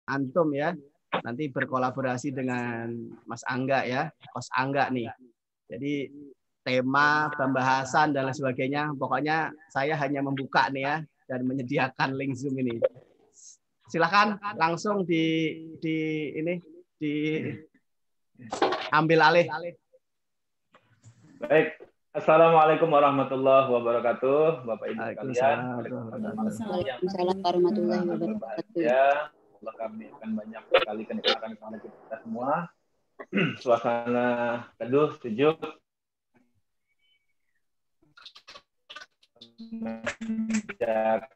antum ya. Nanti berkolaborasi dengan Mas Angga ya, Kos Angga nih. Jadi tema, pembahasan dan lain sebagainya. Pokoknya saya hanya membuka nih ya dan menyediakan link Zoom ini. Silakan langsung diambil alih. Baik. Assalamualaikum warahmatullahi wabarakatuh, Bapak Ibu sekalian. Waalaikumsalam warahmatullahi wabarakatuh. Ya, Allah kami akan banyak sekali kenikmatan kepada kita semua. Suasana teduh, sejuk. Sejak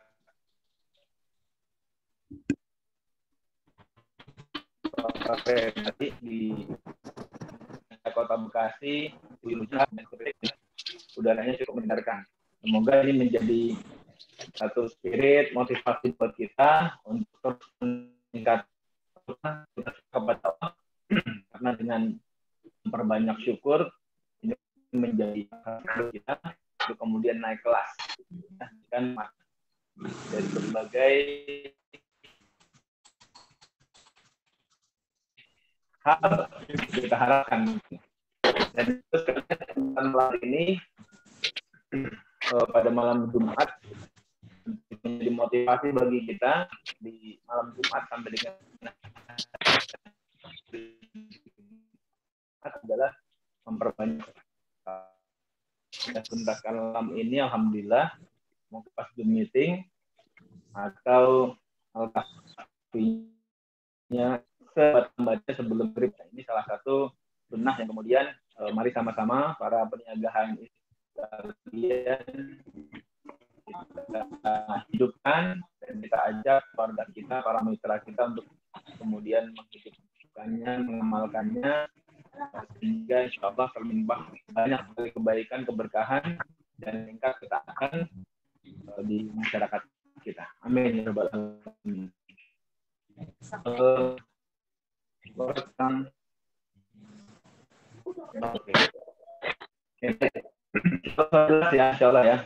tadi di Kota Bekasi, di hujan dan udaranya cukup menyenangkan. Semoga ini menjadi satu spirit motivasi buat kita untuk terus meningkat kepada Allah, karena dengan memperbanyak syukur ini menjadi kita untuk kemudian naik kelas kan dari berbagai hal kita harapkan. Dan malam ini pada malam Jumat menjadi motivasi bagi kita di malam Jumat sampai dengan adalah memperbanyak sebentar malam ini. Alhamdulillah mau pas Zoom meeting atau nya membaca sebelum maghrib. Ini salah satu sunnah yang kemudian mari sama-sama para peniaga HMI sekalian kita hidupkan dan kita ajak keluarga kita, para mitra kita untuk kemudian menghidupkannya, mengamalkannya, sehingga insya Allah terlimpah banyak sekali kebaikan, keberkahan, dan meningkat ketaatan di masyarakat kita. Amin ya rabbal alamin. Oke. Ya, insya Allah ya.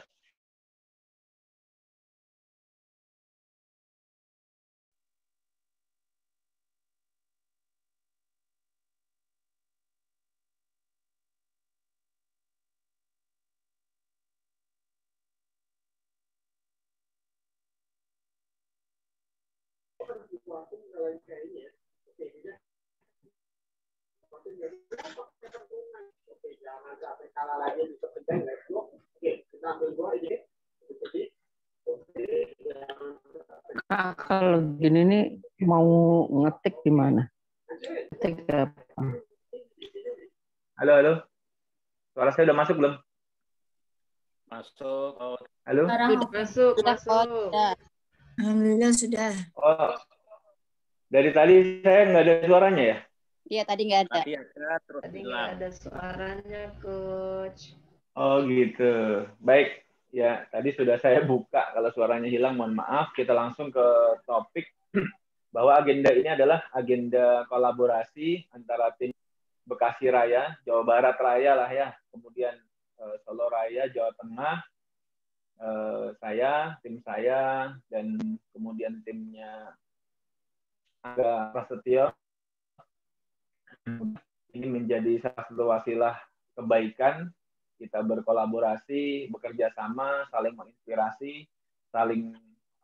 Kak, kalau gini nih mau ngetik di mana? Ngetik apa? Halo, halo. Suara saya udah masuk belum? Masuk. Oh. Halo? Masuk. Alhamdulillah sudah. Oh, dari tadi saya nggak ada suaranya ya? Iya, tadi nggak ada. Tadi ada, terus Tadi hilang. nggak ada suaranya, Coach. Oh gitu. Baik, ya tadi sudah saya buka. Kalau suaranya hilang, mohon maaf. Kita langsung ke topik bahwa agenda ini adalah agenda kolaborasi antara tim Bekasi Raya, Jawa Barat Raya lah ya, kemudian Solo Raya, Jawa Tengah, tim saya, dan kemudian timnya Angga Prasetyo. Ini menjadi salah satu wasilah kebaikan, kita berkolaborasi, bekerja sama, saling menginspirasi, saling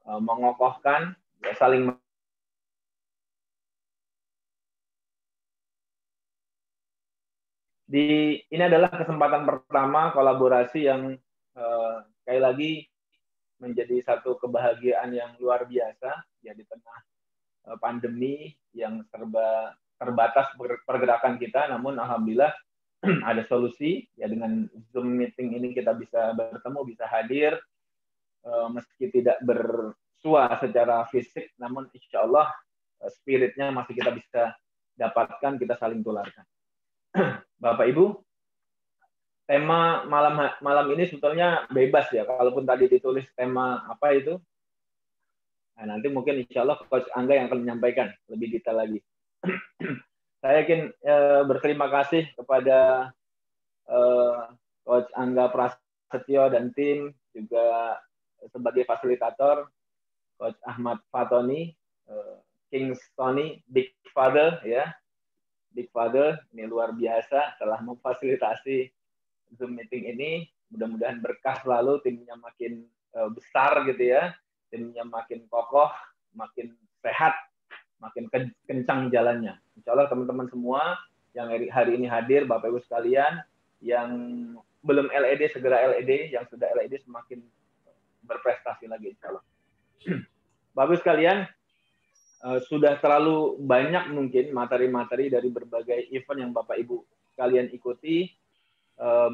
mengokohkan, ya, saling ini adalah kesempatan pertama kolaborasi yang sekali lagi menjadi satu kebahagiaan yang luar biasa ya di tengah pandemi yang terbatas pergerakan kita, namun alhamdulillah ada solusi ya, dengan Zoom meeting ini kita bisa bertemu, bisa hadir meski tidak bersua secara fisik, namun insya Allah spiritnya masih kita bisa dapatkan, kita saling tularkan. Bapak Ibu, tema malam ini sebetulnya bebas ya, kalaupun tadi ditulis tema apa itu, nah, nanti mungkin insya Allah Coach Angga yang akan menyampaikan lebih detail lagi. Saya ingin berterima kasih kepada Coach Angga Prasetyo dan tim, juga sebagai fasilitator Coach Ahmad Fatoni. King Tony, Big Father ya. Big Father ini luar biasa telah memfasilitasi Zoom meeting ini. Mudah-mudahan berkah selalu, timnya makin besar gitu ya, timnya makin kokoh, makin sehat, makin kencang jalannya. Insya Allah teman-teman semua yang hari ini hadir, Bapak Ibu sekalian, yang belum LED segera LED, yang sudah LED semakin berprestasi lagi insya Allah. Bapak Ibu sekalian, sudah terlalu banyak mungkin materi-materi dari berbagai event yang Bapak Ibu sekalian ikuti,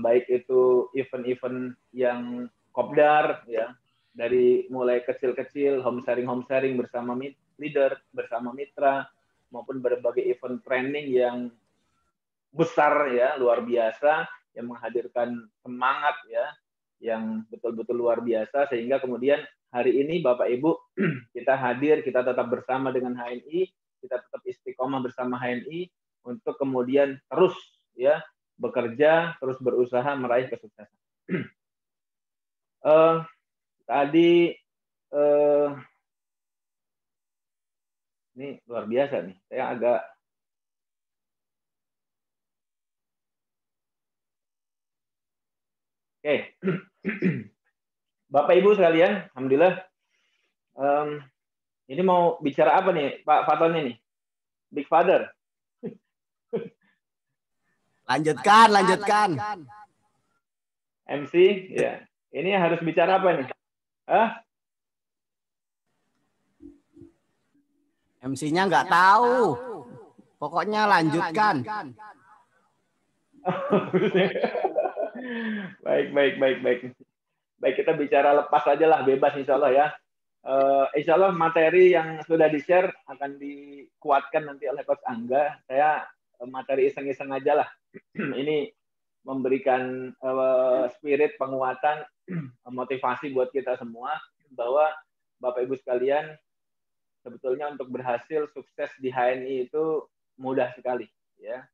baik itu event-event yang kopdar ya, dari mulai kecil-kecil home sharing bersama leader, bersama mitra, maupun berbagai event training yang besar ya, luar biasa, yang menghadirkan semangat ya, yang betul-betul luar biasa, sehingga kemudian hari ini Bapak Ibu kita hadir, kita tetap bersama dengan HNI, kita tetap istiqomah bersama HNI untuk kemudian terus ya bekerja, terus berusaha meraih kesuksesan. Tadi ini luar biasa nih, saya agak oke. Bapak Ibu sekalian, alhamdulillah. Ini mau bicara apa nih Pak Faton ini? Big Father. Lanjutkan. MC, ya. Ini harus bicara apa nih? MC-nya nggak tahu. Pokoknya lanjutkan. Baik. Baik, kita bicara lepas aja lah, bebas insya Allah ya. Insya Allah materi yang sudah di-share akan dikuatkan nanti oleh Coach Angga. Saya materi iseng-iseng aja lah. Ini memberikan spirit, penguatan, motivasi buat kita semua bahwa Bapak Ibu sekalian, sebetulnya untuk berhasil sukses di HNI itu mudah sekali ya.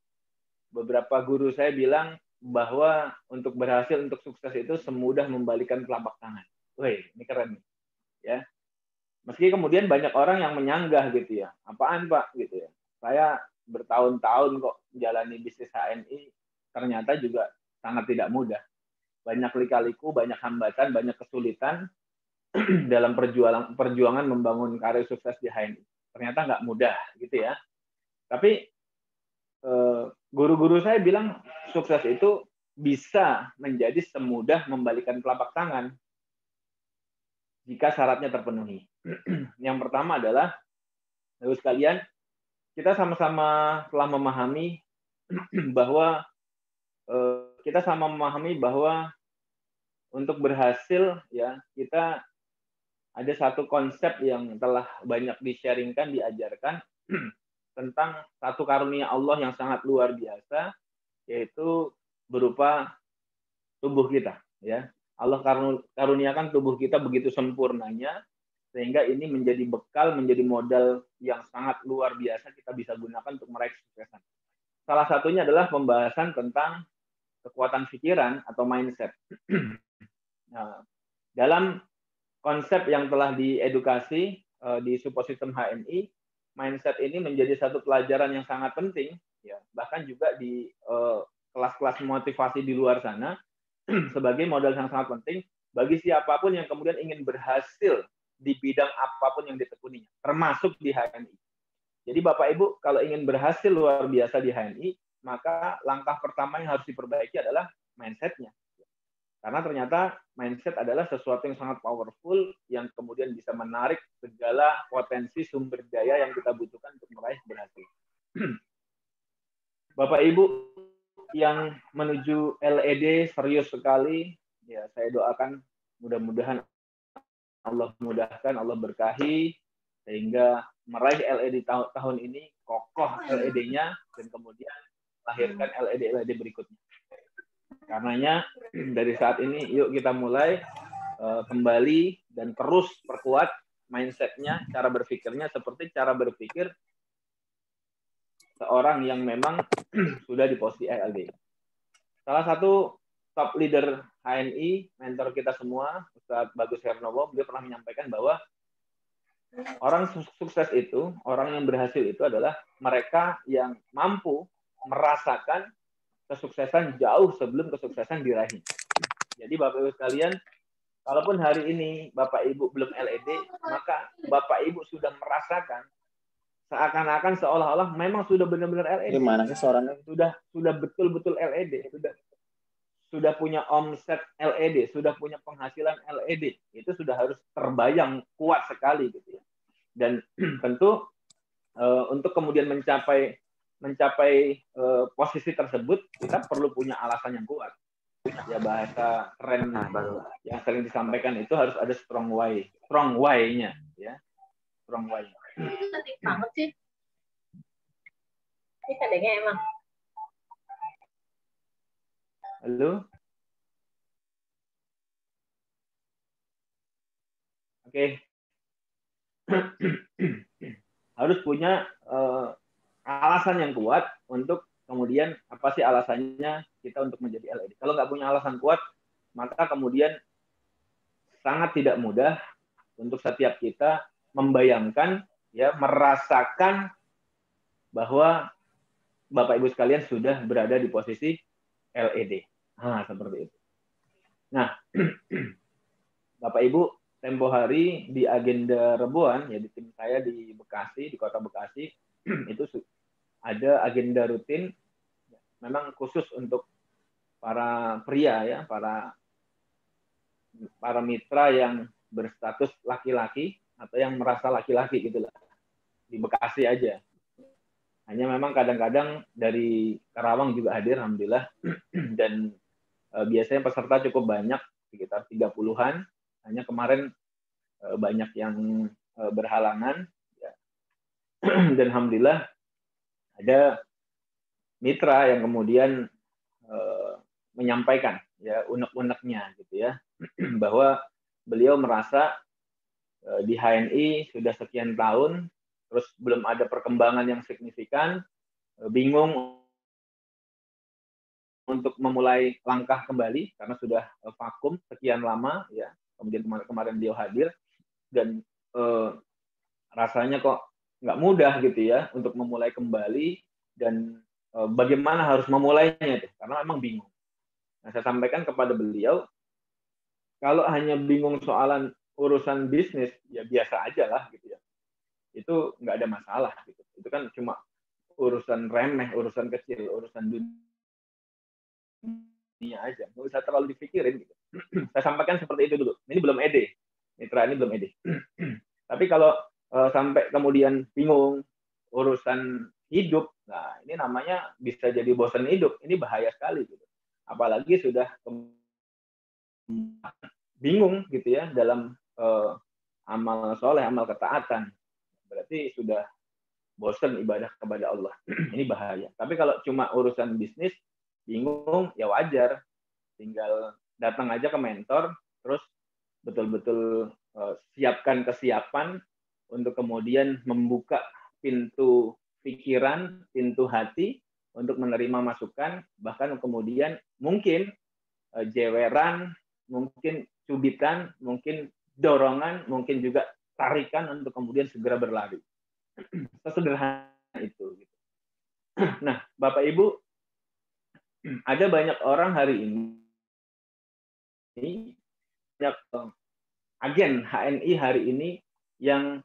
Beberapa guru saya bilang bahwa untuk berhasil, untuk sukses itu semudah membalikan telapak tangan. Wih, ini keren ya. Meski kemudian banyak orang yang menyanggah gitu ya. Apaan Pak gitu ya. Saya bertahun-tahun kok menjalani bisnis HNI, ternyata juga sangat tidak mudah. Banyak lika-liku, banyak hambatan, banyak kesulitan dalam perjuangan membangun karir sukses di HNI. Ternyata nggak mudah gitu ya. Tapi guru-guru saya bilang sukses itu bisa menjadi semudah membalikan telapak tangan jika syaratnya terpenuhi. Yang pertama adalah, Bapak sekalian, kita sama-sama telah memahami bahwa untuk berhasil ya, kita ada satu konsep yang telah banyak di-sharingkan, diajarkan tentang satu karunia Allah yang sangat luar biasa, yaitu berupa tubuh kita ya. Allah karuniakan tubuh kita begitu sempurnanya, sehingga ini menjadi bekal, menjadi modal yang sangat luar biasa kita bisa gunakan untuk meraih kesuksesan. Salah satunya adalah pembahasan tentang kekuatan pikiran atau mindset. Nah, dalam konsep yang telah diedukasi di support system HNI, mindset ini menjadi satu pelajaran yang sangat penting, ya, bahkan juga di kelas-kelas motivasi di luar sana sebagai modal yang sangat penting bagi siapapun yang kemudian ingin berhasil di bidang apapun yang ditekuninya, termasuk di HNI. Jadi Bapak Ibu kalau ingin berhasil luar biasa di HNI, maka langkah pertama yang harus diperbaiki adalah mindset-nya. Karena ternyata mindset adalah sesuatu yang sangat powerful yang kemudian bisa menarik segala potensi sumber daya yang kita butuhkan untuk meraih berhasil. Bapak Ibu yang menuju LED serius sekali, ya saya doakan mudah-mudahan Allah mudahkan, Allah berkahi sehingga meraih LED tahun ini kokoh LED-nya dan kemudian lahirkan LED berikutnya. Karenanya dari saat ini yuk kita mulai kembali dan terus perkuat mindset-nya, cara berpikirnya seperti cara berpikir seorang yang memang sudah di posisi LED. Salah satu top leader HNI, mentor kita semua, Ustadz Bagus Hernowo, beliau pernah menyampaikan bahwa orang sukses itu, orang yang berhasil itu adalah mereka yang mampu merasakan kesuksesan jauh sebelum kesuksesan diraih. Jadi Bapak Ibu sekalian, kalaupun hari ini Bapak Ibu belum LED, maka Bapak Ibu sudah merasakan seakan-akan seolah-olah memang sudah benar-benar LED. Gimana sih suaranya? Sudah betul-betul LED, sudah punya omset LED, sudah punya penghasilan LED. Itu sudah harus terbayang kuat sekali gitu ya. Dan tentu untuk kemudian mencapai posisi tersebut, kita perlu punya alasan yang kuat. Ya bahasa keren yang sering disampaikan itu harus ada strong why-nya ya. Strong why. Cantik banget sih. Ini kadangnya emang. Halo? Oke. Harus punya alasan yang kuat untuk kemudian apa sih alasannya kita untuk menjadi LED. Kalau nggak punya alasan kuat, maka kemudian sangat tidak mudah untuk setiap kita membayangkan, ya, merasakan bahwa Bapak Ibu sekalian sudah berada di posisi LED. Nah, seperti itu. Nah, Bapak Ibu, tempo hari di agenda Rebuan, ya di tim saya di Bekasi, di Kota Bekasi, itu ada agenda rutin, memang khusus untuk para pria, ya, para mitra yang berstatus laki-laki atau yang merasa laki-laki gitulah, di Bekasi aja. Hanya memang kadang-kadang dari Karawang juga hadir, alhamdulillah, dan biasanya peserta cukup banyak, sekitar 30-an. Hanya kemarin banyak yang berhalangan, ya. Dan alhamdulillah ada mitra yang kemudian menyampaikan, ya, unek-uneknya gitu ya, bahwa beliau merasa di HNI sudah sekian tahun, terus belum ada perkembangan yang signifikan, bingung untuk memulai langkah kembali karena sudah vakum sekian lama, ya. Kemudian kemarin beliau hadir dan rasanya kok nggak mudah gitu ya untuk memulai kembali, dan bagaimana harus memulainya itu, karena memang bingung. Nah, saya sampaikan kepada beliau, kalau hanya bingung soalan urusan bisnis, ya biasa aja lah gitu ya. Itu nggak ada masalah gitu. Itu kan cuma urusan remeh, urusan kecil, urusan dunia aja. Nggak usah terlalu dipikirin gitu. Saya sampaikan seperti itu dulu. Ini belum ED. Mitra ini belum ED. Tapi kalau sampai kemudian bingung urusan hidup, nah ini namanya bisa jadi bosan hidup. Ini bahaya sekali gitu. Apalagi sudah bingung gitu ya dalam amal soleh, amal ketaatan. Berarti sudah bosan ibadah kepada Allah. Ini bahaya. Tapi kalau cuma urusan bisnis, bingung, ya wajar. Tinggal datang aja ke mentor, terus betul-betul siapkan kesiapan untuk kemudian membuka pintu pikiran, pintu hati untuk menerima masukan, bahkan kemudian mungkin jeweran, mungkin cubitan, mungkin dorongan, mungkin juga tarikan untuk kemudian segera berlari. Sesederhana itu. Nah, Bapak Ibu, ada banyak orang hari ini, banyak agen HNI hari ini yang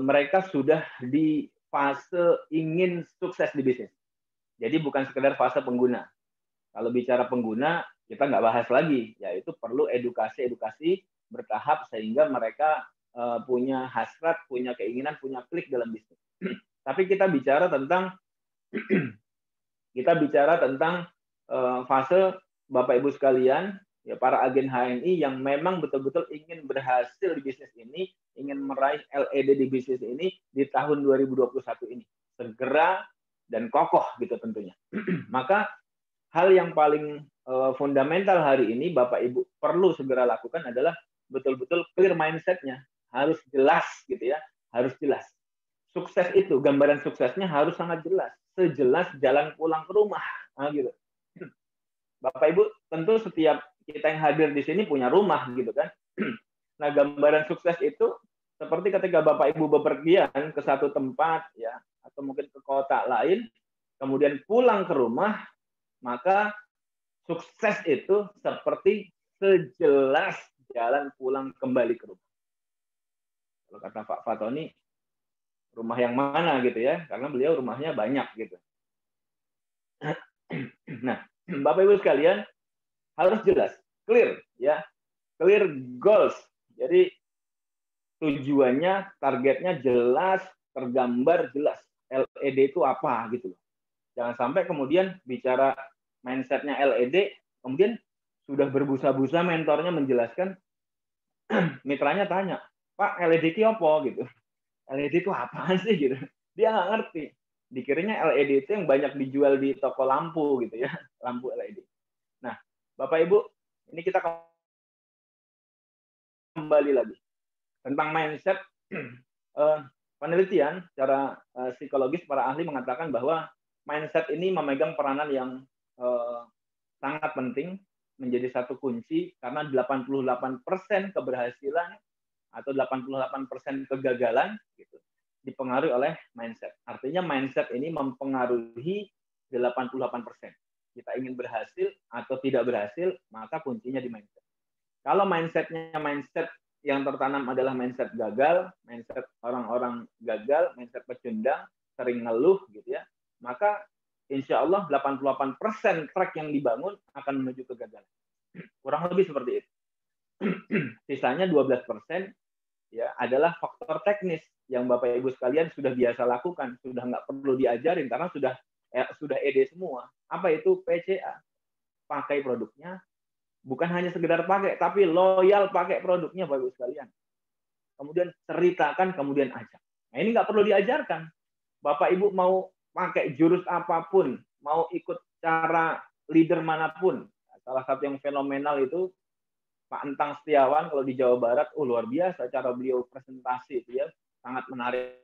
mereka sudah di fase ingin sukses di bisnis. Jadi bukan sekedar fase pengguna. Kalau bicara pengguna, kita nggak bahas lagi, yaitu perlu edukasi bertahap sehingga mereka punya hasrat, punya keinginan, punya klik dalam bisnis. Tapi kita bicara tentang fase Bapak Ibu sekalian, ya, para agen HNI yang memang betul-betul ingin berhasil di bisnis ini, ingin meraih LED di bisnis ini di tahun 2021 ini. Segera dan kokoh gitu tentunya. Maka hal yang paling fundamental hari ini Bapak Ibu perlu segera lakukan adalah betul-betul clear mindset-nya. Harus jelas gitu ya, harus jelas. Sukses itu, gambaran suksesnya harus sangat jelas. Sejelas jalan pulang ke rumah. Nah, gitu. Bapak Ibu, tentu setiap kita yang hadir di sini punya rumah gitu kan. Nah, gambaran sukses itu seperti ketika Bapak Ibu bepergian ke satu tempat ya, atau mungkin ke kota lain, kemudian pulang ke rumah, maka sukses itu seperti sejelas jalan pulang kembali ke rumah. Kalau kata Pak Fatoni, rumah yang mana gitu ya, karena beliau rumahnya banyak gitu. Nah, Bapak Ibu sekalian harus jelas, clear ya, clear goals. Jadi tujuannya, targetnya jelas, tergambar jelas. LED itu apa gitu. Jangan sampai kemudian bicara mindsetnya LED, kemudian sudah berbusa-busa mentornya menjelaskan, mitranya tanya, Pak LED itu apa gitu. LED itu apaan sih gitu. Dia nggak ngerti. Dikiranya LED itu yang banyak dijual di toko lampu gitu ya, lampu LED. Nah, Bapak Ibu, ini kita kembali lagi tentang mindset. Penelitian secara psikologis para ahli mengatakan bahwa mindset ini memegang peranan yang sangat penting, menjadi satu kunci karena 88% keberhasilan atau 88% kegagalan gitu, dipengaruhi oleh mindset. Artinya mindset ini mempengaruhi 88%. Kita ingin berhasil atau tidak berhasil, maka kuncinya di mindset. Kalau mindsetnya mindset yang tertanam adalah mindset gagal, mindset orang-orang gagal, mindset pecundang, sering ngeluh gitu ya, maka insya Allah 88% track yang dibangun akan menuju kegagalan. Kurang lebih seperti itu. Sisanya 12% ya adalah faktor teknis yang Bapak Ibu sekalian sudah biasa lakukan, sudah nggak perlu diajarin karena sudah ED semua. Apa itu PCA? Pakai produknya, bukan hanya sekedar pakai, tapi loyal pakai produknya Bapak Ibu sekalian. Kemudian ceritakan, kemudian ajak. Nah ini nggak perlu diajarkan. Bapak Ibu mau pakai jurus apapun, mau ikut cara leader manapun. Salah satu yang fenomenal itu Pak Entang Setiawan kalau di Jawa Barat, luar biasa cara beliau presentasi itu ya, sangat menarik.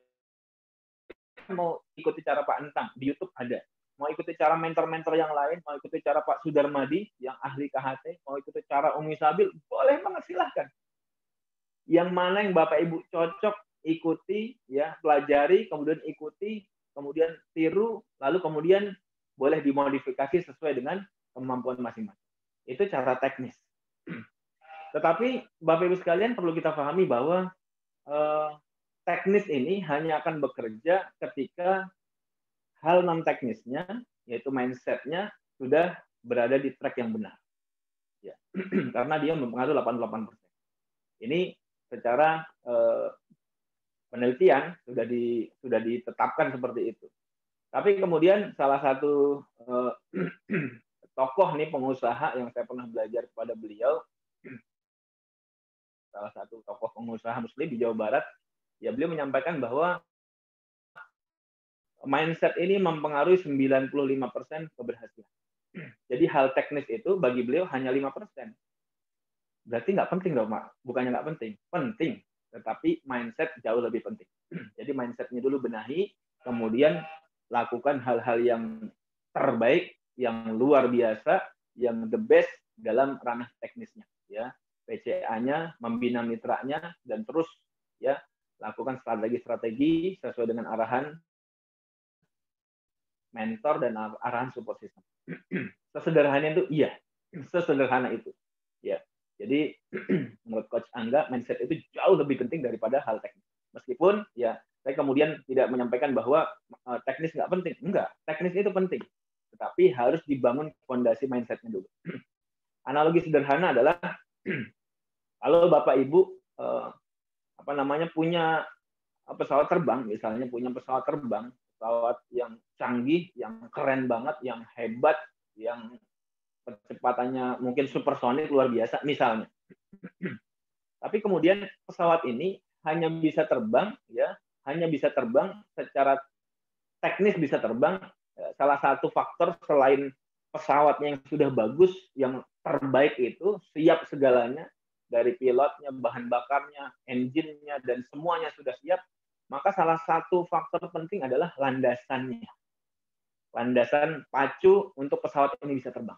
Mau ikuti cara Pak Entang, di YouTube ada. Mau ikuti cara mentor-mentor yang lain, mau ikuti cara Pak Sudarmadi yang ahli KHT, mau ikuti cara Umi Sabil, boleh banget, silahkan. Yang mana yang Bapak Ibu cocok, ikuti, ya pelajari, kemudian ikuti, kemudian tiru, lalu kemudian boleh dimodifikasi sesuai dengan kemampuan masing-masing. Itu cara teknis. Tetapi Bapak Ibu sekalian perlu kita pahami bahwa teknis ini hanya akan bekerja ketika hal non-teknisnya, yaitu mindset-nya, sudah berada di track yang benar. Ya. Karena dia mempengaruhi 88%. Ini secara penelitian sudah ditetapkan seperti itu. Tapi kemudian salah satu tokoh nih pengusaha yang saya pernah belajar kepada beliau, salah satu tokoh pengusaha Muslim di Jawa Barat, ya beliau menyampaikan bahwa mindset ini mempengaruhi 95% keberhasilan. Jadi hal teknis itu bagi beliau hanya 5%. Berarti nggak penting dong, Mak. Bukannya nggak penting. Penting. Tetapi mindset jauh lebih penting. Jadi mindsetnya dulu benahi, kemudian lakukan hal-hal yang terbaik, yang luar biasa, yang the best dalam ranah teknisnya. Ya, PCA-nya, membina mitranya, dan terus ya lakukan strategi-strategi sesuai dengan arahan mentor dan arahan support system. Sesederhana itu, iya. Sesederhana itu. Ya. Jadi menurut Coach Angga, mindset itu jauh lebih penting daripada hal teknis. Meskipun ya saya kemudian tidak menyampaikan bahwa teknis nggak penting. Enggak, teknis itu penting. Tetapi harus dibangun fondasi mindsetnya dulu. Analogi sederhana adalah kalau Bapak Ibu punya pesawat terbang, misalnya punya pesawat terbang, pesawat yang canggih, yang keren banget, yang hebat, yang kecepatannya mungkin supersonik luar biasa misalnya. Tapi kemudian pesawat ini hanya bisa terbang, ya, hanya bisa terbang secara teknis bisa terbang. Salah satu faktor selain pesawatnya yang sudah bagus, yang terbaik itu siap segalanya, dari pilotnya, bahan bakarnya, engine-nya, dan semuanya sudah siap, maka salah satu faktor penting adalah landasannya. Landasan pacu untuk pesawat ini bisa terbang.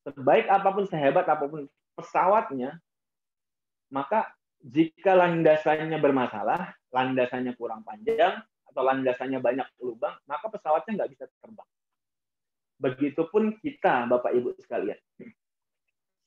Sebaik apapun, sehebat apapun pesawatnya, maka jika landasannya bermasalah, landasannya kurang panjang, atau landasannya banyak lubang, maka pesawatnya nggak bisa terbang. Begitupun kita, Bapak Ibu sekalian.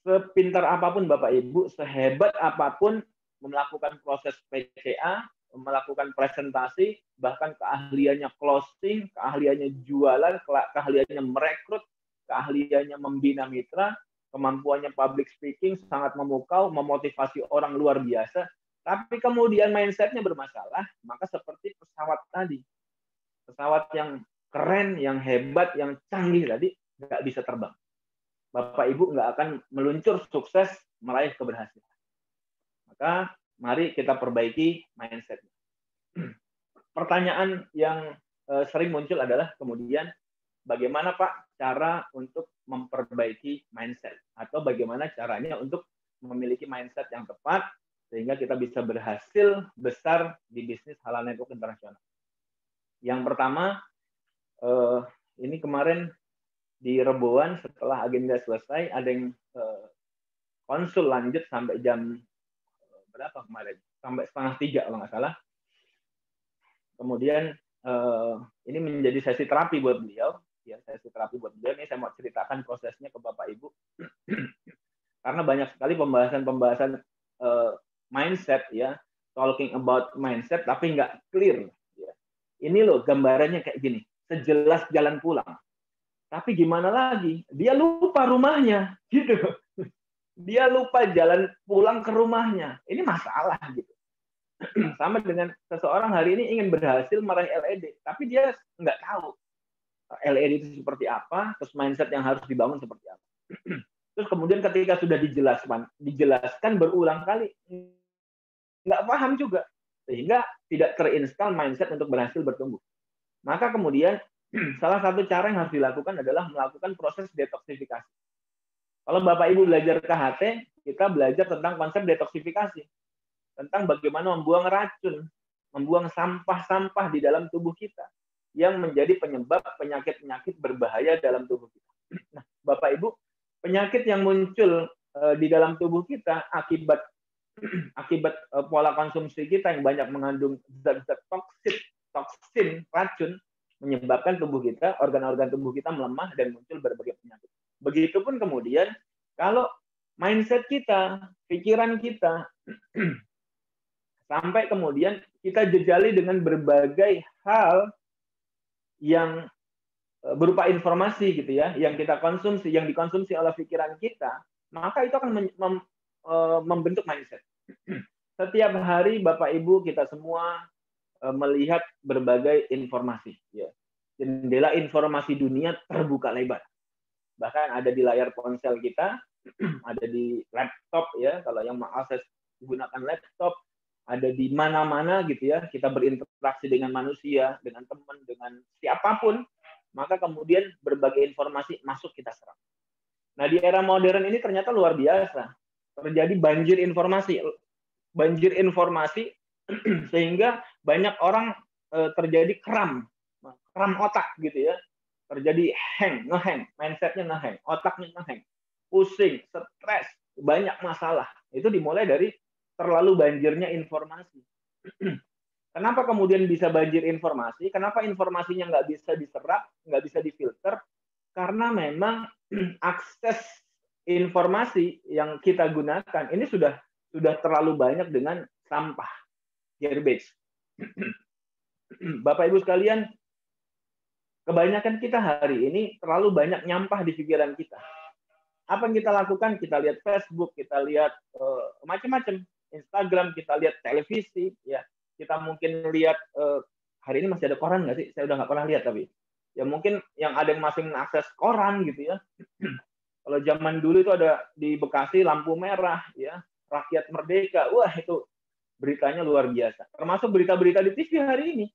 Sepintar apapun Bapak Ibu, sehebat apapun melakukan proses PCA, melakukan presentasi, bahkan keahliannya closing, keahliannya jualan, keahliannya merekrut, keahliannya membina mitra, kemampuannya public speaking, sangat memukau, memotivasi orang luar biasa, tapi kemudian mindset-nya bermasalah, maka seperti pesawat tadi. Pesawat yang keren, yang hebat, yang canggih tadi, nggak bisa terbang. Bapak Ibu nggak akan meluncur sukses meraih keberhasilan. Maka mari kita perbaiki mindset. Pertanyaan yang sering muncul adalah kemudian bagaimana Pak cara untuk memperbaiki mindset, atau bagaimana caranya untuk memiliki mindset yang tepat sehingga kita bisa berhasil besar di bisnis halal network internasional. Yang pertama, ini kemarin di Reboan setelah agenda selesai ada yang konsul lanjut sampai jam berapa kemarin? Sampai 2:30 kalau nggak salah. Kemudian ini menjadi sesi terapi buat beliau. Ya, sesi terapi buat beliau. Ini saya mau ceritakan prosesnya ke Bapak Ibu. Karena banyak sekali pembahasan mindset, ya, talking about mindset, tapi nggak clear. Ya. Ini loh gambarannya kayak gini, sejelas jalan pulang. Tapi gimana lagi? Dia lupa rumahnya, gitu. Dia lupa jalan pulang ke rumahnya. Ini masalah, gitu. Sama dengan seseorang hari ini ingin berhasil meraih LED, tapi dia nggak tahu LED itu seperti apa, terus mindset yang harus dibangun seperti apa. Terus kemudian ketika sudah dijelaskan berulang kali, nggak paham juga, sehingga tidak terinstall mindset untuk berhasil bertumbuh. Maka kemudian salah satu cara yang harus dilakukan adalah melakukan proses detoksifikasi. Kalau Bapak Ibu belajar KHT, kita belajar tentang konsep detoksifikasi. Tentang bagaimana membuang racun, membuang sampah-sampah di dalam tubuh kita yang menjadi penyebab penyakit-penyakit berbahaya dalam tubuh kita. Nah, Bapak Ibu, penyakit yang muncul di dalam tubuh kita akibat pola konsumsi kita yang banyak mengandung zat-zat toksin, racun, menyebabkan tubuh kita, organ-organ tubuh kita melemah dan muncul berbagai penyakit. Begitupun kemudian kalau mindset kita, pikiran kita, sampai kemudian kita jejali dengan berbagai hal yang berupa informasi gitu ya, yang kita konsumsi, yang dikonsumsi oleh pikiran kita, maka itu akan membentuk mindset. Setiap hari Bapak Ibu kita semua melihat berbagai informasi, ya. Jendela informasi dunia terbuka lebar. Bahkan ada di layar ponsel kita, ada di laptop, ya, kalau yang mengakses menggunakan laptop, ada di mana-mana gitu ya, kita berinteraksi dengan manusia, dengan teman, dengan siapapun, maka kemudian berbagai informasi masuk kita serap. Nah, di era modern ini ternyata luar biasa. Terjadi banjir informasi sehingga banyak orang terjadi kram otak gitu ya, terjadi ngehang, mindsetnya ngehang, otaknya ngehang, pusing, stres, banyak masalah. Itu dimulai dari terlalu banjirnya informasi. Kenapa kemudian bisa banjir informasi? Kenapa informasinya nggak bisa diserap, nggak bisa difilter? Karena memang akses informasi yang kita gunakan ini sudah terlalu banyak dengan sampah, garbage. Bapak Ibu sekalian, kebanyakan kita hari ini terlalu banyak nyampah di pikiran kita. Apa yang kita lakukan? Kita lihat Facebook, kita lihat macam-macam, Instagram, kita lihat televisi, ya. Kita mungkin lihat hari ini masih ada koran nggak sih? Saya udah nggak pernah lihat, tapi ya mungkin yang ada yang masih mengakses koran gitu ya. Kalau zaman dulu itu ada di Bekasi lampu merah, ya, rakyat merdeka, wah itu beritanya luar biasa. Termasuk berita-berita di TV hari ini,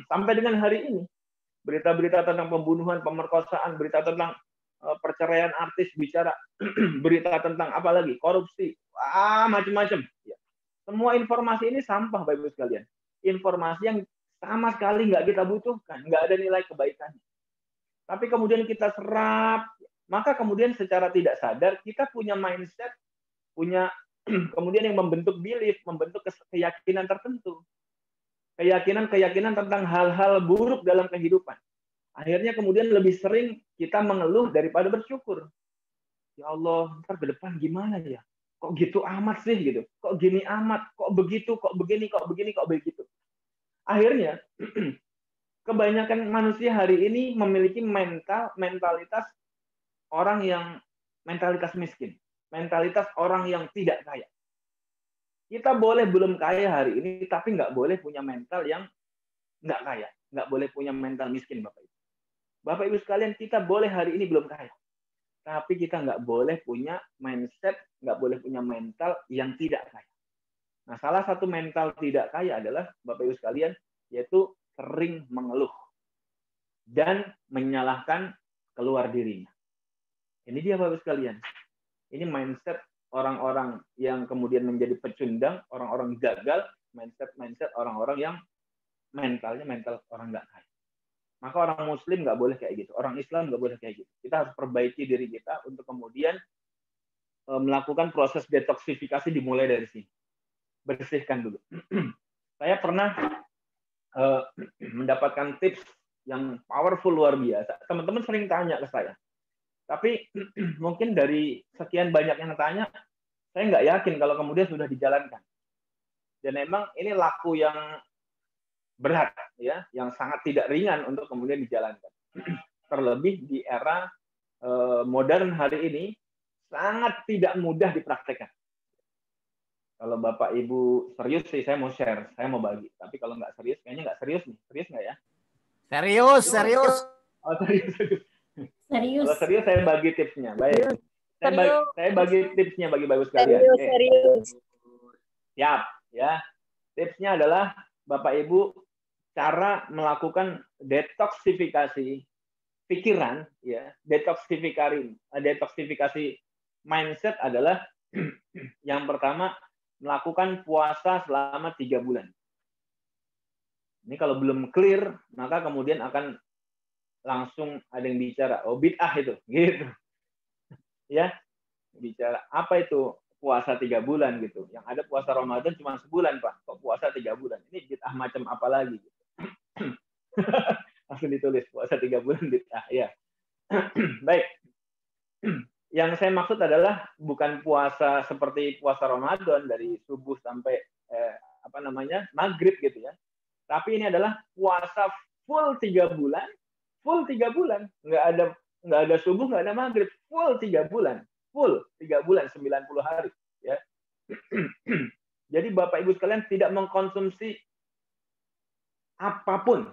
sampai dengan hari ini, berita-berita tentang pembunuhan, pemerkosaan, berita tentang perceraian artis, bicara berita tentang apa lagi, korupsi, macam-macam. Ya. Semua informasi ini sampah, Bapak Ibu sekalian. Informasi yang sama sekali nggak kita butuhkan, nggak ada nilai kebaikannya. Tapi kemudian kita serap, maka kemudian secara tidak sadar kita punya mindset, punya kemudian yang membentuk belief, membentuk keyakinan tertentu. Keyakinan-keyakinan tentang hal-hal buruk dalam kehidupan. Akhirnya kemudian lebih sering kita mengeluh daripada bersyukur. Ya Allah, ntar ke depan gimana ya? Kok gitu amat sih gitu? Kok gini amat? Kok begitu? Kok begini? Kok begini? Kok begitu? Akhirnya kebanyakan manusia hari ini memiliki mentalitas orang yang mentalitas miskin, mentalitas orang yang tidak kaya. Kita boleh belum kaya hari ini, tapi nggak boleh punya mental yang nggak kaya. Nggak boleh punya mental miskin, Bapak Ibu. Bapak Ibu sekalian, kita boleh hari ini belum kaya. Tapi kita nggak boleh punya mindset, nggak boleh punya mental yang tidak kaya. Nah, salah satu mental tidak kaya adalah, Bapak Ibu sekalian, yaitu sering mengeluh dan menyalahkan keluar dirinya. Ini dia, Bapak Ibu sekalian. Ini mindset orang-orang yang kemudian menjadi pecundang, orang-orang gagal, mindset orang-orang yang mentalnya mental orang nggak kaya. Maka orang Muslim nggak boleh kayak gitu, orang Islam nggak boleh kayak gitu. Kita harus perbaiki diri kita untuk kemudian melakukan proses detoksifikasi dimulai dari sini. Bersihkan dulu. Saya pernah mendapatkan tips yang powerful luar biasa. Teman-teman sering tanya ke saya. Tapi mungkin dari sekian banyak yang tanya, saya nggak yakin kalau kemudian sudah dijalankan. Dan memang ini laku yang berat, ya, yang sangat tidak ringan untuk kemudian dijalankan. Terlebih di era modern hari ini, sangat tidak mudah dipraktekkan. Kalau Bapak Ibu serius sih, saya mau share, saya mau bagi. Tapi kalau nggak serius, kayaknya nggak serius nih. Serius nggak ya? Serius. Oh, serius. Serius. Kalau serius saya bagi tipsnya. Baik. Saya bagi tipsnya bagi bagus sekalian. Serius. Siap, ya. Tipsnya adalah Bapak Ibu cara melakukan detoksifikasi pikiran, ya. Detoksifikasi mindset adalah yang pertama melakukan puasa selama 3 bulan. Ini kalau belum clear, maka kemudian akan langsung ada yang bicara, oh bid'ah itu, gitu. Ya, bicara apa itu puasa 3 bulan gitu. Yang ada puasa Ramadan cuma sebulan, Pak. Kok puasa 3 bulan? Ini bid'ah macam apa lagi? Gitu. Langsung ditulis puasa 3 bulan bid'ah, ya. Baik. Yang saya maksud adalah bukan puasa seperti puasa Ramadan dari subuh sampai maghrib gitu ya. Tapi ini adalah puasa full 3 bulan. Full 3 bulan, nggak ada subuh, nggak ada maghrib, full 3 bulan, full 3 bulan 90 hari, ya. Jadi Bapak Ibu sekalian tidak mengkonsumsi apapun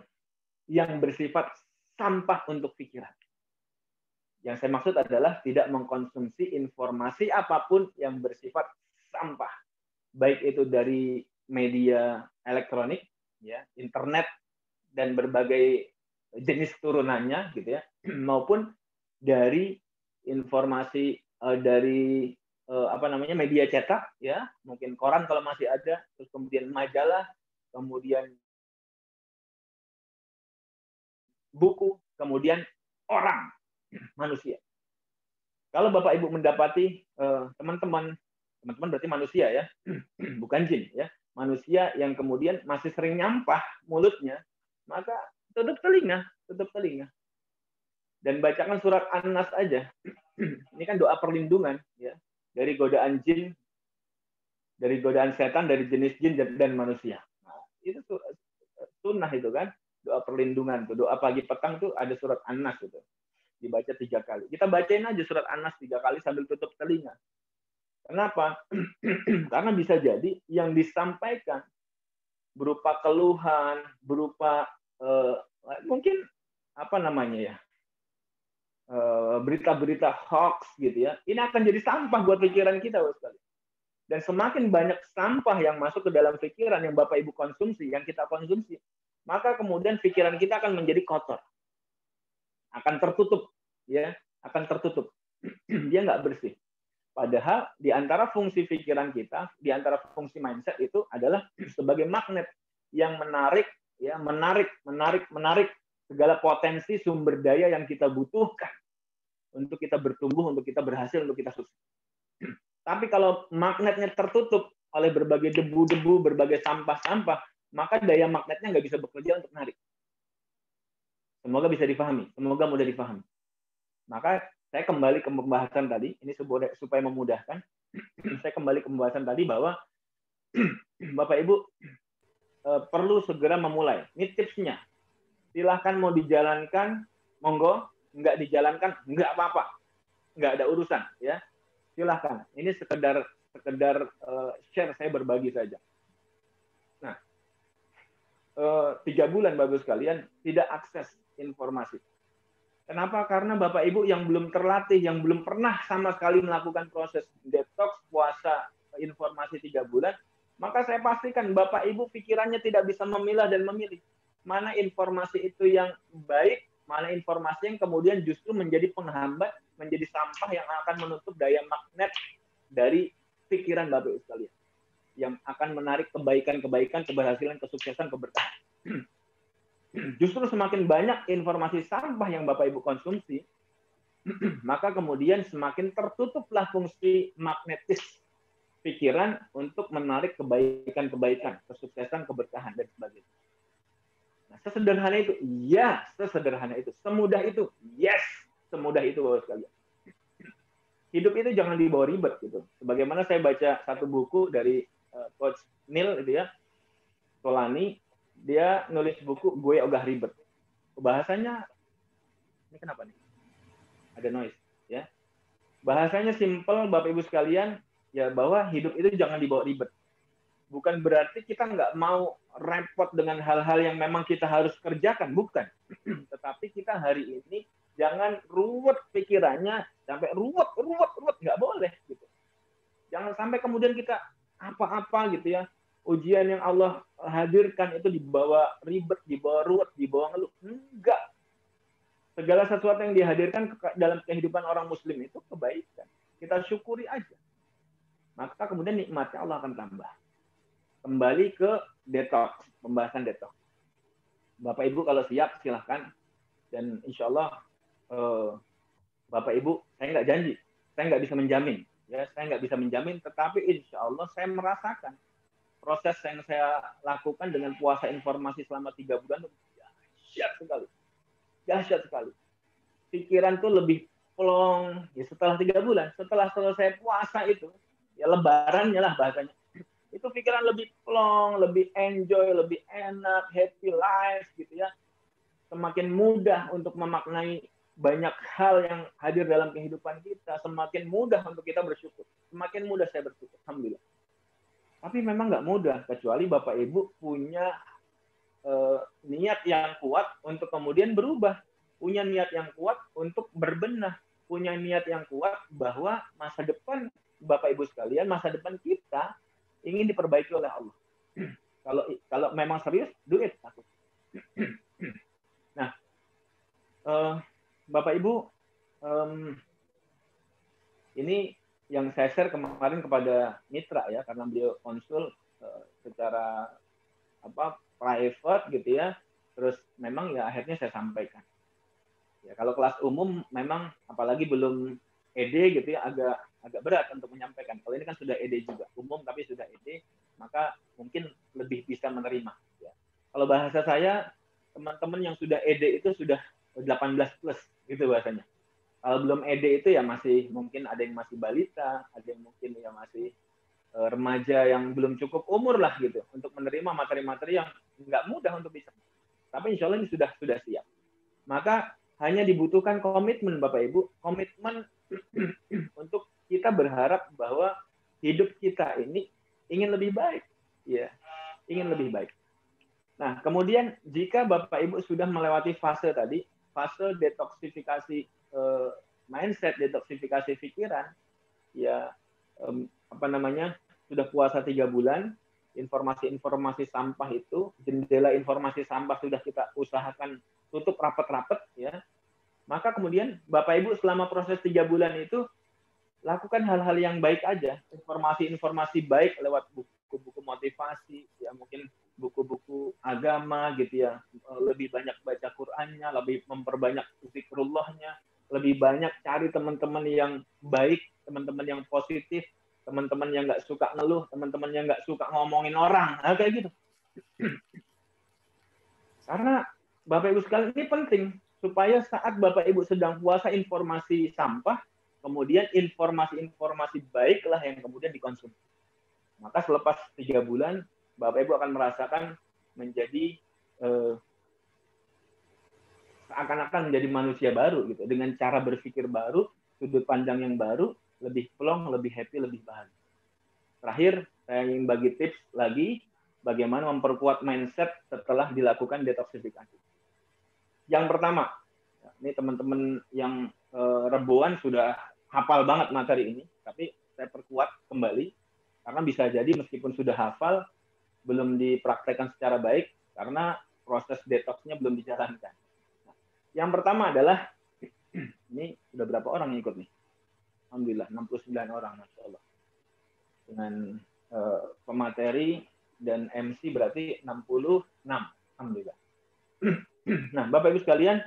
yang bersifat sampah untuk pikiran. Yang saya maksud adalah tidak mengkonsumsi informasi apapun yang bersifat sampah, baik itu dari media elektronik, ya, internet dan berbagai jenis turunannya gitu ya, maupun dari informasi dari media cetak, ya, mungkin koran kalau masih ada, terus kemudian majalah, kemudian buku, kemudian orang, manusia. Kalau Bapak Ibu mendapati teman-teman berarti manusia ya, bukan jin ya, manusia yang kemudian masih sering nyampah mulutnya, maka tutup telinga. Dan bacakan surat An-Nas aja. Ini kan doa perlindungan ya dari godaan jin, dari godaan setan, dari jenis jin dan manusia. Nah, itu sunnah itu kan, doa perlindungan tuh, doa pagi petang tuh ada surat An-Nas itu. Dibaca 3 kali. Kita bacain aja surat An-Nas 3 kali sambil tutup telinga. Kenapa? Karena bisa jadi yang disampaikan berupa keluhan, berupa mungkin berita-berita hoax gitu ya, ini akan jadi sampah buat pikiran kita, sekali. Dan semakin banyak sampah yang masuk ke dalam pikiran yang Bapak Ibu konsumsi, yang kita konsumsi, maka kemudian pikiran kita akan menjadi kotor, akan tertutup, ya, akan tertutup. Dia nggak bersih. Padahal di antara fungsi pikiran kita, di antara fungsi mindset itu adalah sebagai magnet yang menarik segala potensi sumber daya yang kita butuhkan untuk kita bertumbuh, untuk kita berhasil, untuk kita sukses. Tapi kalau magnetnya tertutup oleh berbagai debu-debu, berbagai sampah-sampah, maka daya magnetnya nggak bisa bekerja untuk narik. Semoga bisa difahami, semoga mudah difahami. Maka saya kembali ke pembahasan tadi, ini supaya memudahkan. Saya kembali ke pembahasan tadi bahwa Bapak Ibu perlu segera memulai. Ini tipsnya. Silahkan mau dijalankan, monggo. Nggak dijalankan, nggak apa-apa. Nggak ada urusan. Ya, silahkan. Ini sekedar share, saya berbagi saja. Nah, 3 bulan Bapak sekalian tidak akses informasi. Kenapa? Karena Bapak Ibu yang belum terlatih, yang belum pernah sama sekali melakukan proses detox puasa informasi 3 bulan, maka saya pastikan Bapak Ibu pikirannya tidak bisa memilah dan memilih. Mana informasi itu yang baik, mana informasi yang kemudian justru menjadi penghambat, menjadi sampah yang akan menutup daya magnet dari pikiran Bapak Ibu sekalian. Yang akan menarik kebaikan-kebaikan, keberhasilan, kesuksesan, keberkahan. Justru semakin banyak informasi sampah yang Bapak Ibu konsumsi, maka kemudian semakin tertutuplah fungsi magnetis pikiran untuk menarik kebaikan-kebaikan, kesuksesan, keberkahan, dan sebagainya. Nah, sesederhana itu, ya, sesederhana itu, semudah itu, yes, semudah itu Bapak sekalian. Hidup itu jangan dibawa ribet gitu. Sebagaimana saya baca satu buku dari Coach Neil itu ya, Tolani, dia nulis buku Gue Ogah Ribet. Bahasanya ini kenapa nih? Ada noise ya. Bahasanya simple Bapak Ibu sekalian, ya bahwa hidup itu jangan dibawa ribet. Bukan berarti kita nggak mau repot dengan hal-hal yang memang kita harus kerjakan, bukan. Tetapi kita hari ini jangan ruwet pikirannya sampai ruwet, nggak boleh gitu. Jangan sampai kemudian kita apa-apa gitu ya. Ujian yang Allah hadirkan itu dibawa ribet, dibawa ruwet, dibawa ngeluh. Enggak. Segala sesuatu yang dihadirkan dalam kehidupan orang muslim itu kebaikan. Kita syukuri aja. Maka kemudian nikmatnya Allah akan tambah. Kembali ke detox, pembahasan detox. Bapak Ibu kalau siap silahkan. Dan insya Allah Bapak Ibu, saya nggak janji. Saya nggak bisa menjamin. Ya, saya nggak bisa menjamin, tetapi insya Allah saya merasakan proses yang saya lakukan dengan puasa informasi selama 3 bulan dahsyat sekali. Dahsyat sekali. Pikiran tuh lebih plong ya setelah 3 bulan. Setelah selesai puasa itu, ya lebarannya lah bahasanya. Itu pikiran lebih plong, lebih enjoy, lebih enak, happy life gitu ya. Semakin mudah untuk memaknai banyak hal yang hadir dalam kehidupan kita. Semakin mudah untuk kita bersyukur. Semakin mudah saya bersyukur. Alhamdulillah. Tapi memang nggak mudah, kecuali Bapak Ibu punya niat yang kuat untuk kemudian berubah. Punya niat yang kuat untuk berbenah. Punya niat yang kuat bahwa masa depan Bapak Ibu sekalian, masa depan kita ingin diperbaiki oleh Allah. Kalau memang serius, do it. Nah, Bapak Ibu, ini yang saya share kemarin kepada mitra ya, karena beliau konsul secara private gitu ya, terus memang ya akhirnya saya sampaikan. Ya kalau kelas umum memang apalagi belum ED gitu ya, agak berat untuk menyampaikan. Kalau ini kan sudah ED juga, umum tapi sudah ED, maka mungkin lebih bisa menerima. Ya. Kalau bahasa saya, teman-teman yang sudah ED itu sudah 18 plus gitu bahasanya. Kalau belum ED itu ya masih mungkin ada yang masih balita, ada yang mungkin ya masih remaja yang belum cukup umur lah gitu untuk menerima materi-materi yang nggak mudah untuk bisa. Tapi insya Allah ini sudah siap. Maka hanya dibutuhkan komitmen Bapak Ibu, komitmen untuk kita berharap bahwa hidup kita ini ingin lebih baik, ya, ingin lebih baik. Nah, kemudian jika Bapak Ibu sudah melewati fase tadi, fase detoksifikasi mindset, detoksifikasi pikiran, ya sudah puasa 3 bulan, informasi-informasi sampah itu, jendela informasi sampah sudah kita usahakan tutup rapat-rapat, ya. Maka kemudian Bapak Ibu selama proses 3 bulan itu lakukan hal-hal yang baik aja, informasi-informasi baik lewat buku-buku motivasi, ya mungkin buku-buku agama gitu ya, lebih banyak baca Qur'annya, lebih memperbanyak zikrullahnya, lebih banyak cari teman-teman yang baik, teman-teman yang positif, teman-teman yang nggak suka ngeluh, teman-teman yang nggak suka ngomongin orang, nah, kayak gitu. Karena Bapak Ibu sekalian ini penting supaya saat Bapak Ibu sedang puasa informasi sampah, kemudian informasi-informasi baiklah yang kemudian dikonsumsi. Maka selepas 3 bulan, Bapak Ibu akan merasakan menjadi seakan-akan menjadi manusia baru gitu, dengan cara berpikir baru, sudut pandang yang baru, lebih plong, lebih happy, lebih bahagia. Terakhir, saya ingin bagi tips lagi bagaimana memperkuat mindset setelah dilakukan detoksifikasi. Yang pertama, ini teman-teman yang reboan sudah hafal banget materi ini, tapi saya perkuat kembali karena bisa jadi meskipun sudah hafal belum dipraktekkan secara baik karena proses detoksnya belum dijalankan. Nah, yang pertama adalah ini sudah berapa orang yang ikut nih? Alhamdulillah 69 orang, Masya Allah. Dengan pemateri dan MC berarti 66. Alhamdulillah. Nah, Bapak Ibu sekalian,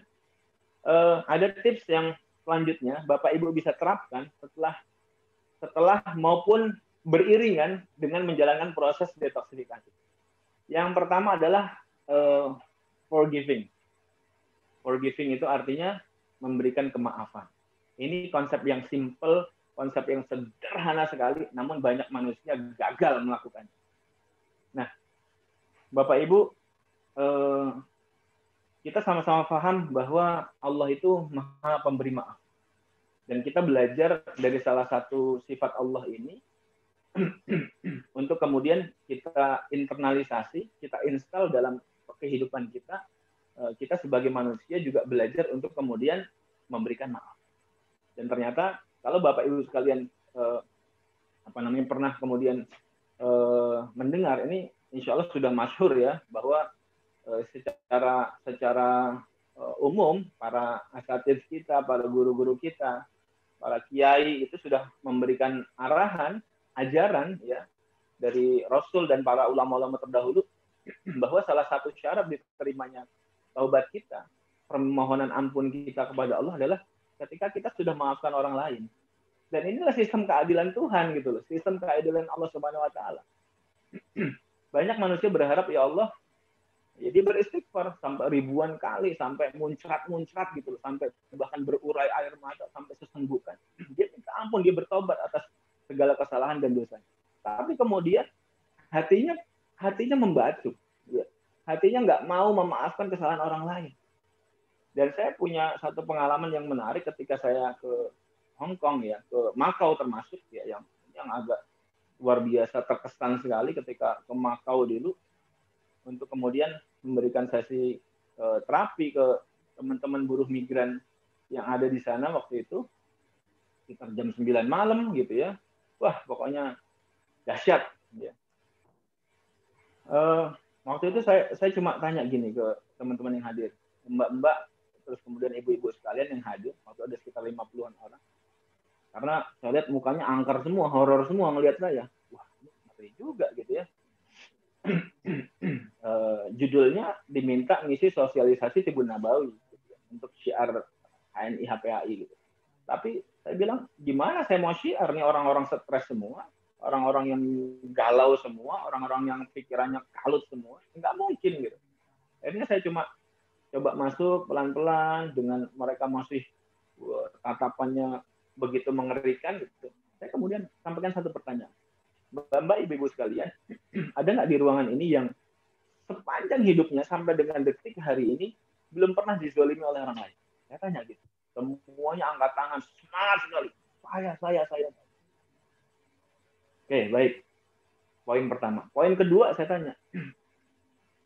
ada tips yang selanjutnya Bapak Ibu bisa terapkan setelah maupun beriringan dengan menjalankan proses detoksifikasi. Yang pertama adalah forgiving. Forgiving itu artinya memberikan kemaafan. Ini konsep yang simple, konsep yang sederhana sekali, namun banyak manusia gagal melakukannya. Nah, Bapak Ibu, kita sama-sama paham bahwa Allah itu Maha Pemberi Maaf. Dan kita belajar dari salah satu sifat Allah ini untuk kemudian kita internalisasi, kita install dalam kehidupan kita. Kita sebagai manusia juga belajar untuk kemudian memberikan maaf. Dan ternyata kalau Bapak Ibu sekalian pernah kemudian mendengar ini, insya Allah sudah masyhur ya, bahwa secara umum para asatidz kita, para guru-guru kita, para kiai itu sudah memberikan arahan, ajaran ya dari Rasul dan para ulama-ulama terdahulu bahwa salah satu syarat diterimanya taubat kita, permohonan ampun kita kepada Allah adalah ketika kita sudah memaafkan orang lain. Dan inilah sistem keadilan Tuhan gitu loh, sistem keadilan Allah Subhanahu wa taala. Banyak manusia berharap ya Allah jadi beristighfar sampai ribuan kali, sampai muncrat gitu loh, sampai bahkan berurai air mata sampai sesenggukan. Dia minta ampun, dia bertobat atas segala kesalahan dan dosa. Tapi kemudian hatinya membatu, ya. Hatinya nggak mau memaafkan kesalahan orang lain. Dan saya punya satu pengalaman yang menarik ketika saya ke Hong Kong ya, ke Makau termasuk ya, yang agak luar biasa terkesan sekali ketika ke Makau dulu untuk kemudian memberikan sesi terapi ke teman-teman buruh migran yang ada di sana waktu itu sekitar jam 9 malam gitu ya. Wah, pokoknya dahsyat ya. Waktu itu saya cuma tanya gini ke teman-teman yang hadir, mbak-mbak, terus kemudian ibu-ibu sekalian yang hadir, waktu ada sekitar 50-an orang. Karena saya lihat mukanya angker semua, horor semua ngelihat saya. Wah, ini ngeri juga gitu ya. Judulnya diminta ngisi sosialisasi Tibun Nabawi gitu, untuk syiar HNI HPAI gitu. Tapi saya bilang, gimana saya mau syiar nih, orang-orang stres semua, orang-orang yang galau semua, orang-orang yang pikirannya kalut semua, nggak mungkin gitu. Akhirnya saya cuma coba masuk pelan-pelan dengan mereka masih tatapannya begitu mengerikan gitu. Saya kemudian sampaikan satu pertanyaan. Mbak, ibu-ibu sekalian, ada nggak di ruangan ini yang sepanjang hidupnya sampai dengan detik hari ini belum pernah dizalimi oleh orang lain? Saya tanya gitu. Semuanya angkat tangan, semangat sekali. Saya. Oke, baik. Poin pertama. Poin kedua saya tanya.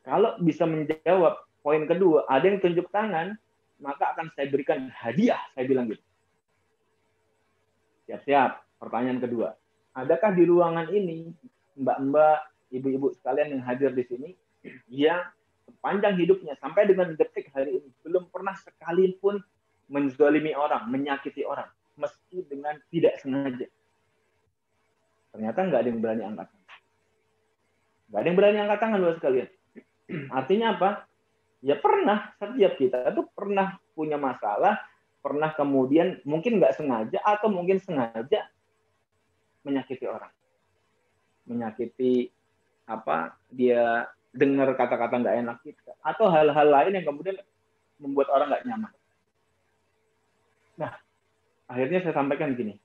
Kalau bisa menjawab poin kedua, ada yang tunjuk tangan, maka akan saya berikan hadiah. Saya bilang gitu. Siap-siap. Pertanyaan kedua. Adakah di ruangan ini, mbak-mbak, ibu-ibu sekalian yang hadir di sini, yang sepanjang hidupnya, sampai dengan detik hari ini, belum pernah sekalipun menzalimi orang, menyakiti orang, meski dengan tidak sengaja? Ternyata nggak ada yang berani angkat tangan. Nggak ada yang berani angkat tangan, Bapak sekalian. Artinya apa? Ya pernah, setiap kita itu pernah punya masalah, pernah kemudian mungkin nggak sengaja atau mungkin sengaja menyakiti orang. Menyakiti apa, dia dengar kata-kata nggak enak kita, atau hal-hal lain yang kemudian membuat orang nggak nyaman. Nah, akhirnya saya sampaikan gini,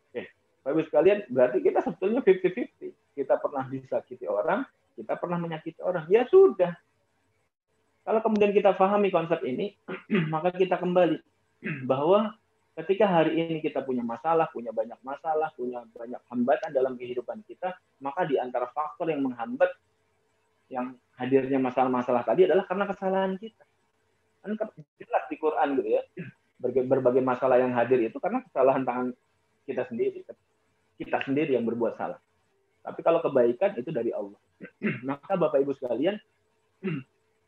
Bapak Ibu sekalian, berarti kita sebetulnya 50-50. Kita pernah disakiti orang, kita pernah menyakiti orang. Ya sudah. Kalau kemudian kita pahami konsep ini, maka kita kembali bahwa ketika hari ini kita punya masalah, punya banyak hambatan dalam kehidupan kita, maka di antara faktor yang menghambat yang hadirnya masalah-masalah tadi adalah karena kesalahan kita. Kan jelas di Quran gitu ya. Berbagai masalah yang hadir itu karena kesalahan tangan kita sendiri. Kita sendiri yang berbuat salah. Tapi kalau kebaikan itu dari Allah. Maka Bapak Ibu sekalian,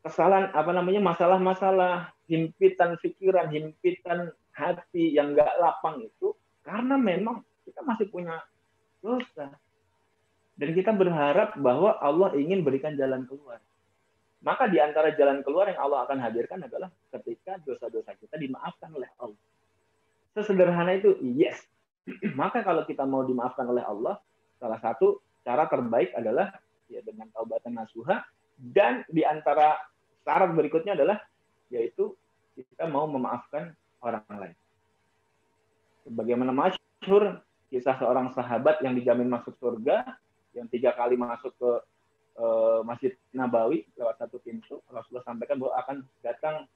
kesalahan masalah-masalah, himpitan pikiran, himpitan hati yang nggak lapang itu karena memang kita masih punya dosa. Dan kita berharap bahwa Allah ingin berikan jalan keluar. Maka di antara jalan keluar yang Allah akan hadirkan adalah ketika dosa-dosa kita dimaafkan oleh Allah. Sesederhana itu, yes. Maka kalau kita mau dimaafkan oleh Allah, salah satu cara terbaik adalah ya dengan taubatan nasuha, dan di antara syarat berikutnya adalah yaitu kita mau memaafkan orang lain. Sebagaimana masyhur kisah seorang sahabat yang dijamin masuk surga, yang 3 kali masuk ke Masjid Nabawi lewat satu pintu, Rasulullah sampaikan bahwa akan datang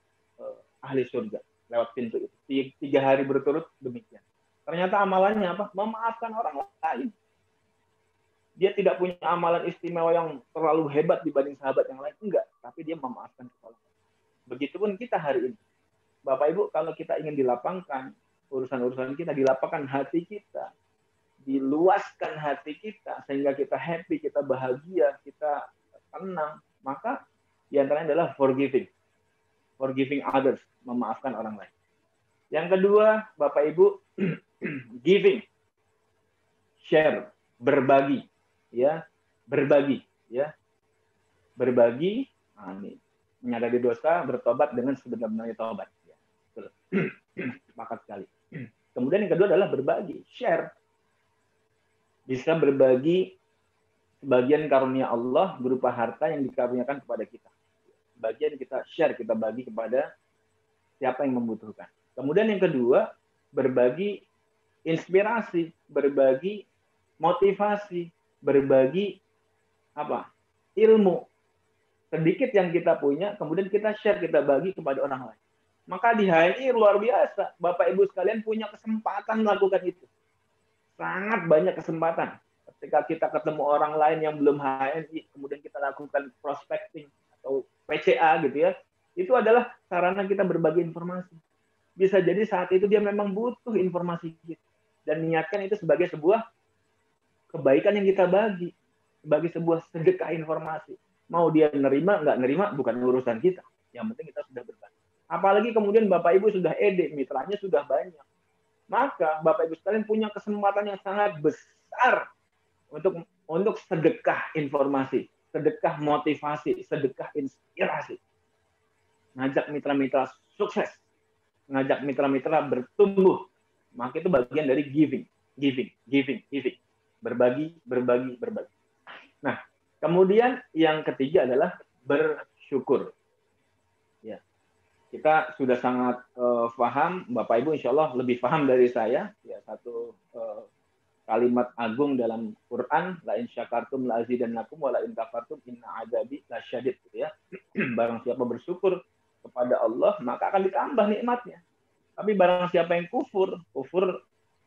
ahli surga lewat pintu itu. 3 hari berturut demikian. Ternyata amalannya apa? Memaafkan orang lain. Dia tidak punya amalan istimewa yang terlalu hebat dibanding sahabat yang lain. Enggak. Tapi dia memaafkan orang lain. Begitupun kita hari ini. Bapak Ibu, kalau kita ingin dilapangkan urusan-urusan kita, dilapangkan hati kita, diluaskan hati kita, sehingga kita happy, kita bahagia, kita tenang, maka di antaranya adalah forgiving. Forgiving others, memaafkan orang lain. Yang kedua, Bapak Ibu, giving, share, berbagi, ya, berbagi, ya, berbagi, menyadari dosa, bertobat dengan sebenar-benarnya tobat. Ya, betul. Sepakat sekali. Kemudian yang kedua adalah berbagi, share, bisa berbagi sebagian karunia Allah berupa harta yang dikaruniakan kepada kita. Bagian kita share, kita bagi kepada siapa yang membutuhkan. Kemudian yang kedua, berbagi inspirasi, berbagi motivasi, berbagi ilmu. Sedikit yang kita punya, kemudian kita share, kita bagi kepada orang lain. Maka di HNI luar biasa, Bapak Ibu sekalian punya kesempatan melakukan itu. Sangat banyak kesempatan. Ketika kita ketemu orang lain yang belum HNI, kemudian kita lakukan prospecting atau PCA gitu ya, itu adalah sarana kita berbagi informasi. Bisa jadi saat itu dia memang butuh informasi kita. Dan niatkan itu sebagai sebuah kebaikan yang kita bagi. Sebagai sebuah sedekah informasi. Mau dia nerima, nggak nerima, bukan urusan kita. Yang penting kita sudah berbagi. Apalagi kemudian Bapak Ibu sudah mitranya sudah banyak. Maka Bapak Ibu sekalian punya kesempatan yang sangat besar untuk sedekah informasi, sedekah motivasi, sedekah inspirasi. Ngajak mitra-mitra sukses, ngajak mitra-mitra bertumbuh. Maka itu bagian dari giving. Berbagi. Nah, kemudian yang ketiga adalah bersyukur. Ya. Kita sudah sangat paham, Bapak Ibu insya Allah lebih paham dari saya. Ya, satu kalimat agung dalam Quran, la in syakartum la azidannakum wa la in kafartum inna adzabi lasyadid, gitu ya. Barang siapa bersyukur kepada Allah, maka akan ditambah nikmatnya. Tapi barang siapa yang kufur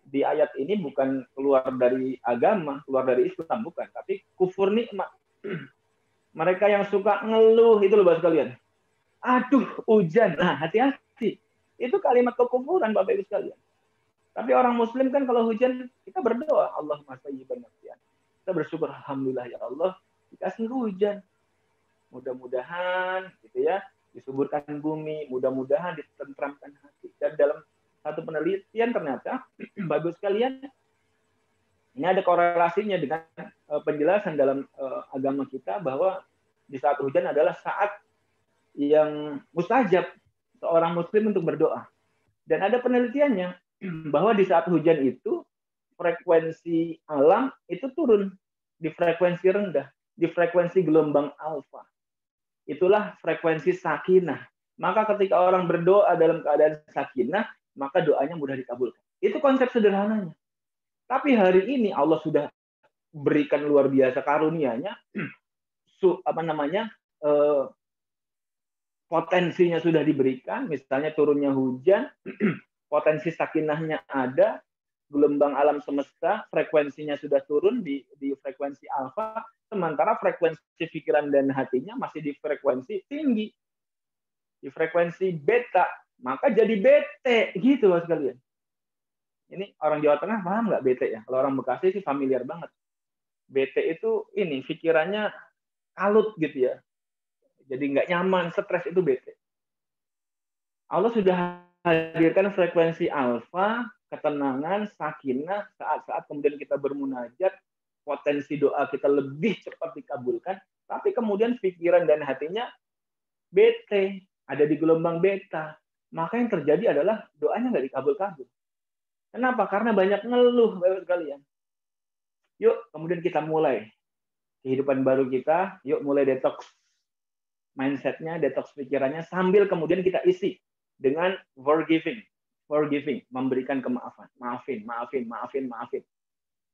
di ayat ini bukan keluar dari agama, keluar dari Islam, bukan, tapi kufur nikmat. Mereka yang suka ngeluh itu loh Bapak sekalian. Aduh, hujan. Nah, hati-hati. Itu kalimat kekufuran Bapak Ibu sekalian. Tapi orang muslim kan kalau hujan kita berdoa, Allahumma sayyiban nafi'an. Kita bersyukur, alhamdulillah ya Allah dikasih hujan. Mudah-mudahan gitu ya, disuburkan bumi, mudah-mudahan ditentramkan hati. Dan dalam satu penelitian ternyata Bapak Ibu sekalian, ini ada korelasinya dengan penjelasan dalam agama kita bahwa di saat hujan adalah saat yang mustajab seorang muslim untuk berdoa. Dan ada penelitiannya bahwa di saat hujan itu frekuensi alam itu turun di frekuensi rendah, di frekuensi gelombang alfa. Itulah frekuensi sakinah. Maka ketika orang berdoa dalam keadaan sakinah, maka doanya mudah dikabulkan. Itu konsep sederhananya. Tapi hari ini Allah sudah berikan luar biasa karunia-Nya, potensinya sudah diberikan, misalnya turunnya hujan, potensi sakinahnya ada, gelombang alam semesta, frekuensinya sudah turun di frekuensi alfa, sementara frekuensi pikiran dan hatinya masih di frekuensi tinggi, di frekuensi beta, maka jadi bete, gitu Mas sekalian. Ini orang Jawa Tengah paham nggak bete ya? Kalau orang Bekasi sih familiar banget. Bete itu ini pikirannya kalut gitu ya. Jadi nggak nyaman, stres itu bete. Allah sudah hadirkan frekuensi alfa, ketenangan, sakinah, saat-saat kemudian kita bermunajat, potensi doa kita lebih cepat dikabulkan, tapi kemudian pikiran dan hatinya bete, ada di gelombang beta. Maka yang terjadi adalah doanya nggak dikabul-kabul. Kenapa? Karena banyak ngeluh, Bapak sekalian. Yuk, kemudian kita mulai kehidupan baru kita, yuk mulai detox mindset-nya, detox pikirannya, sambil kemudian kita isi dengan forgiving, memberikan kemaafan, maafin.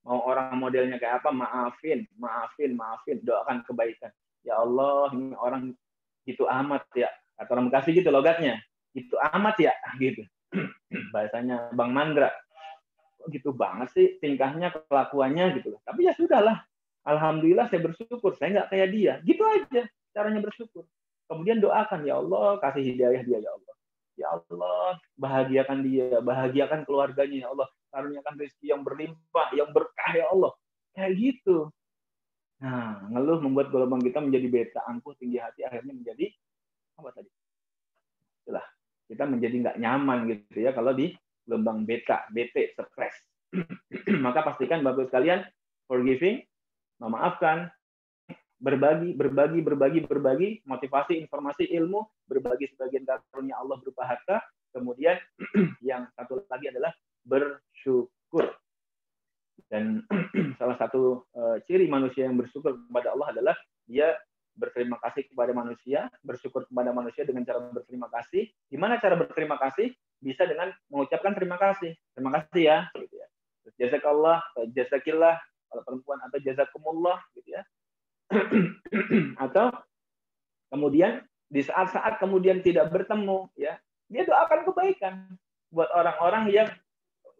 Mau orang modelnya kayak apa, maafin, doakan kebaikan. Ya Allah, ini orang gitu amat ya, kata orang Bekasi gitu logatnya, gitu amat ya, gitu. Bahasanya Bang Mandra, kok gitu banget sih tingkahnya, kelakuannya gitu. Tapi ya sudahlah, alhamdulillah saya bersyukur, saya nggak kayak dia, gitu aja caranya bersyukur. Kemudian doakan, ya Allah kasih hidayah dia, ya Allah. Ya Allah bahagiakan dia, bahagiakan keluarganya, ya Allah. Karuniakan rezeki yang berlimpah, yang berkah, ya Allah. Kayak gitu. Nah, ngeluh membuat gelombang kita menjadi beta, angkuh, tinggi hati, akhirnya menjadi apa tadi? Itulah, kita menjadi nggak nyaman gitu ya kalau di gelombang beta, bete, stres. Maka pastikan Bapak sekalian forgiving, memaafkan, berbagi, motivasi, informasi, ilmu, berbagi sebagian karunia Allah berupa harta, kemudian yang satu lagi adalah bersyukur. Dan salah satu ciri manusia yang bersyukur kepada Allah adalah dia berterima kasih kepada manusia, bersyukur kepada manusia dengan cara berterima kasih. Gimana cara berterima kasih? Bisa dengan mengucapkan terima kasih. Terima kasih ya, gitu ya. Jazakallah, jazakillah, kalau perempuan atau jazakumullah, gitu ya. Atau kemudian di saat-saat kemudian tidak bertemu, ya dia doakan kebaikan buat orang-orang yang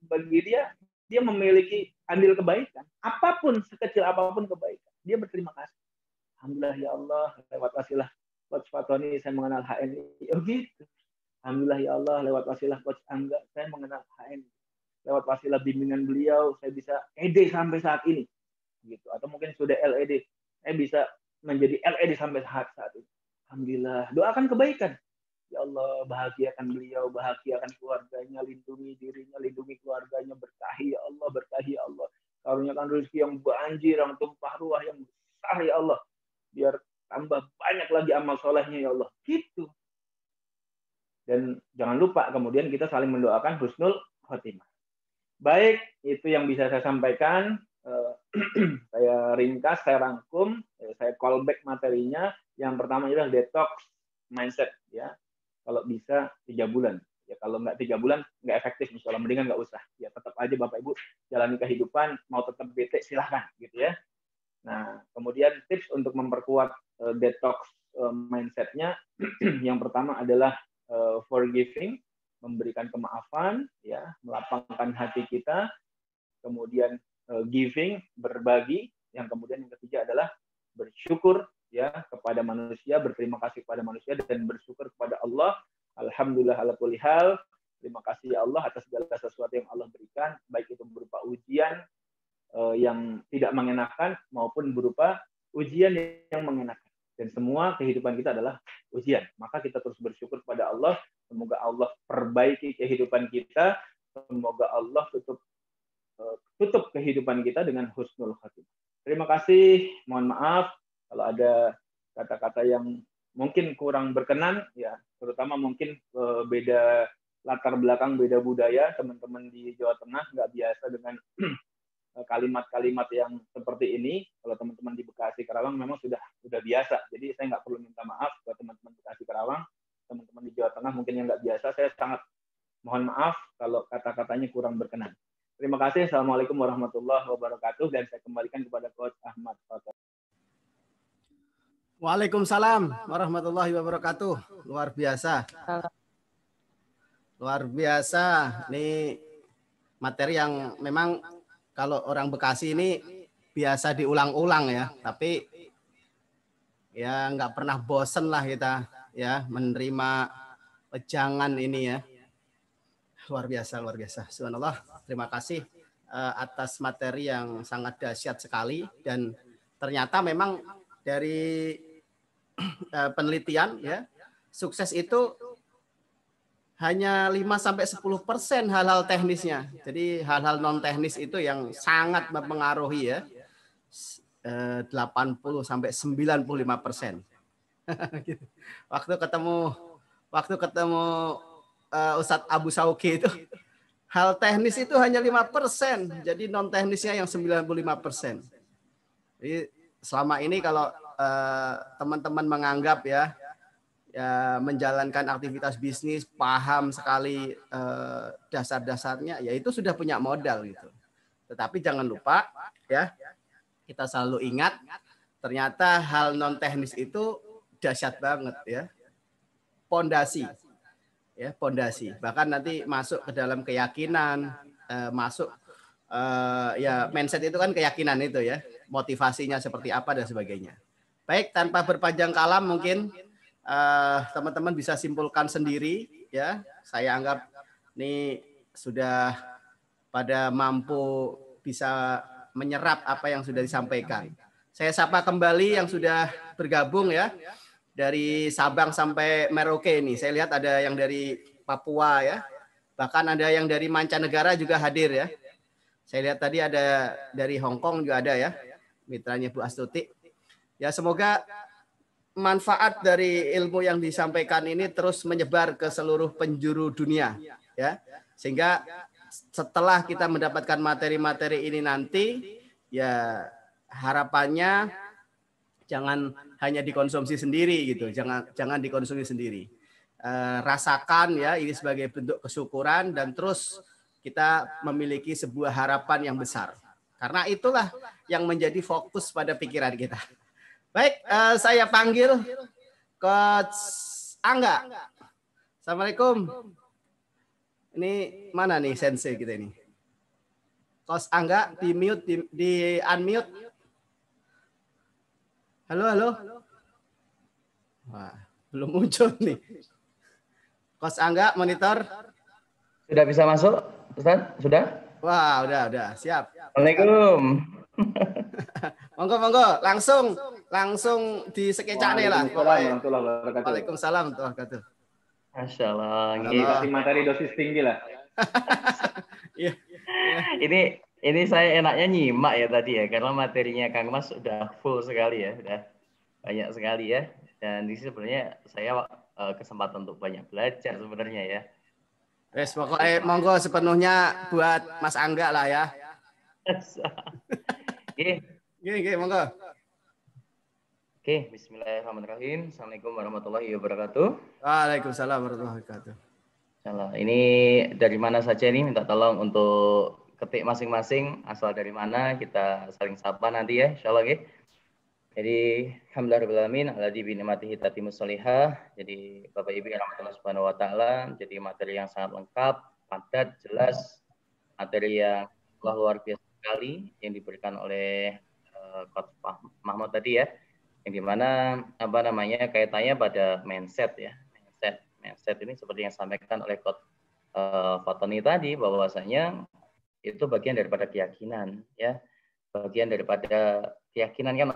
bagi dia memiliki andil kebaikan, apapun, sekecil apapun kebaikan, dia berterima kasih. Alhamdulillah ya Allah, lewat wasilah Coach Fatoni saya mengenal HNI. Oh gitu. Alhamdulillah ya Allah, lewat wasilah Coach Angga saya mengenal HNI. Lewat wasilah bimbingan beliau saya bisa ED sampai saat ini. Gitu. Atau mungkin sudah LED, saya bisa menjadi LED sampai saat ini. Alhamdulillah. Doakan kebaikan. Ya Allah, bahagiakan beliau, bahagiakan keluarganya, lindungi dirinya, lindungi keluarganya, berkahi ya Allah, berkahi ya Allah. Karuniakan rezeki yang banjir, yang tumpah ruah, yang besar ya Allah. Biar tambah banyak lagi amal solehnya ya Allah. Gitu. Dan jangan lupa kemudian kita saling mendoakan husnul khotimah. Baik, itu yang bisa saya sampaikan. Saya ringkas, saya rangkum, saya callback materinya. Yang pertama adalah detox mindset, ya. Kalau bisa 3 bulan, ya kalau nggak 3 bulan nggak efektif, misalnya mendingan nggak usah. Ya tetap aja Bapak Ibu jalani kehidupan, mau tetap bete silahkan, gitu ya. Nah, kemudian tips untuk memperkuat detox mindset-nya, yang pertama adalah forgiving, memberikan kemaafan, ya, melapangkan hati kita. Kemudian giving, berbagi. Yang kemudian yang ketiga adalah bersyukur, ya, kepada manusia, berterima kasih kepada manusia, dan bersyukur kepada Allah. Alhamdulillah ala kulli hal. Terima kasih ya Allah atas segala sesuatu yang Allah berikan, baik itu berupa ujian yang tidak mengenakan maupun berupa ujian yang mengenakan. Dan semua kehidupan kita adalah ujian. Maka kita terus bersyukur kepada Allah. Semoga Allah perbaiki kehidupan kita. Semoga Allah tutup kehidupan kita dengan husnul khatimah. Terima kasih. Mohon maaf kalau ada kata-kata yang mungkin kurang berkenan, ya, terutama mungkin beda latar belakang, beda budaya, teman-teman di Jawa Tengah nggak biasa dengan kalimat-kalimat yang seperti ini. Kalau teman-teman di Bekasi Karawang memang sudah biasa. Jadi saya nggak perlu minta maaf buat teman-teman Bekasi Karawang, teman-teman di Jawa Tengah mungkin yang nggak biasa. Saya sangat mohon maaf kalau kata-katanya kurang berkenan. Terima kasih. Assalamualaikum warahmatullahi wabarakatuh. Dan saya kembalikan kepada Coach Ahmad. Waalaikumsalam warahmatullahi wabarakatuh. Luar biasa. Luar biasa. Ini materi yang memang kalau orang Bekasi ini biasa diulang-ulang ya. Tapi ya nggak pernah bosen lah kita ya menerima wejangan ini ya. Luar biasa, luar biasa. Subhanallah, terima kasih atas materi yang sangat dahsyat sekali. Dan ternyata memang dari penelitian ya, sukses itu hanya 5-10% hal-hal teknisnya. Jadi hal-hal non teknis itu yang sangat mempengaruhi ya. 80-95%. Waktu ketemu Ustadz Abu Sauki itu hal teknis itu hanya 5%, jadi non teknisnya yang 95%. Jadi selama ini kalau teman-teman menganggap ya menjalankan aktivitas bisnis paham sekali dasar-dasarnya, ya itu sudah punya modal gitu. Tetapi jangan lupa ya, kita selalu ingat ternyata hal non teknis itu dahsyat banget ya. Pondasi. Ya, pondasi. Bahkan nanti masuk ke dalam keyakinan, masuk ya mindset itu kan keyakinan itu ya, motivasinya seperti apa dan sebagainya. Baik, tanpa berpanjang kalam mungkin teman-teman bisa simpulkan sendiri ya. Saya anggap ini sudah pada mampu bisa menyerap apa yang sudah disampaikan. Saya sapa kembali yang sudah bergabung ya. Dari Sabang sampai Merauke ini. Saya lihat ada yang dari Papua ya. Bahkan ada yang dari mancanegara juga hadir ya. Saya lihat tadi ada dari Hong Kong juga ada ya. Mitranya Bu Astuti. Ya semoga manfaat dari ilmu yang disampaikan ini terus menyebar ke seluruh penjuru dunia ya. Sehingga setelah kita mendapatkan materi-materi ini nanti ya harapannya jangan hanya dikonsumsi sendiri gitu, jangan dikonsumsi sendiri. Rasakan ya ini sebagai bentuk kesyukuran dan terus kita memiliki sebuah harapan yang besar. Karena itulah yang menjadi fokus pada pikiran kita. Baik, saya panggil Coach Angga. Assalamualaikum. Ini mana nih sensei kita ini? Coach Angga di mute, di unmute. Halo, halo. Wah, belum muncul nih. Coach Angga, monitor. Sudah bisa masuk, Ustaz? Sudah? Wah, udah. Siap. Assalamualaikum. Monggo. Langsung di skecane lah. Waalaikumsalam warahmatullahi wabarakatuh. Masya Allah. Kasih materi dosis tinggi lah. Iya. Ini saya enaknya nyimak ya tadi ya, karena materinya Kang Mas sudah full sekali ya, sudah banyak sekali ya. Dan di sini sebenarnya saya kesempatan untuk banyak belajar sebenarnya ya. Wes pokoknya monggo sepenuhnya buat Mas Angga lah ya. Oke, monggo. Oke, bismillahirrahmanirrahim. Assalamualaikum warahmatullahi wabarakatuh. Waalaikumsalam warahmatullahi wabarakatuh. Ini dari mana saja nih, minta tolong untuk ketik masing-masing asal dari mana, kita saling sapa nanti ya, insyaallah ya. Jadi alhamdulillahirabbil alamin bi ni'matihi tatimmus sholihah. Jadi Bapak Ibu yang rahmatullah subhanahu wa taala, jadi materi yang sangat lengkap, padat, jelas, materi yang luar biasa sekali yang diberikan oleh Coach Mahmud tadi ya. Yang dimana kaitannya pada mindset ya. Mindset ini seperti yang disampaikan oleh Coach Fatoni tadi, bahwasanya itu bagian daripada keyakinan ya, bagian daripada keyakinan kan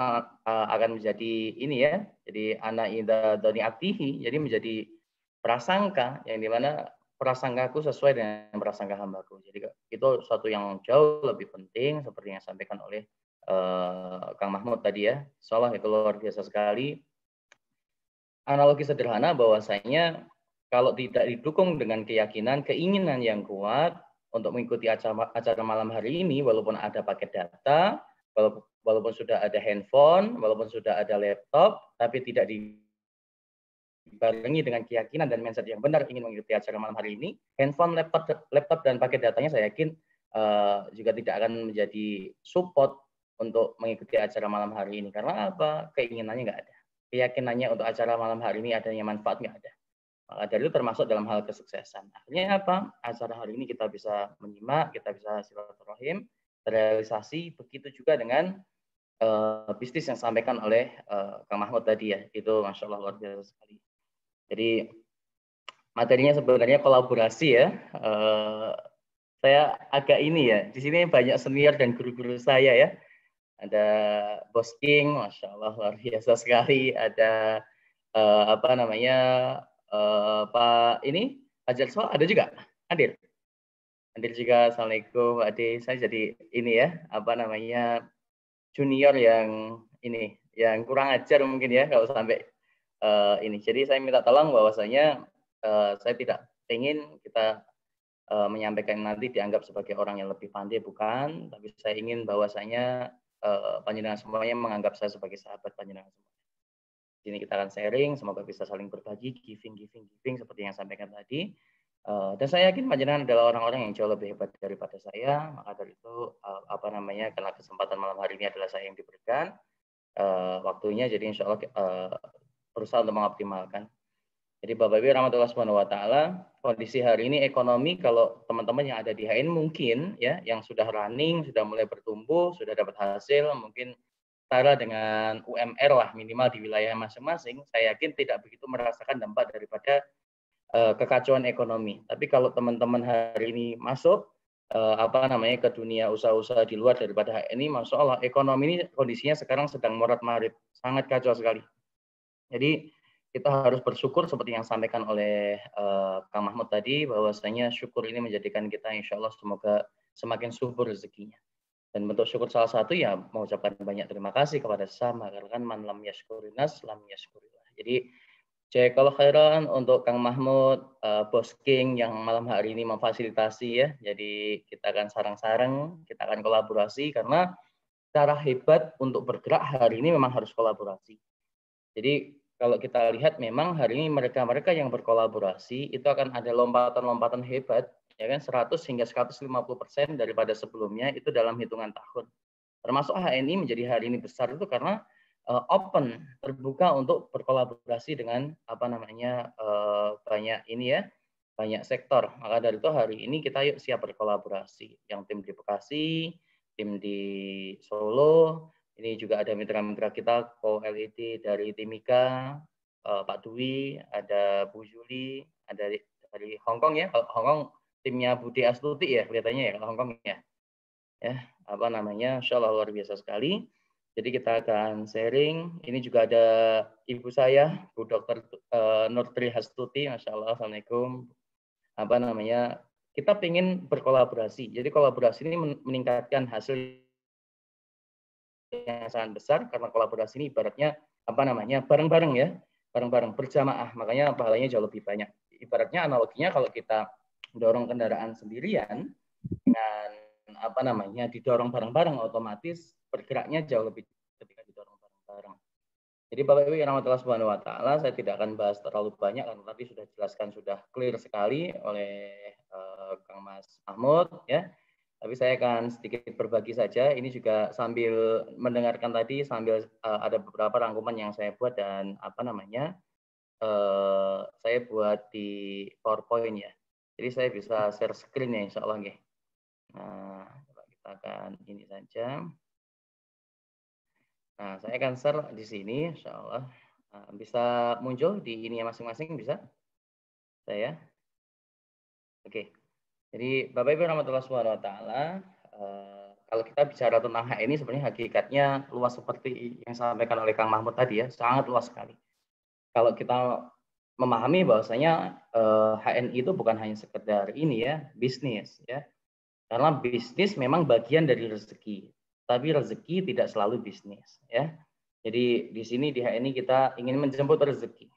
akan menjadi ini ya, jadi anak ida doni abdihi, jadi menjadi prasangka yang dimana prasangkaku sesuai dengan prasangka hambaku. Jadi itu suatu yang jauh lebih penting seperti yang disampaikan oleh Kang Mahmud tadi ya. Insyaallah itu luar biasa sekali. Analogi sederhana bahwasanya kalau tidak didukung dengan keyakinan, keinginan yang kuat, untuk mengikuti acara malam hari ini, walaupun ada paket data, walaupun sudah ada handphone, walaupun sudah ada laptop, tapi tidak dibarengi dengan keyakinan dan mindset yang benar ingin mengikuti acara malam hari ini, handphone, laptop dan paket datanya saya yakin juga tidak akan menjadi support untuk mengikuti acara malam hari ini. Karena apa? Keinginannya nggak ada. Keyakinannya untuk acara malam hari ini adanya manfaat nggak ada. Maka dari itu termasuk dalam hal kesuksesan. Akhirnya apa? Acara hari ini kita bisa menyimak, kita bisa silaturahim, terrealisasi. Begitu juga dengan bisnis yang disampaikan oleh Kang Mahmud tadi ya. Itu Masya Allah luar biasa sekali. Jadi materinya sebenarnya kolaborasi ya. Saya agak ini ya. Di sini banyak senior dan guru-guru saya ya. Ada Bos King, Masya Allah luar biasa sekali. Ada apa namanya? Pak ini Hajar Soal ada juga hadir juga. Assalamualaikum Pak Ade. Saya jadi ini ya apa namanya junior yang ini yang kurang ajar mungkin ya kalau sampai ini. Jadi saya minta tolong bahwasanya saya tidak ingin kita menyampaikan nanti dianggap sebagai orang yang lebih pandai, bukan, tapi saya ingin bahwasanya panjenengan semuanya menganggap saya sebagai sahabat panjenengan semua. Ini kita akan sharing, semoga bisa saling berbagi, giving seperti yang saya sampaikan tadi. Dan saya yakin panjenengan adalah orang-orang yang jauh lebih hebat daripada saya. Maka dari itu apa namanya, karena kesempatan malam hari ini adalah saya yang diberikan waktunya, jadi insya Allah berusaha untuk mengoptimalkan. Jadi Bapak Ibu rahmatullah subhanahu wa ta'ala, kondisi hari ini ekonomi kalau teman-teman yang ada di HN mungkin ya, yang sudah running, sudah mulai bertumbuh, sudah dapat hasil, mungkin setara dengan UMR lah minimal di wilayah masing-masing, saya yakin tidak begitu merasakan dampak daripada kekacauan ekonomi. Tapi kalau teman-teman hari ini masuk apa namanya ke dunia usaha-usaha di luar daripada HNI, Masya Allah ekonomi ini kondisinya sekarang sedang morat-marit, sangat kacau sekali. Jadi kita harus bersyukur seperti yang disampaikan oleh Kang Mahmud tadi, bahwasanya syukur ini menjadikan kita insya Allah semoga semakin subur rezekinya. Dan bentuk syukur salah satu ya mengucapkan banyak terima kasih kepada sesama, karena kan man lam yashkurinas lam yashkurillah. Jadi jazakallahu khairan untuk Kang Mahmud, Bos King yang malam hari ini memfasilitasi ya. Jadi kita akan sarang-sarang, kita akan kolaborasi karena cara hebat untuk bergerak hari ini memang harus kolaborasi. Jadi kalau kita lihat memang hari ini mereka-mereka yang berkolaborasi itu akan ada lompatan-lompatan hebat, ya kan 100 hingga 150% daripada sebelumnya itu dalam hitungan tahun. Termasuk HNI menjadi hari ini besar itu karena open, terbuka untuk berkolaborasi dengan apa namanya banyak ini ya, banyak sektor. Maka dari itu hari ini kita yuk siap berkolaborasi. Yang tim di Bekasi, tim di Solo, ini juga ada mitra-mitra kita, Co-LED dari Timika, Pak Dwi, ada Bu Juli, ada dari Hong Kong ya. Kalau Hong Kong timnya Budi Astuti ya kelihatannya ya kalau Hong Kong ya. Ya, apa namanya? Insya Allah luar biasa sekali. Jadi kita akan sharing. Ini juga ada ibu saya, Bu Dr. Nurtri Hastuti, Masya Allah, Assalamualaikum. Apa namanya? Kita ingin berkolaborasi. Jadi kolaborasi ini meningkatkan hasil yang sangat besar karena kolaborasi ini ibaratnya apa namanya bareng-bareng ya, bareng-bareng berjamaah, makanya pahalanya jauh lebih banyak. Ibaratnya analoginya kalau kita dorong kendaraan sendirian dengan apa namanya didorong bareng-bareng, otomatis bergeraknya jauh lebih ketika didorong bareng-bareng. Jadi Bapak Ibu yang rahmatullah subhanahu wa ta'ala, saya tidak akan bahas terlalu banyak karena tadi sudah jelaskan, sudah clear sekali oleh Kang Mas Mahmud ya. Tapi saya akan sedikit berbagi saja. Ini juga sambil mendengarkan tadi, sambil ada beberapa rangkuman yang saya buat dan apa namanya saya buat di PowerPoint ya. Jadi saya bisa share screen ya, insya Allah. Nah, kita akan ini saja. Nah, saya akan share di sini, insya Allah. Nah, bisa muncul di ini masing-masing, bisa? Saya? Oke. Jadi Bapak Ibu rahmatullah subhanahu wa ta'ala, kalau kita bicara tentang HNI sebenarnya hakikatnya luas seperti yang disampaikan oleh Kang Mahmud tadi ya, sangat luas sekali. Kalau kita memahami bahwasanya HNI itu bukan hanya sekedar ini ya, bisnis ya. Karena bisnis memang bagian dari rezeki, tapi rezeki tidak selalu bisnis ya. Jadi di sini di HNI kita ingin menjemput rezeki,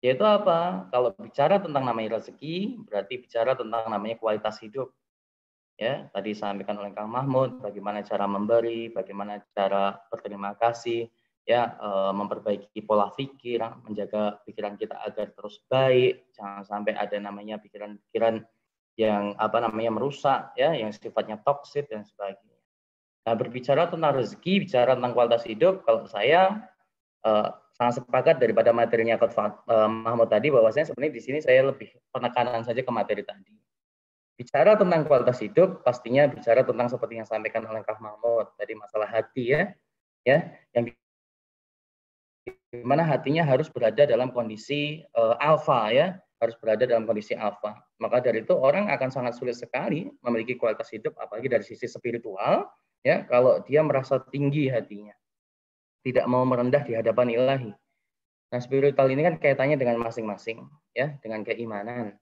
Yaitu apa? Kalau bicara tentang namanya rezeki, berarti bicara tentang namanya kualitas hidup. Ya, tadi disampaikan oleh Kang Mahmud, bagaimana cara memberi, bagaimana cara berterima kasih, ya, memperbaiki pola pikir, menjaga pikiran kita agar terus baik, jangan sampai ada namanya pikiran-pikiran yang merusak, ya, yang sifatnya toksik dan sebagainya. Nah, berbicara tentang rezeki, bicara tentang kualitas hidup, kalau saya sangat sepakat daripada materinya Coach Mahmud tadi, bahwasanya sebenarnya di sini saya lebih penekanan saja ke materi tadi. Bicara tentang kualitas hidup, pastinya bicara tentang seperti yang disampaikan oleh Kang Mahmud tadi, masalah hati, ya, yang dimana hatinya harus berada dalam kondisi alfa, ya, harus berada dalam kondisi alfa. Maka dari itu orang akan sangat sulit sekali memiliki kualitas hidup, apalagi dari sisi spiritual, ya, kalau dia merasa tinggi hatinya, tidak mau merendah di hadapan ilahi. Nah, spiritual ini kan kaitannya dengan masing-masing, ya, dengan keimanan.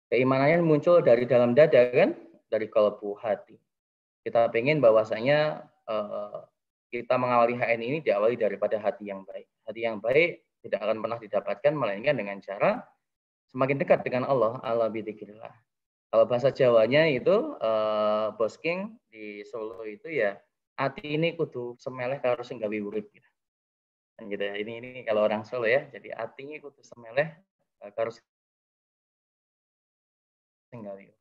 Keimanannya muncul dari dalam dada, kan, dari kalbu hati. Kita pengen bahwasanya kita mengawali HN ini diawali daripada hati yang baik. Hati yang baik tidak akan pernah didapatkan melainkan dengan cara semakin dekat dengan Allah, ala bidzikrillah. Kalau bahasa Jawanya itu Bos King di Solo itu ya, hati ini kudu semeleh karo sing gawe urip gitu. Dan gitu ya. Ini kalau orang Solo ya. Jadi hati ini kudu semeleh karo sing gawe urip.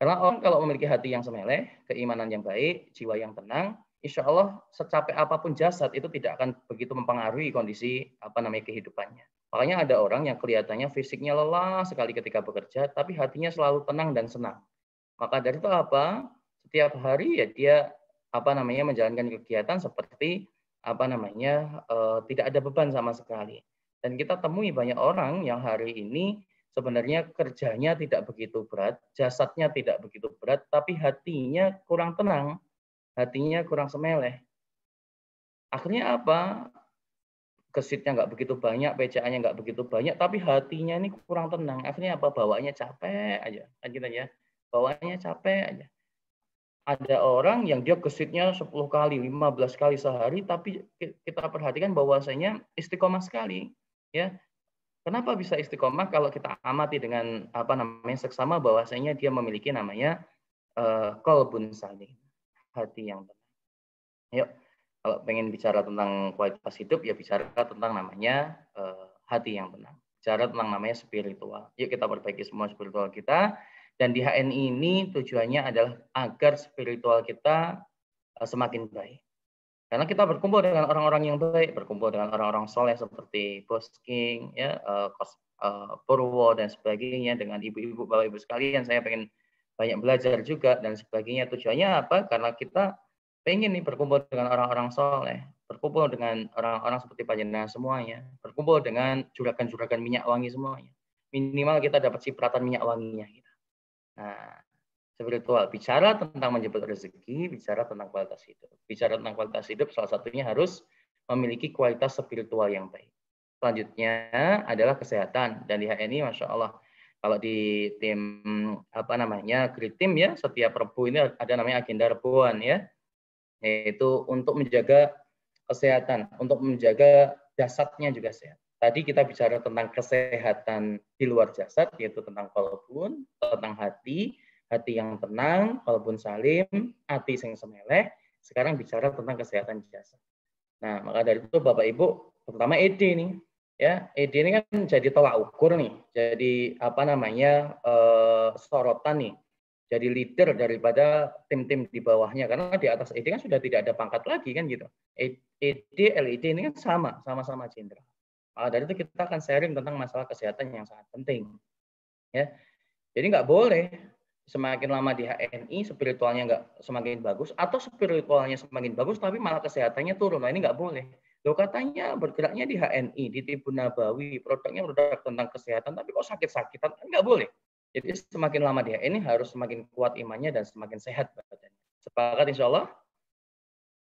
Karena orang kalau memiliki hati yang semeleh, keimanan yang baik, jiwa yang tenang, insya Allah secapek apapun jasad itu tidak akan begitu mempengaruhi kondisi kehidupannya. Makanya ada orang yang kelihatannya fisiknya lelah sekali ketika bekerja, tapi hatinya selalu tenang dan senang. Maka dari itu apa? Setiap hari ya dia menjalankan kegiatan seperti tidak ada beban sama sekali. Dan kita temui banyak orang yang hari ini sebenarnya kerjanya tidak begitu berat, jasadnya tidak begitu berat, tapi hatinya kurang tenang, hatinya kurang semeleh. Akhirnya apa? Gesitnya nggak begitu banyak, PCA-nya nggak begitu banyak, tapi hatinya ini kurang tenang. Akhirnya apa? Bawaannya capek aja, kan gitu ya. Bawaannya capek aja. Ada orang yang dia gesitnya 10 kali, 15 kali sehari, tapi kita perhatikan bahwasanya istiqomah sekali, ya. Kenapa bisa istiqomah? Kalau kita amati dengan seksama, bahwasanya dia memiliki namanya qalbun salim, hati yang tenang. Yuk, kalau pengen bicara tentang kualitas hidup, ya bicara tentang namanya hati yang tenang. Bicara tentang namanya spiritual. Yuk kita perbaiki semua spiritual kita. Dan di HNI ini tujuannya adalah agar spiritual kita semakin baik. Karena kita berkumpul dengan orang-orang yang baik, berkumpul dengan orang-orang soleh seperti Bos King, ya, Purwo dan sebagainya, dengan ibu-ibu, bapak-ibu sekalian, saya pengen banyak belajar juga dan sebagainya. Tujuannya apa? Karena kita pengen nih berkumpul dengan orang-orang soleh, berkumpul dengan orang-orang seperti panjenengan semuanya, berkumpul dengan juragan-juragan minyak wangi semuanya. Minimal kita dapat cipratan minyak wanginya. Gitu. Nah, spiritual, bicara tentang menjemput rezeki, bicara tentang kualitas hidup. Bicara tentang kualitas hidup, salah satunya harus memiliki kualitas spiritual yang baik. Selanjutnya adalah kesehatan. Dan di HNI, Masya Allah, kalau di tim Great Team ya, setiap Rebu ini ada namanya agenda Rebuan ya, yaitu untuk menjaga kesehatan, untuk menjaga jasadnya juga sehat. Tadi kita bicara tentang kesehatan di luar jasad, yaitu tentang qalbun, tentang hati yang tenang, qalbun salim, hati yang semeleh. Sekarang bicara tentang kesehatan jasad. Nah, maka dari itu Bapak Ibu, terutama ED nih, ya, ED ini kan jadi tolak ukur nih, jadi sorotan nih, jadi leader daripada tim-tim di bawahnya, karena di atas ED kan sudah tidak ada pangkat lagi kan gitu. ED, LED ini kan sama-sama jenderal. Maka dari itu kita akan sharing tentang masalah kesehatan yang sangat penting, ya. Jadi nggak boleh semakin lama di HNI spiritualnya nggak semakin bagus, atau spiritualnya semakin bagus tapi malah kesehatannya turun. Nah, ini nggak boleh. Loh, katanya bergeraknya di HNI, di Tibun Nabawi, produknya produk tentang kesehatan, tapi kok sakit-sakitan? Nggak boleh. Jadi semakin lama di HNI harus semakin kuat imannya dan semakin sehat badannya. Sepakat insya Allah?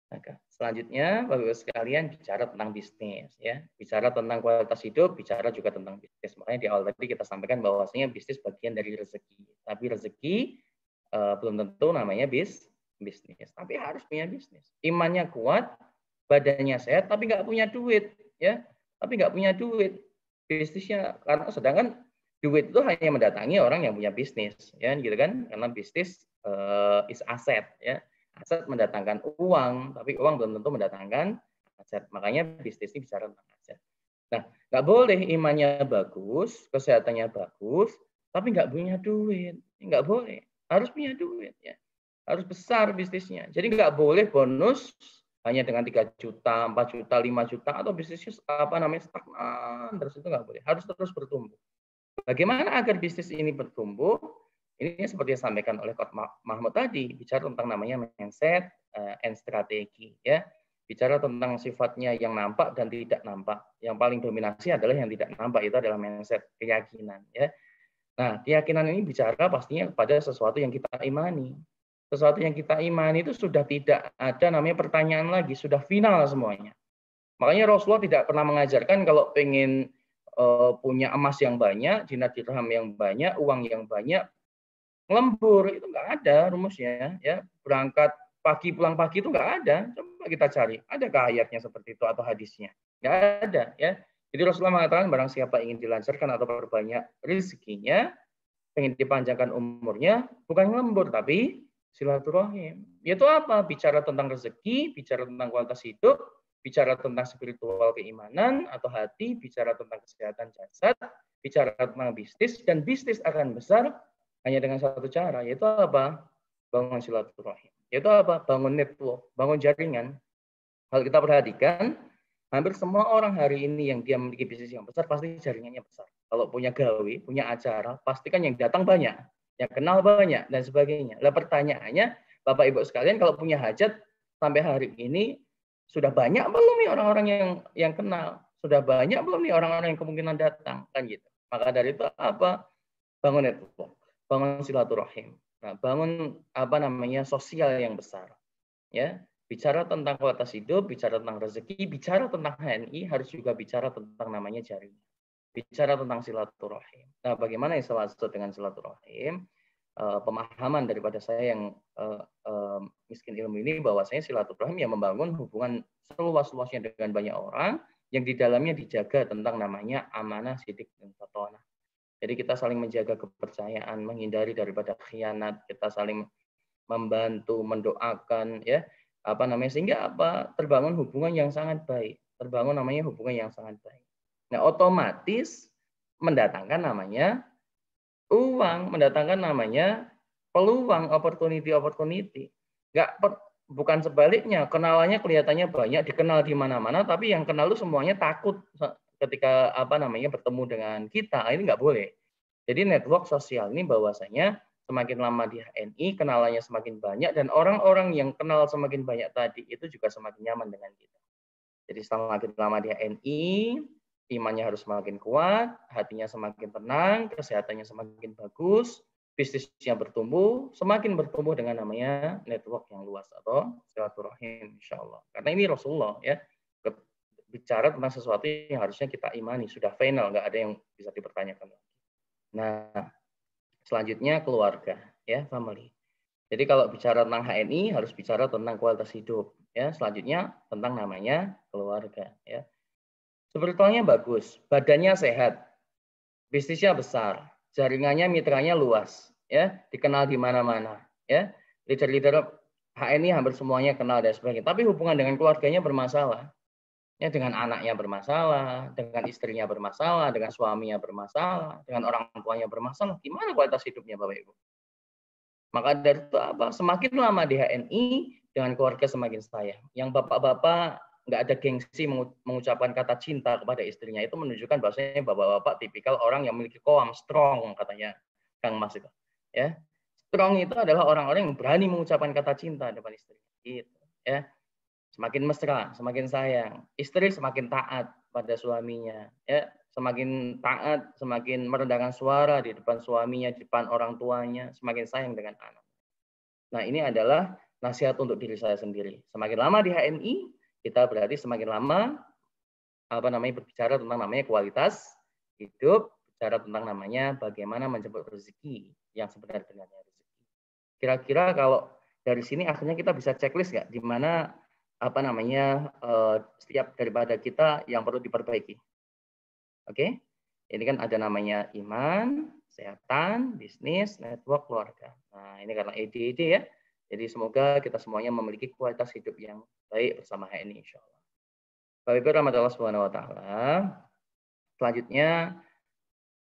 Maka selanjutnya Bapak-Ibu sekalian bicara tentang bisnis ya. Bicara tentang kualitas hidup, bicara juga tentang bisnis. Makanya di awal tadi kita sampaikan bahwasanya bisnis bagian dari rezeki. Tapi rezeki belum tentu namanya bisnis. Tapi harus punya bisnis. Imannya kuat, badannya sehat, tapi nggak punya duit ya. Tapi nggak punya duit. bisnisnya, karena sedangkan duit itu hanya mendatangi orang yang punya bisnis, ya gitu kan? Karena bisnis is aset, ya. Aset mendatangkan uang, tapi uang belum tentu mendatangkan aset. Makanya bisnis ini bicara tentang aset. Nah, nggak boleh imannya bagus, kesehatannya bagus, tapi nggak punya duit. Nggak boleh. Harus punya duit, ya. Harus besar bisnisnya. Jadi nggak boleh bonus hanya dengan 3 juta, 4 juta, 5 juta, atau bisnisnya stagnan, terus itu nggak boleh. Harus terus bertumbuh. Bagaimana agar bisnis ini bertumbuh? Ini seperti yang disampaikan oleh Coach Mahmud tadi, bicara tentang namanya mindset and strategi, ya. Bicara tentang sifatnya yang nampak dan tidak nampak. Yang paling dominasi adalah yang tidak nampak, itu adalah mindset, keyakinan, ya. Nah, keyakinan ini bicara pastinya kepada sesuatu yang kita imani. Sesuatu yang kita imani itu sudah tidak ada namanya pertanyaan lagi, sudah final semuanya. Makanya Rasulullah tidak pernah mengajarkan kalau pengen punya emas yang banyak, dinar dirham yang banyak, uang yang banyak, lembur, itu nggak ada rumusnya. Ya, berangkat pagi pulang pagi itu nggak ada. Coba kita cari, adakah ayatnya seperti itu atau hadisnya? Nggak ada, ya. Jadi Rasulullah mengatakan barang siapa ingin dilancarkan atau perbanyak rezekinya, ingin dipanjangkan umurnya, bukan lembur tapi silaturahim. Yaitu apa? Bicara tentang rezeki, bicara tentang kualitas hidup, bicara tentang spiritual keimanan atau hati, bicara tentang kesehatan jasad, bicara tentang bisnis, dan bisnis akan besar hanya dengan satu cara, yaitu apa? Bangun silaturahim. Yaitu apa? Bangun network, bangun jaringan. Kalau kita perhatikan, hampir semua orang hari ini yang dia memiliki bisnis yang besar, pasti jaringannya besar. Kalau punya gawe, punya acara, pastikan yang datang banyak, yang kenal banyak, dan sebagainya. Lah pertanyaannya, Bapak Ibu sekalian, kalau punya hajat, sampai hari ini, sudah banyak belum nih orang-orang yang kenal? Sudah banyak belum nih orang-orang yang kemungkinan datang? Kan gitu. Maka dari itu apa? Bangun network, bangun silaturahim. Nah, bangun sosial yang besar. Ya, bicara tentang kualitas hidup, bicara tentang rezeki, bicara tentang HNI, harus juga bicara tentang namanya jaringan. Bicara tentang silaturahim. Nah, bagaimana yang saya maksud dengan silaturahim? Pemahaman daripada saya yang miskin ilmu ini, bahwasanya silaturahim yang membangun hubungan seluas-luasnya dengan banyak orang yang di dalamnya dijaga tentang namanya amanah, sidik, dan fatonah. Jadi kita saling menjaga kepercayaan, menghindari daripada khianat, kita saling membantu, mendoakan, ya, sehingga terbangun hubungan yang sangat baik, terbangun namanya hubungan yang sangat baik. Nah, otomatis mendatangkan namanya uang, mendatangkan namanya peluang, opportunity. Bukan sebaliknya, kenalannya kelihatannya banyak, dikenal di mana-mana, tapi yang kenal itu semuanya takut ketika bertemu dengan kita. Ini nggak boleh. Jadi network sosial ini bahwasanya semakin lama di HNI, kenalannya semakin banyak, dan orang-orang yang kenal semakin banyak tadi itu juga semakin nyaman dengan kita. Jadi semakin lama di HNI, imannya harus semakin kuat, hatinya semakin tenang, kesehatannya semakin bagus, bisnisnya bertumbuh, semakin bertumbuh dengan namanya network yang luas atau silaturahim, insya Allah. Karena ini Rasulullah, ya, bicara tentang sesuatu yang harusnya kita imani, sudah final, nggak ada yang bisa dipertanyakan. Nah, selanjutnya keluarga, ya, family. Jadi kalau bicara tentang HNI harus bicara tentang kualitas hidup, ya. Selanjutnya tentang namanya keluarga, ya. Spiritualnya bagus, badannya sehat, bisnisnya besar, jaringannya, mitranya luas, ya, dikenal di mana-mana, ya. Leader-leader HNI hampir semuanya kenal dan sebagainya. Tapi hubungan dengan keluarganya bermasalah. Ya, dengan anaknya bermasalah, dengan istrinya bermasalah, dengan suaminya bermasalah, dengan orang tuanya bermasalah. Gimana kualitas hidupnya, Bapak Ibu? Maka dari itu semakin lama di HNI, dengan keluarga semakin sayang. Yang bapak-bapak nggak ada gengsi mengucapkan kata cinta kepada istrinya, itu menunjukkan bahwasanya bapak-bapak tipikal orang yang memiliki koam, strong, katanya Kang Mas itu. Ya, strong itu adalah orang-orang yang berani mengucapkan kata cinta depan istri. Gitu, ya. Semakin mesra, semakin sayang. Istri semakin taat pada suaminya, ya, semakin taat, semakin merendahkan suara di depan suaminya, di depan orang tuanya, semakin sayang dengan anak. Nah, ini adalah nasihat untuk diri saya sendiri. Semakin lama di HNI, kita berarti semakin lama berbicara tentang namanya kualitas hidup, bicara tentang namanya bagaimana menjemput rezeki yang sebenar-benarnya rezeki. Kira-kira kalau dari sini akhirnya kita bisa checklist nggak di mana setiap daripada kita yang perlu diperbaiki. Oke? Ini kan ada namanya iman, kesehatan, bisnis, network, keluarga. Nah, ini karena ide-ide ya. Jadi semoga kita semuanya memiliki kualitas hidup yang baik bersama HNI insya Allah. Bapak Ibu rahmatullah subhanahu wa ta'ala. Selanjutnya,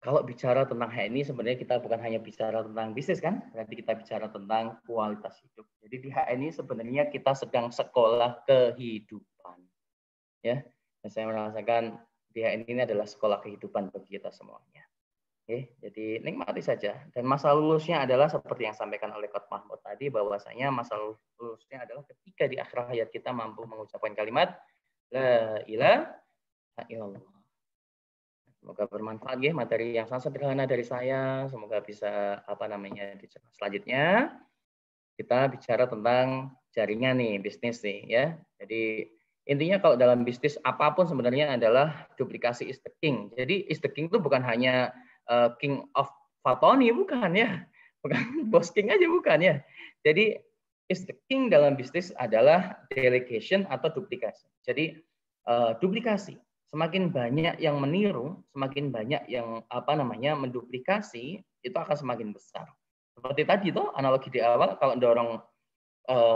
kalau bicara tentang HNI sebenarnya kita bukan hanya bicara tentang bisnis kan, berarti kita bicara tentang kualitas hidup. Jadi di HNI sebenarnya kita sedang sekolah kehidupan. Ya, dan saya merasakan di HNI ini adalah sekolah kehidupan bagi kita semuanya. Oke, jadi nikmati saja. Dan masa lulusnya adalah seperti yang disampaikan oleh Coach Mahmud tadi, bahwasanya masa lulusnya adalah ketika di akhir hayat kita mampu mengucapkan kalimat La ilaha illallah. Semoga bermanfaat ya materi yang sangat sederhana dari saya. Semoga bisa dicerna. Selanjutnya kita bicara tentang jaringan nih, bisnis nih ya. Jadi intinya kalau dalam bisnis apapun sebenarnya adalah duplikasi is the king. Jadi is the king itu bukan hanya king of Fatoni, bukan ya. Bukan bos king aja, bukan ya. Jadi is the king dalam bisnis adalah delegation atau duplikasi. Jadi duplikasi. Semakin banyak yang meniru, semakin banyak yang menduplikasi, itu akan semakin besar. Seperti tadi tuh analogi di awal, kalau dorong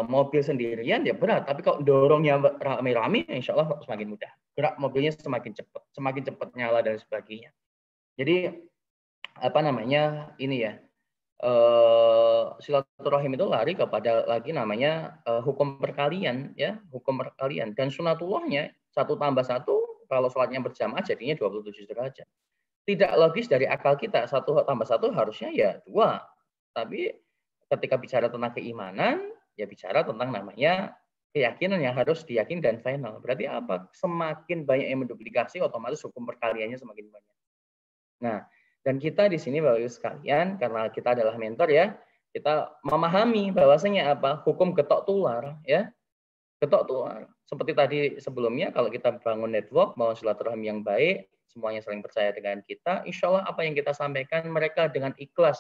mobil sendirian ya berat, tapi kalau dorongnya rame-rame, insya Allah semakin mudah. Gerak mobilnya semakin cepat nyala dan sebagainya. Jadi ini ya, silaturahim itu lari kepada lagi namanya hukum perkalian ya, hukum perkalian. Dan sunatullahnya 1 tambah 1 kalau sholatnya berjamaah jadinya 27 derajat. Tidak logis dari akal kita 1 tambah 1 harusnya ya 2. Tapi ketika bicara tentang keimanan ya bicara tentang namanya keyakinan yang harus diyakini dan final. Berarti apa? Semakin banyak yang menduplikasi otomatis hukum perkaliannya semakin banyak. Nah, dan kita di sini Bapak Ibu sekalian, karena kita adalah mentor ya, kita memahami bahwasanya apa? Hukum getok tular ya. Getok tular. Seperti tadi sebelumnya, kalau kita bangun network, mau silaturahmi yang baik, semuanya saling percaya dengan kita, insya Allah apa yang kita sampaikan mereka dengan ikhlas,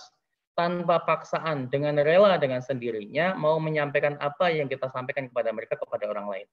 tanpa paksaan, dengan rela, dengan sendirinya, mau menyampaikan apa yang kita sampaikan kepada mereka, kepada orang lain.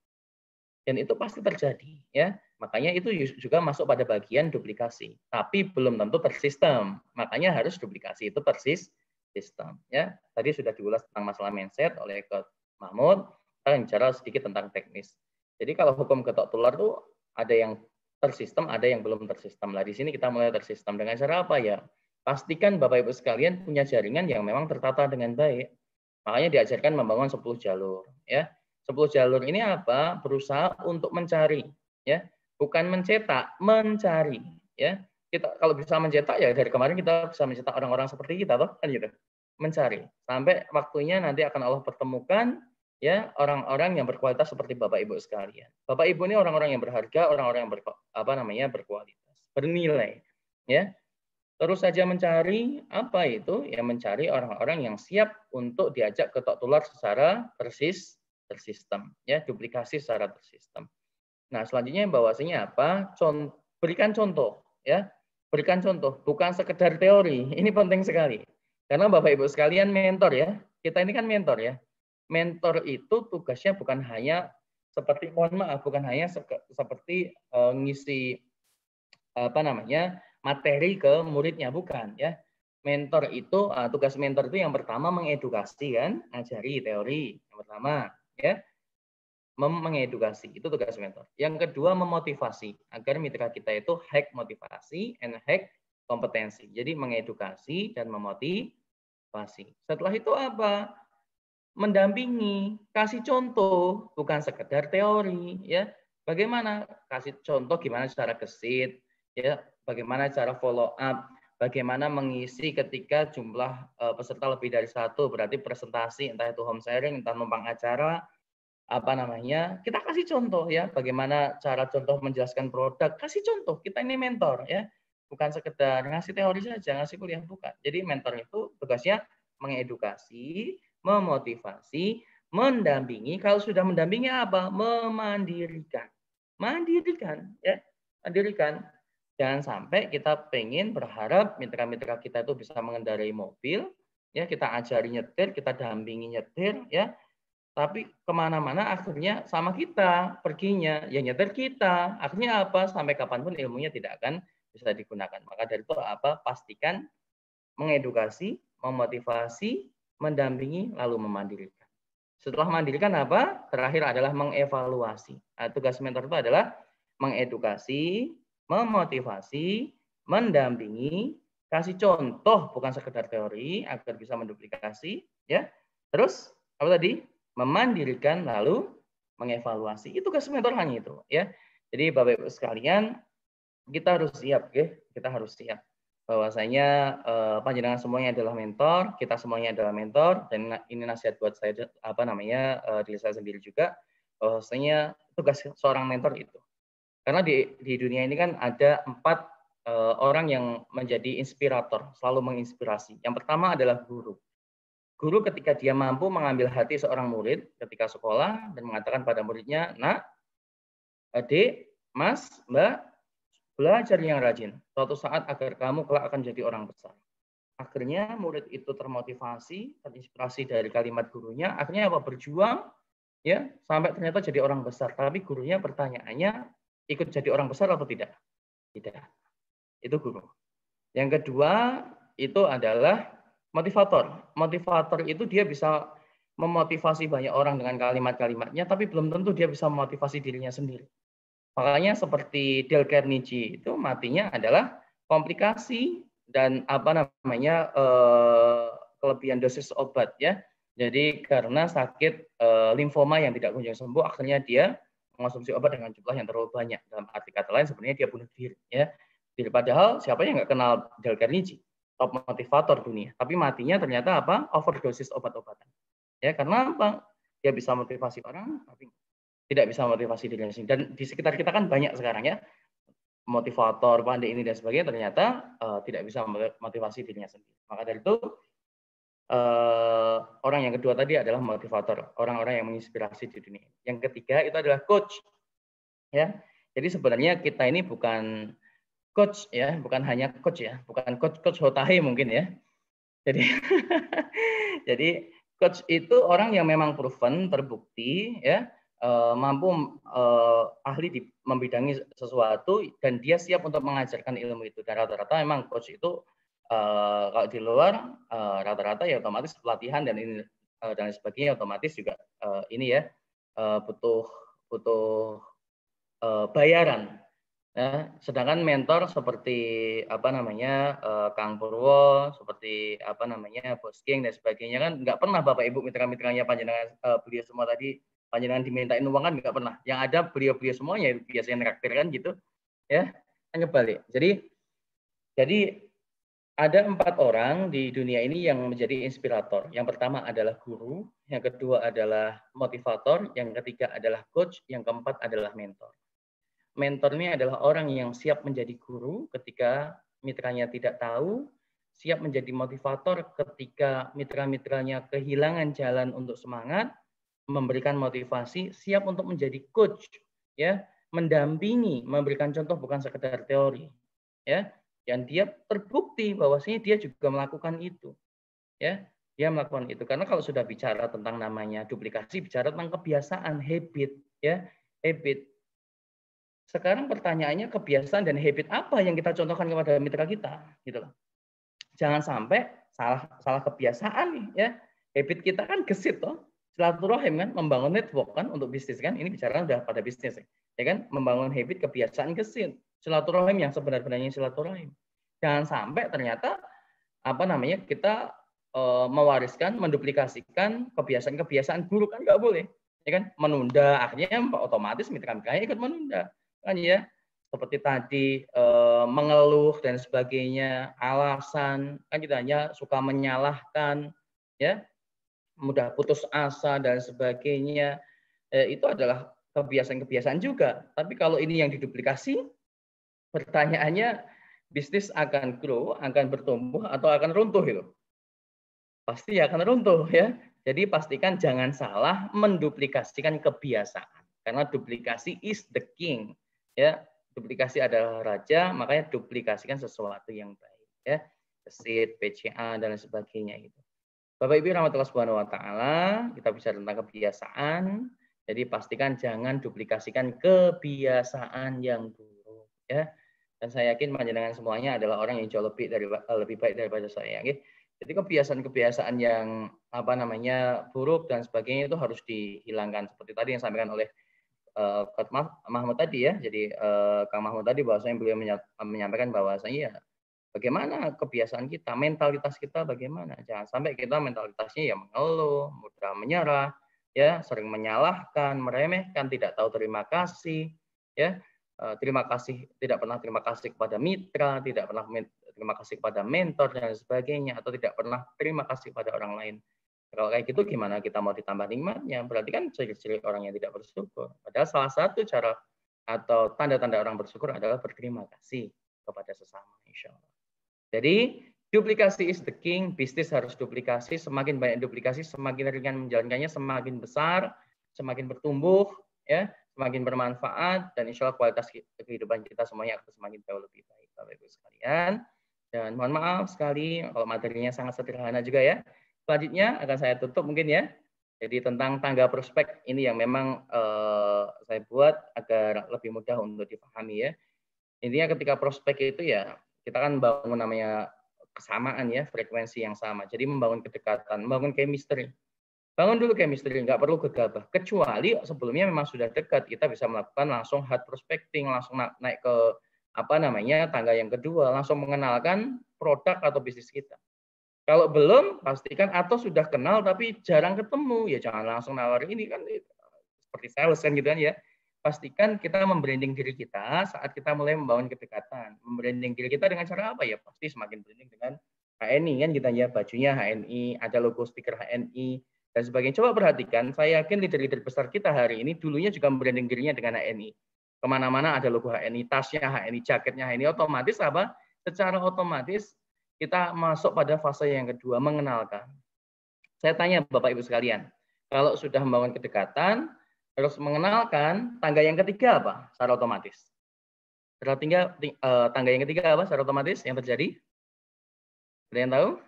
Dan itu pasti terjadi ya. Makanya itu juga masuk pada bagian duplikasi, tapi belum tentu tersistem. Makanya harus duplikasi itu tersistem ya. Tadi sudah diulas tentang masalah mindset oleh Coach Mahmud. Kita bicara sedikit tentang teknis. Jadi kalau hukum getok tular itu ada yang tersistem, ada yang belum tersistem. Nah, di sini kita mulai tersistem dengan cara apa ya? Pastikan Bapak Ibu sekalian punya jaringan yang memang tertata dengan baik. Makanya diajarkan membangun 10 jalur ya. 10 jalur ini apa? Berusaha untuk mencari ya. Bukan mencetak, mencari ya. Kita kalau bisa mencetak ya dari kemarin kita bisa mencetak orang-orang seperti kita toh kan gitu. Mencari sampai waktunya nanti akan Allah pertemukan ya orang-orang yang berkualitas seperti Bapak Ibu sekalian. Bapak Ibu ini orang-orang yang berharga, orang-orang yang berkualitas, bernilai ya. Terus saja mencari apa itu? Ya mencari orang-orang yang siap untuk diajak getok tular secara tersistem ya, duplikasi secara tersistem. Nah, selanjutnya bahwasanya apa? Berikan contoh ya. Berikan contoh, bukan sekedar teori. Ini penting sekali. Karena Bapak Ibu sekalian mentor ya. Kita ini kan mentor ya. Mentor itu tugasnya bukan hanya seperti bukan hanya seperti ngisi materi ke muridnya, bukan ya. Mentor itu tugas mentor itu yang pertama mengedukasi kan, ajari teori yang pertama ya. Mengedukasi itu tugas mentor. Yang kedua memotivasi agar mitra kita itu hack motivasi and hack kompetensi. Jadi mengedukasi dan memotivasi. Setelah itu apa? Mendampingi, kasih contoh, bukan sekedar teori ya. Bagaimana kasih contoh gimana cara gesit ya, bagaimana cara follow up, bagaimana mengisi ketika jumlah peserta lebih dari 1, berarti presentasi entah itu home sharing, entah numpang acara kita kasih contoh ya, bagaimana cara contoh menjelaskan produk, kasih contoh. Kita ini mentor ya, bukan sekedar ngasih teori saja, ngasih kuliah, bukan. Jadi mentor itu tugasnya mengedukasi, memotivasi, mendampingi. Kalau sudah mendampingi apa? Memandirikan. Mandirikan ya, mandirikan. Jangan sampai kita pengen berharap mitra-mitra kita itu bisa mengendarai mobil, ya kita ajari nyetir, kita dampingi nyetir, ya. Tapi kemana-mana akhirnya sama kita perginya, ya nyetir kita. Akhirnya apa? Sampai kapanpun ilmunya tidak akan bisa digunakan. Maka dari itu apa? Pastikan mengedukasi, memotivasi, mendampingi, lalu memandirikan. Setelah mandirikan apa? Terakhir adalah mengevaluasi. Nah, tugas mentor itu adalah mengedukasi, memotivasi, mendampingi, kasih contoh bukan sekedar teori agar bisa menduplikasi, ya. Terus apa tadi? Memandirikan lalu mengevaluasi. Itu tugas mentor hanya itu, ya. Jadi Bapak Ibu sekalian, kita harus siap, ya. Kita harus siap bahwasanya panjenengan semuanya adalah mentor, kita semuanya adalah mentor, dan ini nasihat buat saya diri saya sendiri juga, bahwasanya tugas seorang mentor itu. Karena di dunia ini kan ada 4 orang yang menjadi inspirator, selalu menginspirasi. Yang pertama adalah guru. Guru ketika dia mampu mengambil hati seorang murid ketika sekolah dan mengatakan pada muridnya, "Nak, adik, Mas, Mbak, belajar yang rajin. Suatu saat agar kamu kelak akan jadi orang besar." Akhirnya murid itu termotivasi, terinspirasi dari kalimat gurunya. Akhirnya apa? Berjuang, ya, sampai ternyata jadi orang besar. Tapi gurunya pertanyaannya, ikut jadi orang besar atau tidak? Tidak. Itu guru. Yang kedua itu adalah motivator. Motivator itu dia bisa memotivasi banyak orang dengan kalimat-kalimatnya, tapi belum tentu dia bisa memotivasi dirinya sendiri. Makanya seperti Dale Carnegie itu matinya adalah komplikasi dan kelebihan dosis obat, ya. Jadi karena sakit limfoma yang tidak kunjung sembuh, akhirnya dia mengonsumsi obat dengan jumlah yang terlalu banyak. Dalam arti kata lain sebenarnya dia bunuh diri, ya. Padahal siapa yang nggak kenal Dale Carnegie, top motivator dunia, tapi matinya ternyata apa? Overdosis obat-obatan. Ya, karena apa? Dia bisa motivasi orang, tapi tidak bisa motivasi dirinya sendiri. Dan di sekitar kita kan banyak sekarang, ya, motivator, pandai ini dan sebagainya, ternyata tidak bisa motivasi dirinya sendiri. Maka dari itu orang yang kedua tadi adalah motivator, orang-orang yang menginspirasi di dunia. Yang ketiga itu adalah coach, ya. Jadi sebenarnya kita ini bukan coach, ya, bukan hanya coach, ya, bukan coach Hotahe mungkin, ya. Jadi coach itu orang yang memang proven, terbukti, ya, mampu ahli membidangi sesuatu dan dia siap untuk mengajarkan ilmu itu. Dan rata-rata memang coach itu kalau di luar rata-rata ya otomatis pelatihan dan ini dan sebagainya otomatis juga ini, ya, butuh bayaran. Ya, sedangkan mentor seperti Kang Purwo, seperti Bos King dan sebagainya kan nggak pernah Bapak Ibu mitra-mitranya panjenengan beliau semua tadi panjenengan dimintain uang kan nggak pernah. Yang ada beliau-beliau semuanya biasanya neraktir kan gitu, ya, hanya balik. Jadi ada 4 orang di dunia ini yang menjadi inspirator. Yang pertama adalah guru, yang kedua adalah motivator, yang ketiga adalah coach, yang keempat adalah mentor. Mentor ini adalah orang yang siap menjadi guru ketika mitranya tidak tahu, siap menjadi motivator ketika mitra-mitranya kehilangan jalan untuk semangat, memberikan motivasi, siap untuk menjadi coach, ya, mendampingi, memberikan contoh bukan sekedar teori, ya. Dan dia terbukti bahwasanya dia juga melakukan itu, ya. Dia melakukan itu karena kalau sudah bicara tentang namanya duplikasi, bicara tentang kebiasaan, habit, ya, habit. Sekarang pertanyaannya kebiasaan dan habit apa yang kita contohkan kepada mitra kita, gitu loh. Jangan sampai salah kebiasaan nih, ya. Habit kita kan gesit toh, silaturahim kan, membangun network kan untuk bisnis kan. Ini bicara udah pada bisnis, ya kan, membangun habit kebiasaan gesit, silaturahim yang sebenar-benarnya silaturahim. Jangan sampai ternyata kita mewariskan, menduplikasikan kebiasaan-kebiasaan buruk kan nggak boleh, ya kan, menunda akhirnya otomatis mitra-mitranya ikut menunda. Kan, ya, seperti tadi mengeluh dan sebagainya, alasan kan kita hanya suka menyalahkan, ya, mudah putus asa dan sebagainya, itu adalah kebiasaan-kebiasaan juga. Tapi kalau ini yang diduplikasi, pertanyaannya bisnis akan grow, akan bertumbuh atau akan runtuh itu? Pasti akan runtuh, ya. Jadi pastikan jangan salah menduplikasikan kebiasaan karena duplikasi is the king. Ya, duplikasi adalah raja, makanya duplikasikan sesuatu yang baik, ya. Gesit, PCA dan sebagainya itu. Bapak Ibu rahmatullah subhanahu wa taala, kita bicara tentang kebiasaan. Jadi pastikan jangan duplikasikan kebiasaan yang buruk, ya. Dan saya yakin panjenengan semuanya adalah orang yang jauh lebih baik daripada saya. Okay? Jadi kebiasaan-kebiasaan yang buruk dan sebagainya itu harus dihilangkan. Seperti tadi yang disampaikan oleh Mahmud tadi ya. Jadi Kang Mahmud tadi bahwasanya beliau menyampaikan bahwasanya bagaimana kebiasaan kita, mentalitas kita bagaimana. Jangan sampai kita mentalitasnya ya mengeluh, mudah menyerah, ya sering menyalahkan, meremehkan, tidak tahu terima kasih, ya. Tidak pernah terima kasih kepada mitra, tidak pernah terima kasih kepada mentor dan sebagainya, atau tidak pernah terima kasih pada orang lain. Kalau kayak gitu gimana kita mau ditambah nikmatnya? Berarti kan ciri-ciri orang yang tidak bersyukur. Padahal salah satu cara atau tanda-tanda orang bersyukur adalah berterima kasih kepada sesama, insya Allah. Jadi duplikasi is the king, bisnis harus duplikasi, semakin banyak duplikasi, semakin ringan menjalankannya, semakin besar, semakin bertumbuh, ya, semakin bermanfaat, dan insya Allah kualitas kehidupan kita semuanya akan semakin jauh lebih baik, Bapak Ibu sekalian. Dan mohon maaf sekali kalau materinya sangat sederhana juga ya. Selanjutnya akan saya tutup mungkin ya. Jadi tentang tangga prospek ini yang memang saya buat agar lebih mudah untuk dipahami ya. Intinya ketika prospek itu ya kita kan bangun namanya kesamaan ya, frekuensi yang sama. Jadi membangun kedekatan, membangun chemistry. Bangun dulu chemistry, nggak perlu gegabah. Kecuali sebelumnya memang sudah dekat, kita bisa melakukan langsung hard prospecting, langsung naik ke tangga yang kedua, langsung mengenalkan produk atau bisnis kita. Kalau belum, pastikan atau sudah kenal tapi jarang ketemu, ya jangan langsung nawarin ini kan seperti sales kan gitu kan ya. Pastikan kita membranding diri kita saat kita mulai membangun kedekatan. Membranding diri kita dengan cara apa ya? Pasti semakin branding dengan HNI kan kita ya, bajunya HNI, ada logo stiker HNI dan sebagainya. Coba perhatikan, saya yakin leader-leader besar kita hari ini dulunya juga membranding dirinya dengan HNI. Kemana-mana ada logo HNI, tasnya HNI, jaketnya HNI, otomatis apa? Secara otomatis kita masuk pada fase yang kedua, mengenalkan. Saya tanya Bapak Ibu sekalian, kalau sudah membangun kedekatan, terus mengenalkan, tangga yang ketiga apa? Secara otomatis. Tangga yang ketiga apa? Secara otomatis yang terjadi? Ada yang tahu?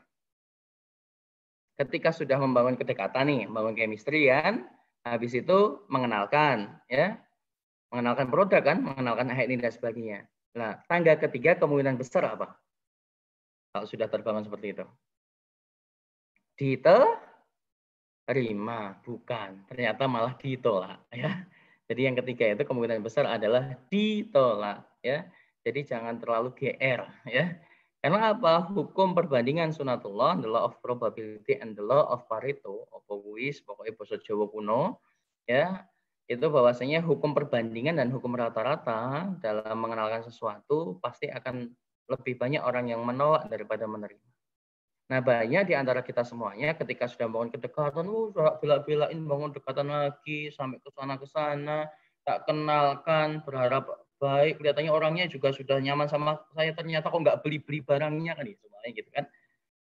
Ketika sudah membangun kedekatan nih, membangun chemistry kan, habis itu mengenalkan, ya, mengenalkan produk kan, mengenalkan HNI dan sebagainya. Nah, tangga ketiga kemungkinan besar apa? Kalau sudah terbangun seperti itu. Diterima, bukan. Ternyata malah ditolak. Ya. Jadi yang ketiga itu kemungkinan besar adalah ditolak. Ya. Jadi jangan terlalu GR. Ya. Karena apa? Hukum perbandingan sunatullah, the law of probability and the law of Pareto, pokoknya bahasa Jawa kuno, ya, itu bahwasanya hukum perbandingan dan hukum rata-rata dalam mengenalkan sesuatu pasti akan lebih banyak orang yang menolak daripada menerima. Nah, banyak di antara kita semuanya ketika sudah bangun kedekatan, sudah bela-belain bangun kedekatan lagi sampai ke sana, tak kenalkan, berharap baik, kelihatannya orangnya juga sudah nyaman sama saya, ternyata kok nggak beli-beli barangnya kan semuanya gitu kan.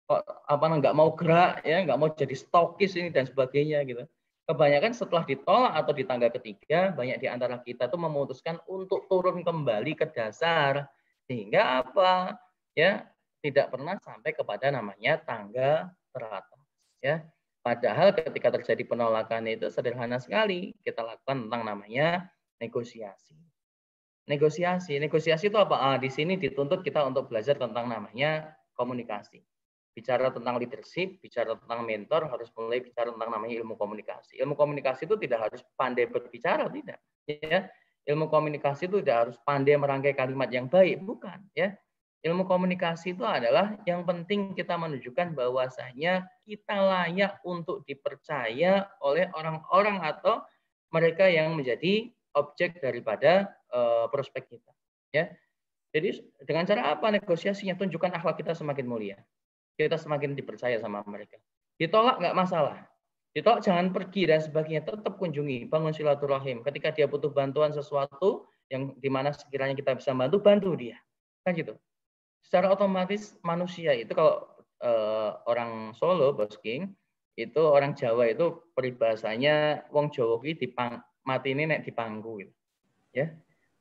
Kok nggak mau gerak ya, nggak mau jadi stokis ini dan sebagainya gitu. Kebanyakan setelah ditolak atau di tangga ketiga, banyak di antara kita tuh memutuskan untuk turun kembali ke dasar. Sehingga apa? Ya, tidak pernah sampai kepada namanya tangga teratas. Ya. Padahal ketika terjadi penolakan itu sederhana sekali. Kita lakukan tentang namanya negosiasi. Negosiasi itu apa? Di sini dituntut kita untuk belajar tentang namanya komunikasi. Bicara tentang leadership, bicara tentang mentor, harus mulai bicara tentang namanya ilmu komunikasi. Ilmu komunikasi itu tidak harus pandai berbicara, tidak. Ya. Ilmu komunikasi itu tidak harus pandai merangkai kalimat yang baik, bukan. Ya. Ilmu komunikasi itu adalah yang penting kita menunjukkan bahwasanya kita layak untuk dipercaya oleh orang-orang atau mereka yang menjadi objek daripada prospek kita. Ya. Jadi dengan cara apa negosiasinya? Tunjukkan akhlak kita semakin mulia. Kita semakin dipercaya sama mereka. Ditolak nggak masalah. Ditolak jangan pergi dan sebagainya. Tetap kunjungi, bangun silaturahim. Ketika dia butuh bantuan sesuatu yang dimana sekiranya kita bisa bantu dia. Kan gitu. Secara otomatis manusia itu kalau orang Solo, Bos King, itu orang Jawa itu peribahasanya wong Jawa ki mati ini nek dipangku gitu. Ya.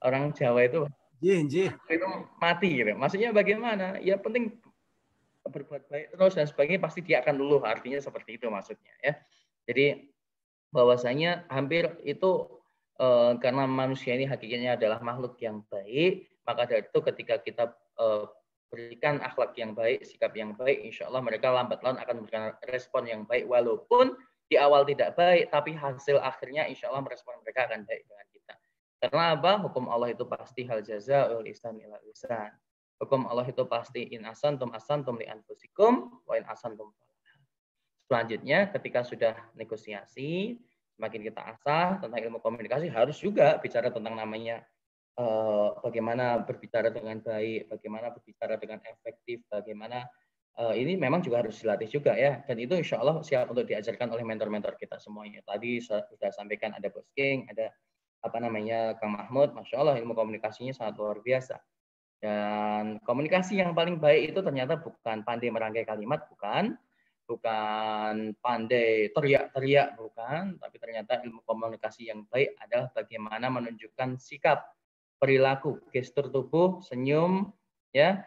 Orang Jawa itu itu mati gitu. Maksudnya bagaimana? Ya penting berbuat baik terus dan sebagainya, pasti dia akan luluh, artinya seperti itu maksudnya ya. Jadi bahwasanya hampir itu karena manusia ini hakikatnya adalah makhluk yang baik, Maka dari itu ketika kita berikan akhlak yang baik, sikap yang baik, insya Allah mereka lambat laun akan memberikan respon yang baik, walaupun di awal tidak baik, tapi hasil akhirnya insya Allah merespon mereka akan baik dengan kita. Karena apa? Hukum Allah itu pasti hal jazaa'ul ihsan ila ihsan. Hukum Allah itu pasti in asantum li anfusikum wa in asantum. Selanjutnya ketika sudah negosiasi, semakin kita asah tentang ilmu komunikasi, harus juga bicara tentang namanya bagaimana berbicara dengan baik, bagaimana berbicara dengan efektif, bagaimana ini memang juga harus dilatih juga ya. Dan itu insya Allah siap untuk diajarkan oleh mentor-mentor kita semuanya. Tadi sudah sampaikan ada Bos King, ada Kang Mahmud, Masya Allah ilmu komunikasinya sangat luar biasa. Dan komunikasi yang paling baik itu ternyata bukan pandai merangkai kalimat, bukan pandai teriak-teriak, bukan, tapi ternyata ilmu komunikasi yang baik adalah bagaimana menunjukkan sikap, perilaku, gestur tubuh, senyum, ya,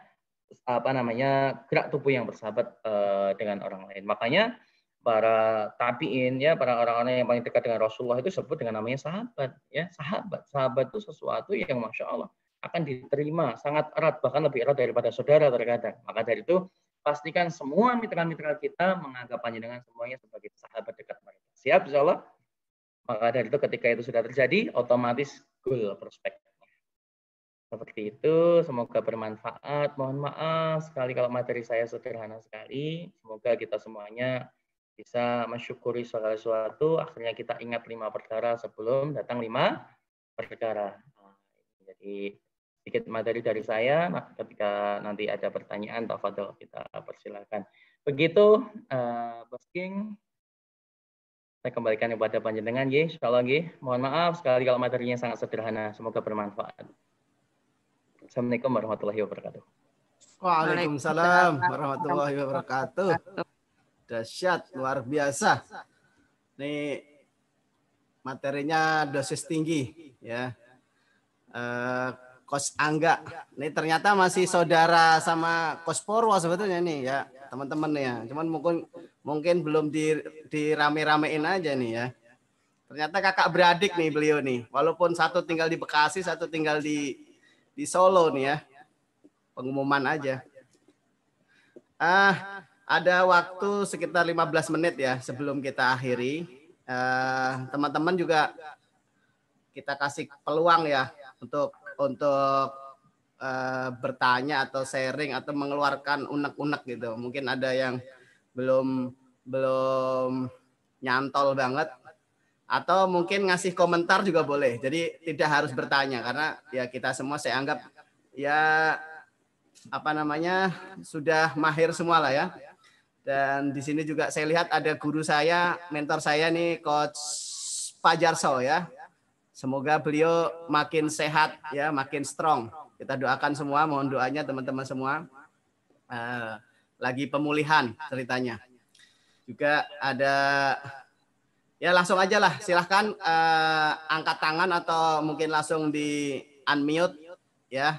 gerak tubuh yang bersahabat dengan orang lain. Makanya para tabiin, ya, para orang-orang yang paling dekat dengan Rasulullah itu sebut dengan namanya sahabat, ya, sahabat itu sesuatu yang Masya Allah akan diterima sangat erat, bahkan lebih erat daripada saudara terkadang. Maka dari itu pastikan semua mitra-mitra kita menganggap panjenengan semuanya sebagai sahabat dekat mereka. Siap, insya Allah. Maka dari itu ketika itu sudah terjadi, otomatis goal perspektif. Seperti itu, semoga bermanfaat. Mohon maaf sekali kalau materi saya sederhana sekali. Semoga kita semuanya bisa mensyukuri segala sesuatu. Akhirnya kita ingat 5 perkara sebelum datang 5 perkara. Jadi sedikit materi dari saya. Ketika nanti ada pertanyaan, tafadhol kita persilakan. Begitu, Bos King. Saya kembalikan kepada panjenengan, insyaallah. Mohon maaf sekali kalau materinya sangat sederhana. Semoga bermanfaat. Assalamualaikum warahmatullahi wabarakatuh. Waalaikumsalam warahmatullahi wabarakatuh. Dahsyat, luar biasa. Nih materinya dosis tinggi, ya. Kos Angga. Ini ternyata masih saudara sama Kos Porwo sebetulnya nih, ya, teman-teman ya. Cuman mungkin belum dirame-ramein aja nih ya. Ternyata kakak beradik nih beliau nih. Walaupun satu tinggal di Bekasi, satu tinggal di Solo nih ya. Pengumuman aja. Ada waktu sekitar 15 menit ya sebelum kita akhiri. Teman-teman juga kita kasih peluang ya untuk bertanya atau sharing atau mengeluarkan unek-unek gitu. Mungkin ada yang belum nyantol banget. Atau mungkin ngasih komentar juga boleh. Jadi tidak harus bertanya karena ya kita semua saya anggap ya sudah mahir semua lah ya. Dan di sini juga saya lihat ada guru saya, mentor saya nih Coach Pajarso ya. Semoga beliau makin sehat ya, makin strong. Kita doakan semua, mohon doanya teman-teman semua. Lagi pemulihan ceritanya. Juga ada. Ya langsung aja lah, silahkan angkat tangan atau mungkin langsung di unmute ya,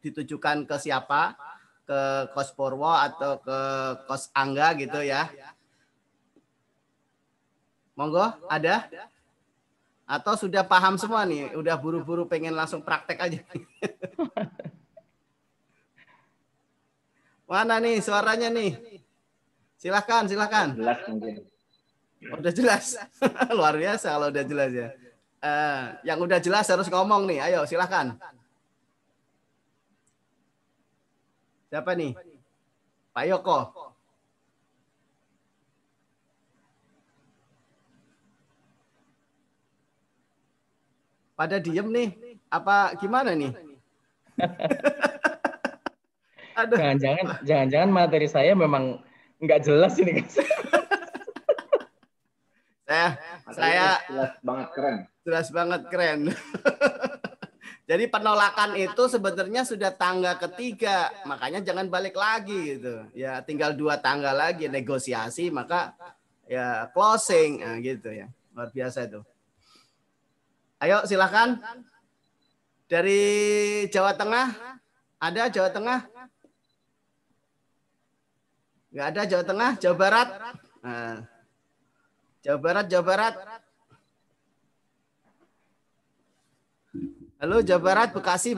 ditujukan ke siapa, ke Kos Porwo atau ke Kos Angga gitu ya. Monggo, ada? Atau sudah paham semua nih, udah buru-buru pengen langsung praktek aja. Mana nih suaranya nih? Silahkan. Jelas mungkin. Udah jelas. Luar biasa kalau udah jelas ya. Yang udah jelas harus ngomong nih. Ayo silahkan. Siapa nih? Pak Yoko. Pada diem nih. Apa gimana nih? Jangan-jangan materi saya memang nggak jelas ini guys. Saya jelas banget keren. Jadi penolakan itu sebenarnya sudah tangga ketiga, makanya jangan balik lagi gitu. Ya tinggal 2 tangga lagi negosiasi, maka ya closing gitu ya. Luar biasa itu. Ayo silakan. Dari Jawa Tengah, ada Jawa Tengah? Nggak ada Jawa Tengah, Jawa Barat. Jawa Barat. Halo, Jawa Barat, Bekasi.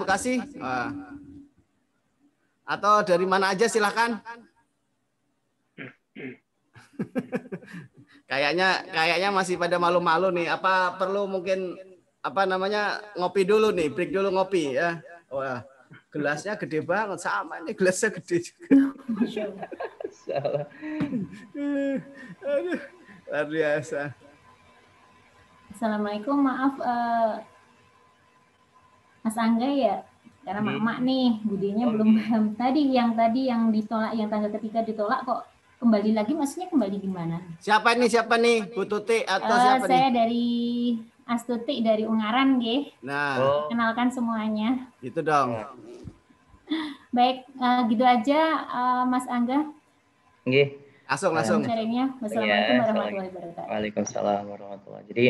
Atau dari mana aja silahkan. Kayaknya masih pada malu-malu nih. Apa perlu mungkin ngopi dulu nih, break dulu ngopi ya. Wah, gelasnya gede banget, sama nih gelasnya gede juga. Salah. Aduh, luar biasa. Assalamualaikum, maaf Mas Angga ya, karena mak nih budinya belum paham. Tadi yang ditolak, yang tanggal ketiga ditolak kok kembali lagi, maksudnya kembali gimana? Siapa nih? Bu Tuti atau siapa nih? Saya dari Astuti dari Ungaran, nggih. Nah, kenalkan semuanya. Gitu dong. Baik, gitu aja Mas Angga. Nggih. Langsung. Sharingnya. Wassalamualaikum warahmatullahi wabarakatuh. Waalaikumsalam warahmatullahi wabarakatuh. Jadi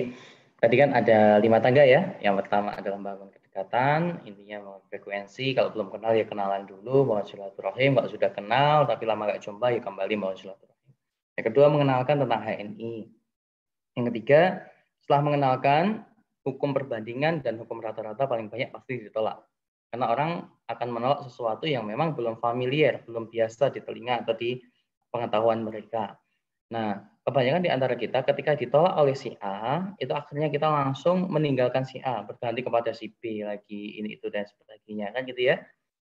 tadi kan ada 5 tangga ya. Yang pertama adalah membangun kedekatan, intinya membangun frekuensi. Kalau belum kenal ya kenalan dulu, bangun silaturahim. Kalau sudah kenal tapi lama gak jumpa ya kembali bangun silaturahim. Yang kedua mengenalkan tentang HNI. Yang ketiga, setelah mengenalkan hukum perbandingan dan hukum rata-rata paling banyak pasti ditolak. Karena orang akan menolak sesuatu yang memang belum familiar, belum biasa di telinga atau di pengetahuan mereka. Nah, kebanyakan di antara kita ketika ditolak oleh si A, itu akhirnya kita langsung meninggalkan si A, berganti kepada si B lagi, ini itu dan sebagainya, kan gitu ya.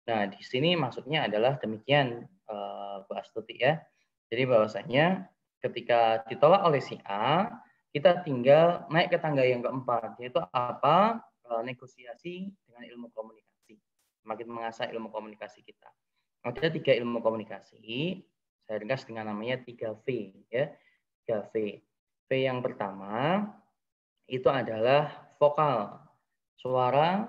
Nah, di sini maksudnya adalah demikian, Bu Astuti ya. Jadi bahwasanya ketika ditolak oleh si A, kita tinggal naik ke tangga yang keempat, yaitu apa? Negosiasi dengan ilmu komunikasi. Semakin mengasah ilmu komunikasi kita. Ada 3 ilmu komunikasi. Saya ringkas dengan namanya 3V ya. 3V. V yang pertama itu adalah vokal. Suara,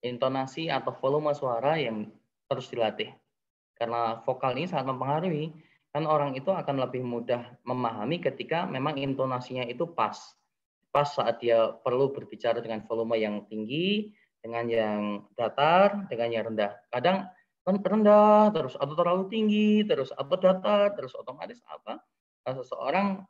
intonasi atau volume suara yang terus dilatih. Karena vokal ini sangat mempengaruhi, kan orang itu akan lebih mudah memahami ketika memang intonasinya itu pas. Pas saat dia perlu berbicara dengan volume yang tinggi, dengan yang datar, dengan yang rendah. Kadang rendah terus atau terlalu tinggi terus atau datar terus, otomatis apa seseorang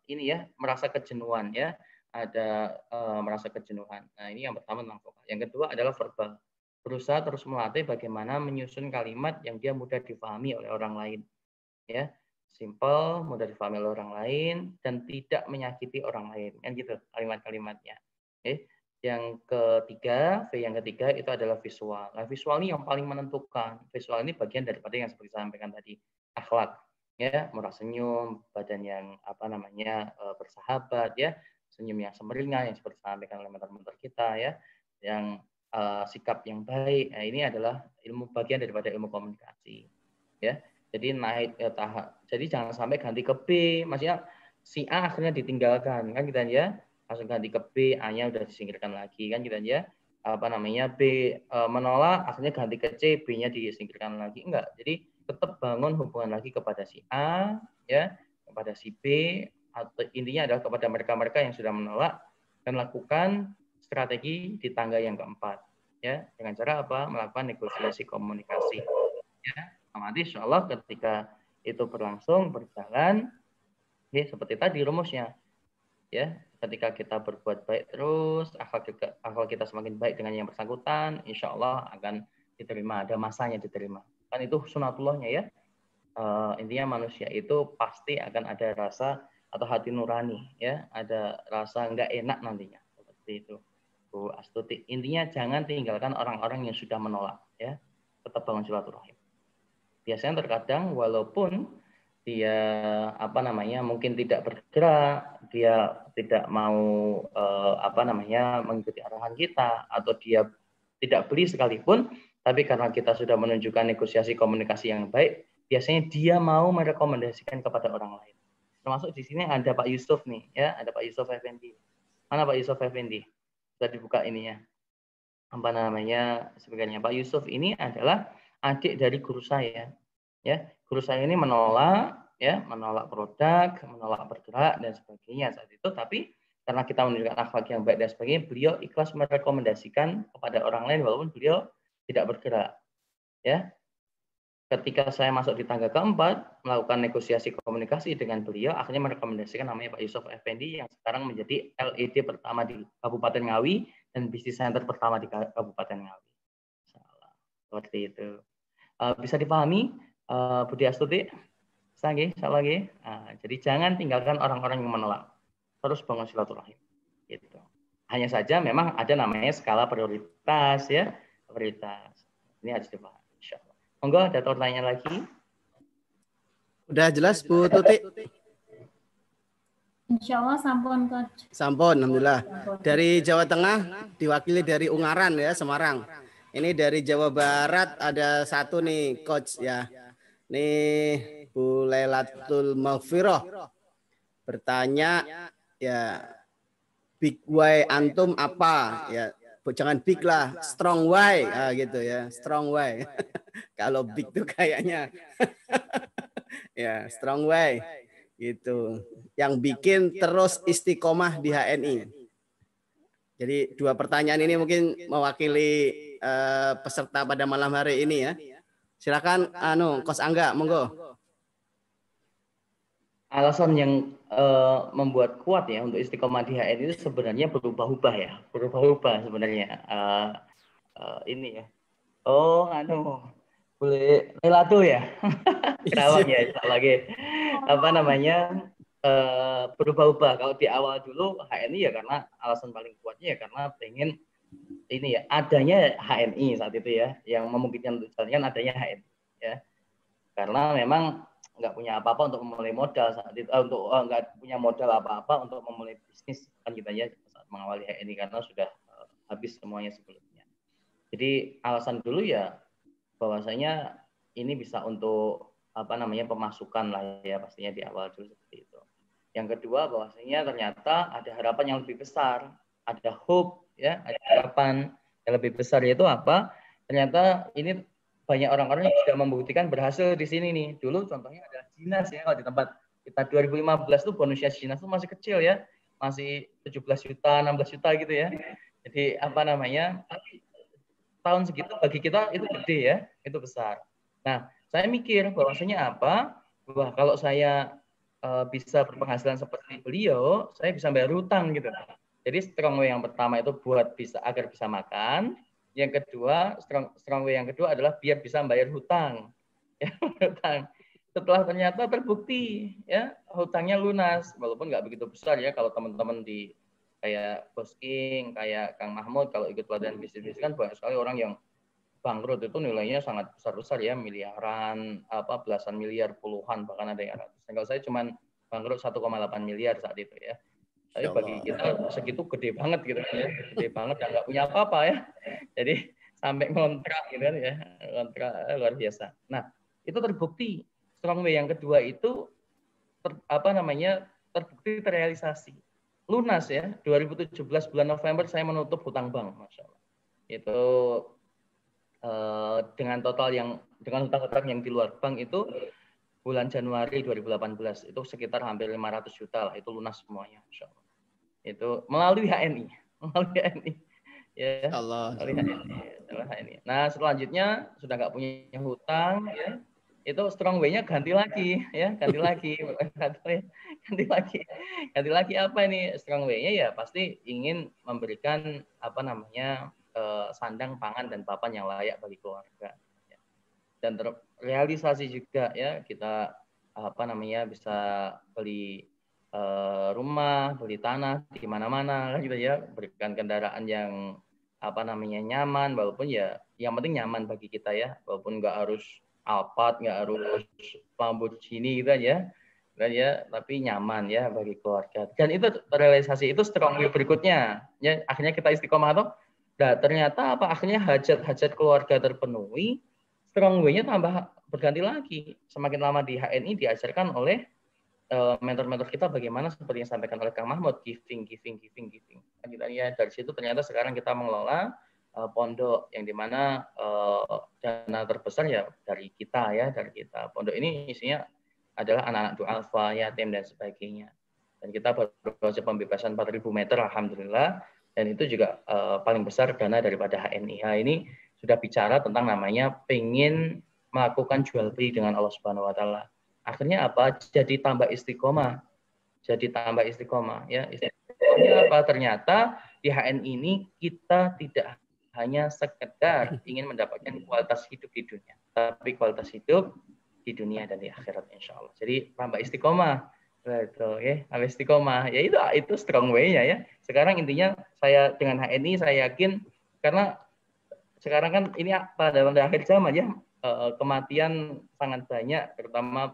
ini ya merasa kejenuhan ya, ada merasa kejenuhan. Nah, ini yang pertama tentang vokal. Yang kedua adalah verbal, berusaha terus melatih bagaimana menyusun kalimat yang dia mudah dipahami oleh orang lain ya, simple, mudah dipahami oleh orang lain dan tidak menyakiti orang lain, kan gitu kalimat-kalimatnya. Oke. Yang ketiga, V yang ketiga itu adalah visual. Nah, visual ini yang paling menentukan. Visual ini bagian daripada yang seperti saya sampaikan tadi, akhlak, ya, murah senyum, badan yang bersahabat, ya, senyum yang semeringah yang seperti saya sampaikan oleh mentor-mentor kita, ya, yang sikap yang baik. Nah, ini adalah bagian daripada ilmu komunikasi, ya. Jadi naik tahap. Jadi jangan sampai ganti ke B, maksudnya si A akhirnya ditinggalkan, kan gitu ya. Langsung ganti ke B, A-nya udah disingkirkan lagi, kan gitu aja. B menolak, akhirnya ganti ke C, B-nya disingkirkan lagi, enggak. Jadi tetap bangun hubungan lagi kepada si A, ya, kepada si B, atau intinya adalah kepada mereka-mereka yang sudah menolak, dan lakukan strategi di tangga yang keempat, ya, dengan cara apa? Melakukan negosiasi komunikasi, ya. Nanti insya Allah ketika itu berlangsung, berjalan, ya, seperti tadi rumusnya, ya. Ketika kita berbuat baik terus, akhlak kita semakin baik dengan yang bersangkutan, insya Allah akan diterima, ada masanya diterima. Kan itu sunatullahnya ya. Intinya manusia itu pasti akan ada rasa atau hati nurani, ya, ada rasa nggak enak nantinya, seperti itu, Bu Astuti. Intinya jangan tinggalkan orang-orang yang sudah menolak, ya, tetap bangun silaturahim. Biasanya terkadang walaupun dia mungkin tidak bergerak, dia tidak mau mengikuti arahan kita, atau dia tidak beli sekalipun, tapi karena kita sudah menunjukkan negosiasi komunikasi yang baik, biasanya dia mau merekomendasikan kepada orang lain. Termasuk di sini ada Pak Yusuf nih, ya, ada Pak Yusuf Effendi. Mana Pak Yusuf Effendi? Sudah dibuka ininya. Sebagainya. Pak Yusuf ini adalah adik dari guru saya. Ya, guru saya ini menolak produk, menolak bergerak dan sebagainya saat itu, tapi karena kita menunjukkan akhlak yang baik dan sebagainya, beliau ikhlas merekomendasikan kepada orang lain walaupun beliau tidak bergerak. Ya. Ketika saya masuk di tangga keempat, melakukan negosiasi komunikasi dengan beliau, akhirnya merekomendasikan namanya Pak Yusuf Effendi yang sekarang menjadi LED pertama di Kabupaten Ngawi dan bisnis center pertama di Kabupaten Ngawi. Seperti itu. Bisa dipahami, Budi Astuti? Bisa nggih? Insyaallah nggih. Jadi jangan tinggalkan orang-orang yang menolak. Terus bangun silaturahim. Gitu. Hanya saja memang ada namanya skala prioritas ya, prioritas. Ini harus dipahami. Insyaallah. Monggo ada pertanyaan lagi? Udah jelas Bu Tuti? Insya Allah sampun Coach. Sampun, alhamdulillah. Dari Jawa Tengah diwakili dari Ungaran ya, Semarang. Ini dari Jawa Barat ada satu nih Coach ya. Nih Bu Lailatul Maghfirah bertanya ya, big why antum apa ya? Jangan big lah, strong why gitu ya, strong why. Kalau big tuh kayaknya ya strong why gitu. Yang bikin terus istiqomah di HNI. Jadi dua pertanyaan ini mungkin mewakili peserta pada malam hari ini ya. Silakan Coach Angga, monggo. Alasan yang membuat kuat ya untuk istiqomah di HNI itu sebenarnya berubah-ubah ya, berubah-ubah sebenarnya. Ini ya. Oh, boleh Lailatul ya. Kerawang ya, lagi apa namanya? Berubah-ubah. Kalau di awal dulu HNI ya karena alasan paling kuatnya ya karena pengen ini ya adanya HNI saat itu ya yang memungkinkan untuk jalankan adanya HNI ya karena memang nggak punya apa-apa untuk memulai modal saat itu untuk nggak punya modal apa-apa untuk memulai bisnis kan kita ya saat mengawali HNI karena sudah habis semuanya sebelumnya. Jadi alasan dulu ya bahwasanya ini bisa untuk apa namanya pemasukan lah ya pastinya di awal dulu seperti itu. Yang kedua bahwasanya ternyata ada harapan yang lebih besar, ada hope ya, ada harapan yang lebih besar yaitu apa? Ternyata ini banyak orang-orang yang sudah membuktikan berhasil di sini nih. Dulu contohnya ada Jinas ya, kalau di tempat kita 2015 tuh bonusnya Jinas tuh masih kecil ya, masih 17 juta, 16 juta gitu ya. Jadi apa namanya? Tahun segitu bagi kita itu gede ya, itu besar. Nah, saya mikir bahwasanya apa? Wah, kalau saya bisa berpenghasilan seperti beliau, saya bisa bayar hutang gitu. Jadi strong way yang pertama itu buat bisa agar bisa makan. Yang kedua, strong way yang kedua adalah biar bisa bayar hutang. Ya, hutang. Setelah ternyata terbukti ya hutangnya lunas, walaupun nggak begitu besar ya kalau teman-teman di kayak Bos King, kayak Kang Mahmud kalau ikut pelatihan bisnis kan banyak sekali orang yang bangkrut itu nilainya sangat besar-besar ya, miliaran, belasan miliar, puluhan, bahkan ada yang ratus. Kalau saya cuma bangkrut 1,8 miliar saat itu ya. Tapi bagi kita segitu gede banget gitu ya, gede banget dan nggak punya apa-apa ya. Jadi sampai ngontrak gitu kan ya, ngontrak luar biasa. Nah itu terbukti strong way yang kedua itu terbukti terrealisasi, lunas ya. 2017 bulan November saya menutup hutang bank, masya Allah. Itu dengan hutang-hutang yang di luar bank itu bulan Januari 2018 itu sekitar hampir 500 juta lah itu lunas semuanya, insya Allah. Itu melalui HNI, ya. Melalui HNI. Nah selanjutnya sudah nggak punya hutang, ya, itu strong way-nya ganti lagi apa ini strong way-nya ya pasti ingin memberikan sandang, pangan dan papan yang layak bagi keluarga. Dan terrealisasi juga ya kita bisa beli rumah, beli tanah di mana-mana kan gitu ya, berikan kendaraan yang nyaman, walaupun ya yang penting nyaman bagi kita ya, walaupun nggak harus Alphard, nggak harus Lamborghini gitu ya. Dan ya tapi nyaman ya bagi keluarga. Dan itu terrealisasi, itu strong way berikutnya ya, akhirnya kita istiqomah tuh. Nah, ternyata akhirnya hajat keluarga terpenuhi, strong way-nya tambah berganti lagi. Semakin lama di HNI diajarkan oleh mentor-mentor kita bagaimana seperti yang disampaikan oleh Kang Mahmud, giving. Kita ya dari situ ternyata sekarang kita mengelola pondok yang dimana dana terbesar ya dari kita. Pondok ini isinya adalah anak-anak du'afa, yatim dan sebagainya. Dan kita baru saja pembebasan 4.000 meter, alhamdulillah. Dan itu juga paling besar dana daripada HNI. Ini sudah bicara tentang namanya pengen melakukan jual beli dengan Allah Subhanahu wa taala. Akhirnya apa? Jadi tambah istiqomah. Ya, istiqomahnya apa? Ternyata di HN ini kita tidak hanya sekedar ingin mendapatkan kualitas hidup di dunia, tapi kualitas hidup di dunia dan di akhirat insya Allah. Jadi tambah istiqomah, betul ya, tambah istiqomah. Ya itu strong way-nya ya. Sekarang intinya saya dengan HNI saya yakin karena sekarang kan ini pada akhir zaman ya, kematian sangat banyak, terutama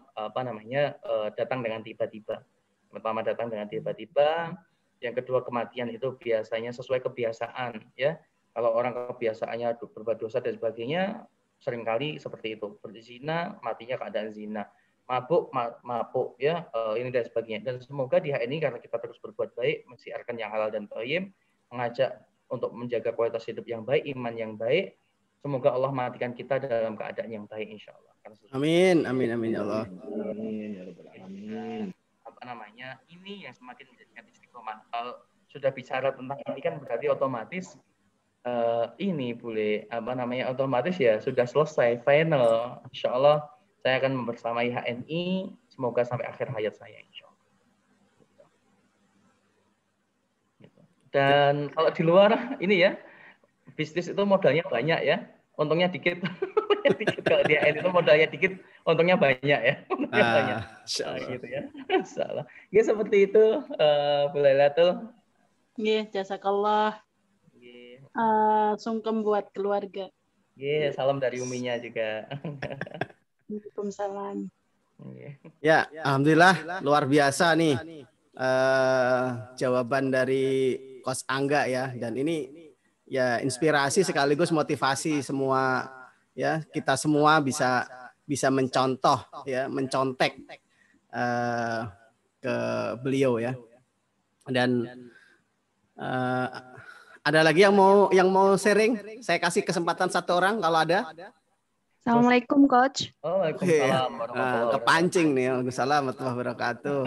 datang dengan tiba-tiba. Pertama datang dengan tiba-tiba, yang kedua kematian itu biasanya sesuai kebiasaan ya. Kalau orang kebiasaannya berbuat dosa dan sebagainya, seringkali seperti itu. Berzina, matinya keadaan zina. Mabuk, mabuk ya, ini dan sebagainya. Dan semoga di HNI karena kita terus berbuat baik, mensiarkan yang halal dan thayyib, mengajak untuk menjaga kualitas hidup yang baik, iman yang baik. Semoga Allah matikan kita dalam keadaan yang baik insya Allah. Amin, amin, amin ya Allah. Amin. Ini yang semakin menjadikan istiqomah. Kalau sudah bicara tentang ini kan berarti otomatis ini boleh otomatis ya sudah selesai final. Insya Allah saya akan membersamai HNI. Semoga sampai akhir hayat saya insya Allah. Dan kalau di luar ini ya bisnis itu modalnya banyak ya, untungnya dikit. Kalau di HNI itu modalnya dikit, untungnya banyak ya. Banyak. Gitu ya. Salah. Ya seperti itu Bu Lailatul. Nggih, jazakallah. Sungkem buat keluarga. Salam dari Uminya juga. Waalaikumsalam. Ya, alhamdulillah luar biasa nih jawaban dari Coach Angga ya, dan ini ya inspirasi sekaligus motivasi semua ya, kita semua bisa mencontoh ya, mencontek ke beliau ya. Dan ada lagi yang mau sharing? Saya kasih kesempatan satu orang kalau ada. Assalamualaikum Coach. Waalaikumsalam warahmatullahi wabarakatuh. Kepancing nih. Waalaikumsalam warahmatullahi wabarakatuh.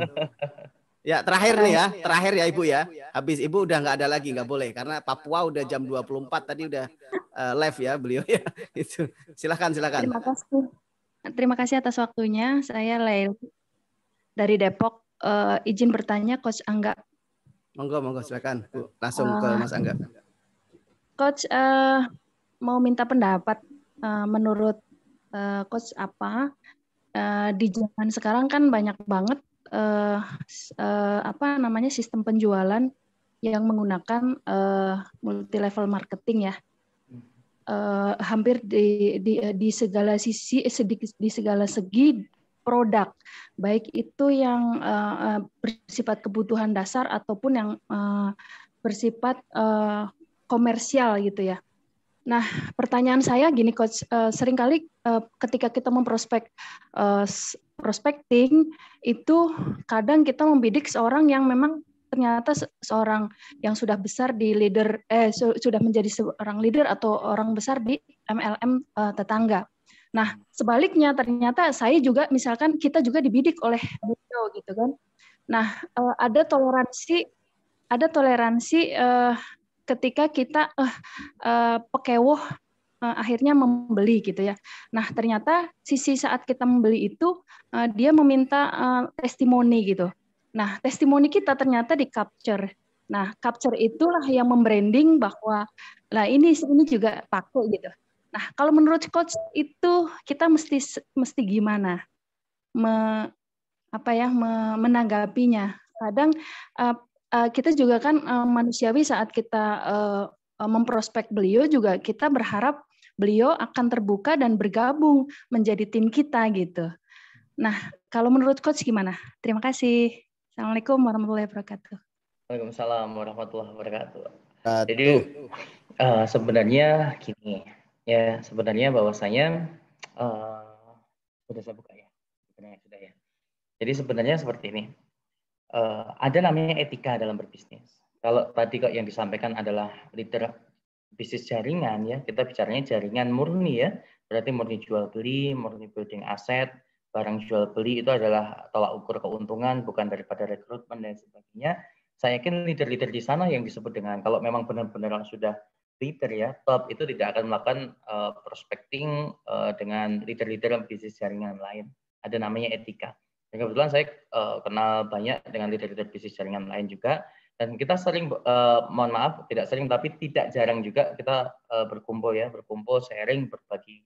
Ya terakhir nih ya, terakhir ya Ibu ya. Habis Ibu udah nggak ada lagi, nggak boleh karena Papua udah jam 24 tadi udah live ya beliau ya. Itu silakan. Terima kasih atas waktunya. Saya Lail dari Depok. Izin bertanya Coach Angga. Monggo silakan Bu. Langsung ke Mas Angga. Coach mau minta pendapat menurut Coach apa di zaman sekarang kan banyak banget sistem penjualan yang menggunakan multi level marketing ya. Hampir di segala sisi, di segala segi produk, baik itu yang bersifat kebutuhan dasar ataupun yang bersifat komersial gitu ya. Nah, pertanyaan saya gini Coach, seringkali ketika kita prospecting itu kadang kita membidik seorang yang memang ternyata seorang yang sudah besar di sudah menjadi seorang leader atau orang besar di MLM tetangga. Nah, sebaliknya ternyata saya juga misalkan kita juga dibidik oleh beliau gitu kan. Nah, ada toleransi ketika kita pekewoh akhirnya membeli gitu ya. Nah, ternyata sisi saat kita membeli itu dia meminta testimoni gitu. Nah, testimoni kita ternyata di capture. Nah, capture itulah yang membranding bahwa lah ini juga pakai gitu. Nah, kalau menurut Coach itu kita mesti gimana menanggapinya? Kadang kita juga kan manusiawi saat kita memprospek beliau juga kita berharap beliau akan terbuka dan bergabung menjadi tim kita gitu. Nah, kalau menurut Coach gimana? Terima kasih. Assalamualaikum warahmatullahi wabarakatuh. Waalaikumsalam warahmatullahi wabarakatuh. Jadi sebenarnya gini. Ya, sebenarnya bahwasanya sudah saya buka ya. Sebenarnya sudah ya. Jadi sebenarnya seperti ini. Ada namanya etika dalam berbisnis. Kalau tadi kok yang disampaikan adalah leader bisnis jaringan ya, kita bicaranya jaringan murni ya. Berarti murni jual beli, murni building aset, barang jual beli itu adalah tolak ukur keuntungan bukan daripada rekrutmen dan sebagainya. Saya yakin leader-leader di sana yang disebut dengan kalau memang benar-benar sudah leader ya, top itu tidak akan melakukan prospecting dengan leader-leader bisnis jaringan lain. Ada namanya etika. Dan kebetulan saya kenal banyak dengan leader-leader bisnis jaringan lain juga. Dan kita sering, mohon maaf, tidak sering tapi tidak jarang juga kita berkumpul ya, sharing, berbagi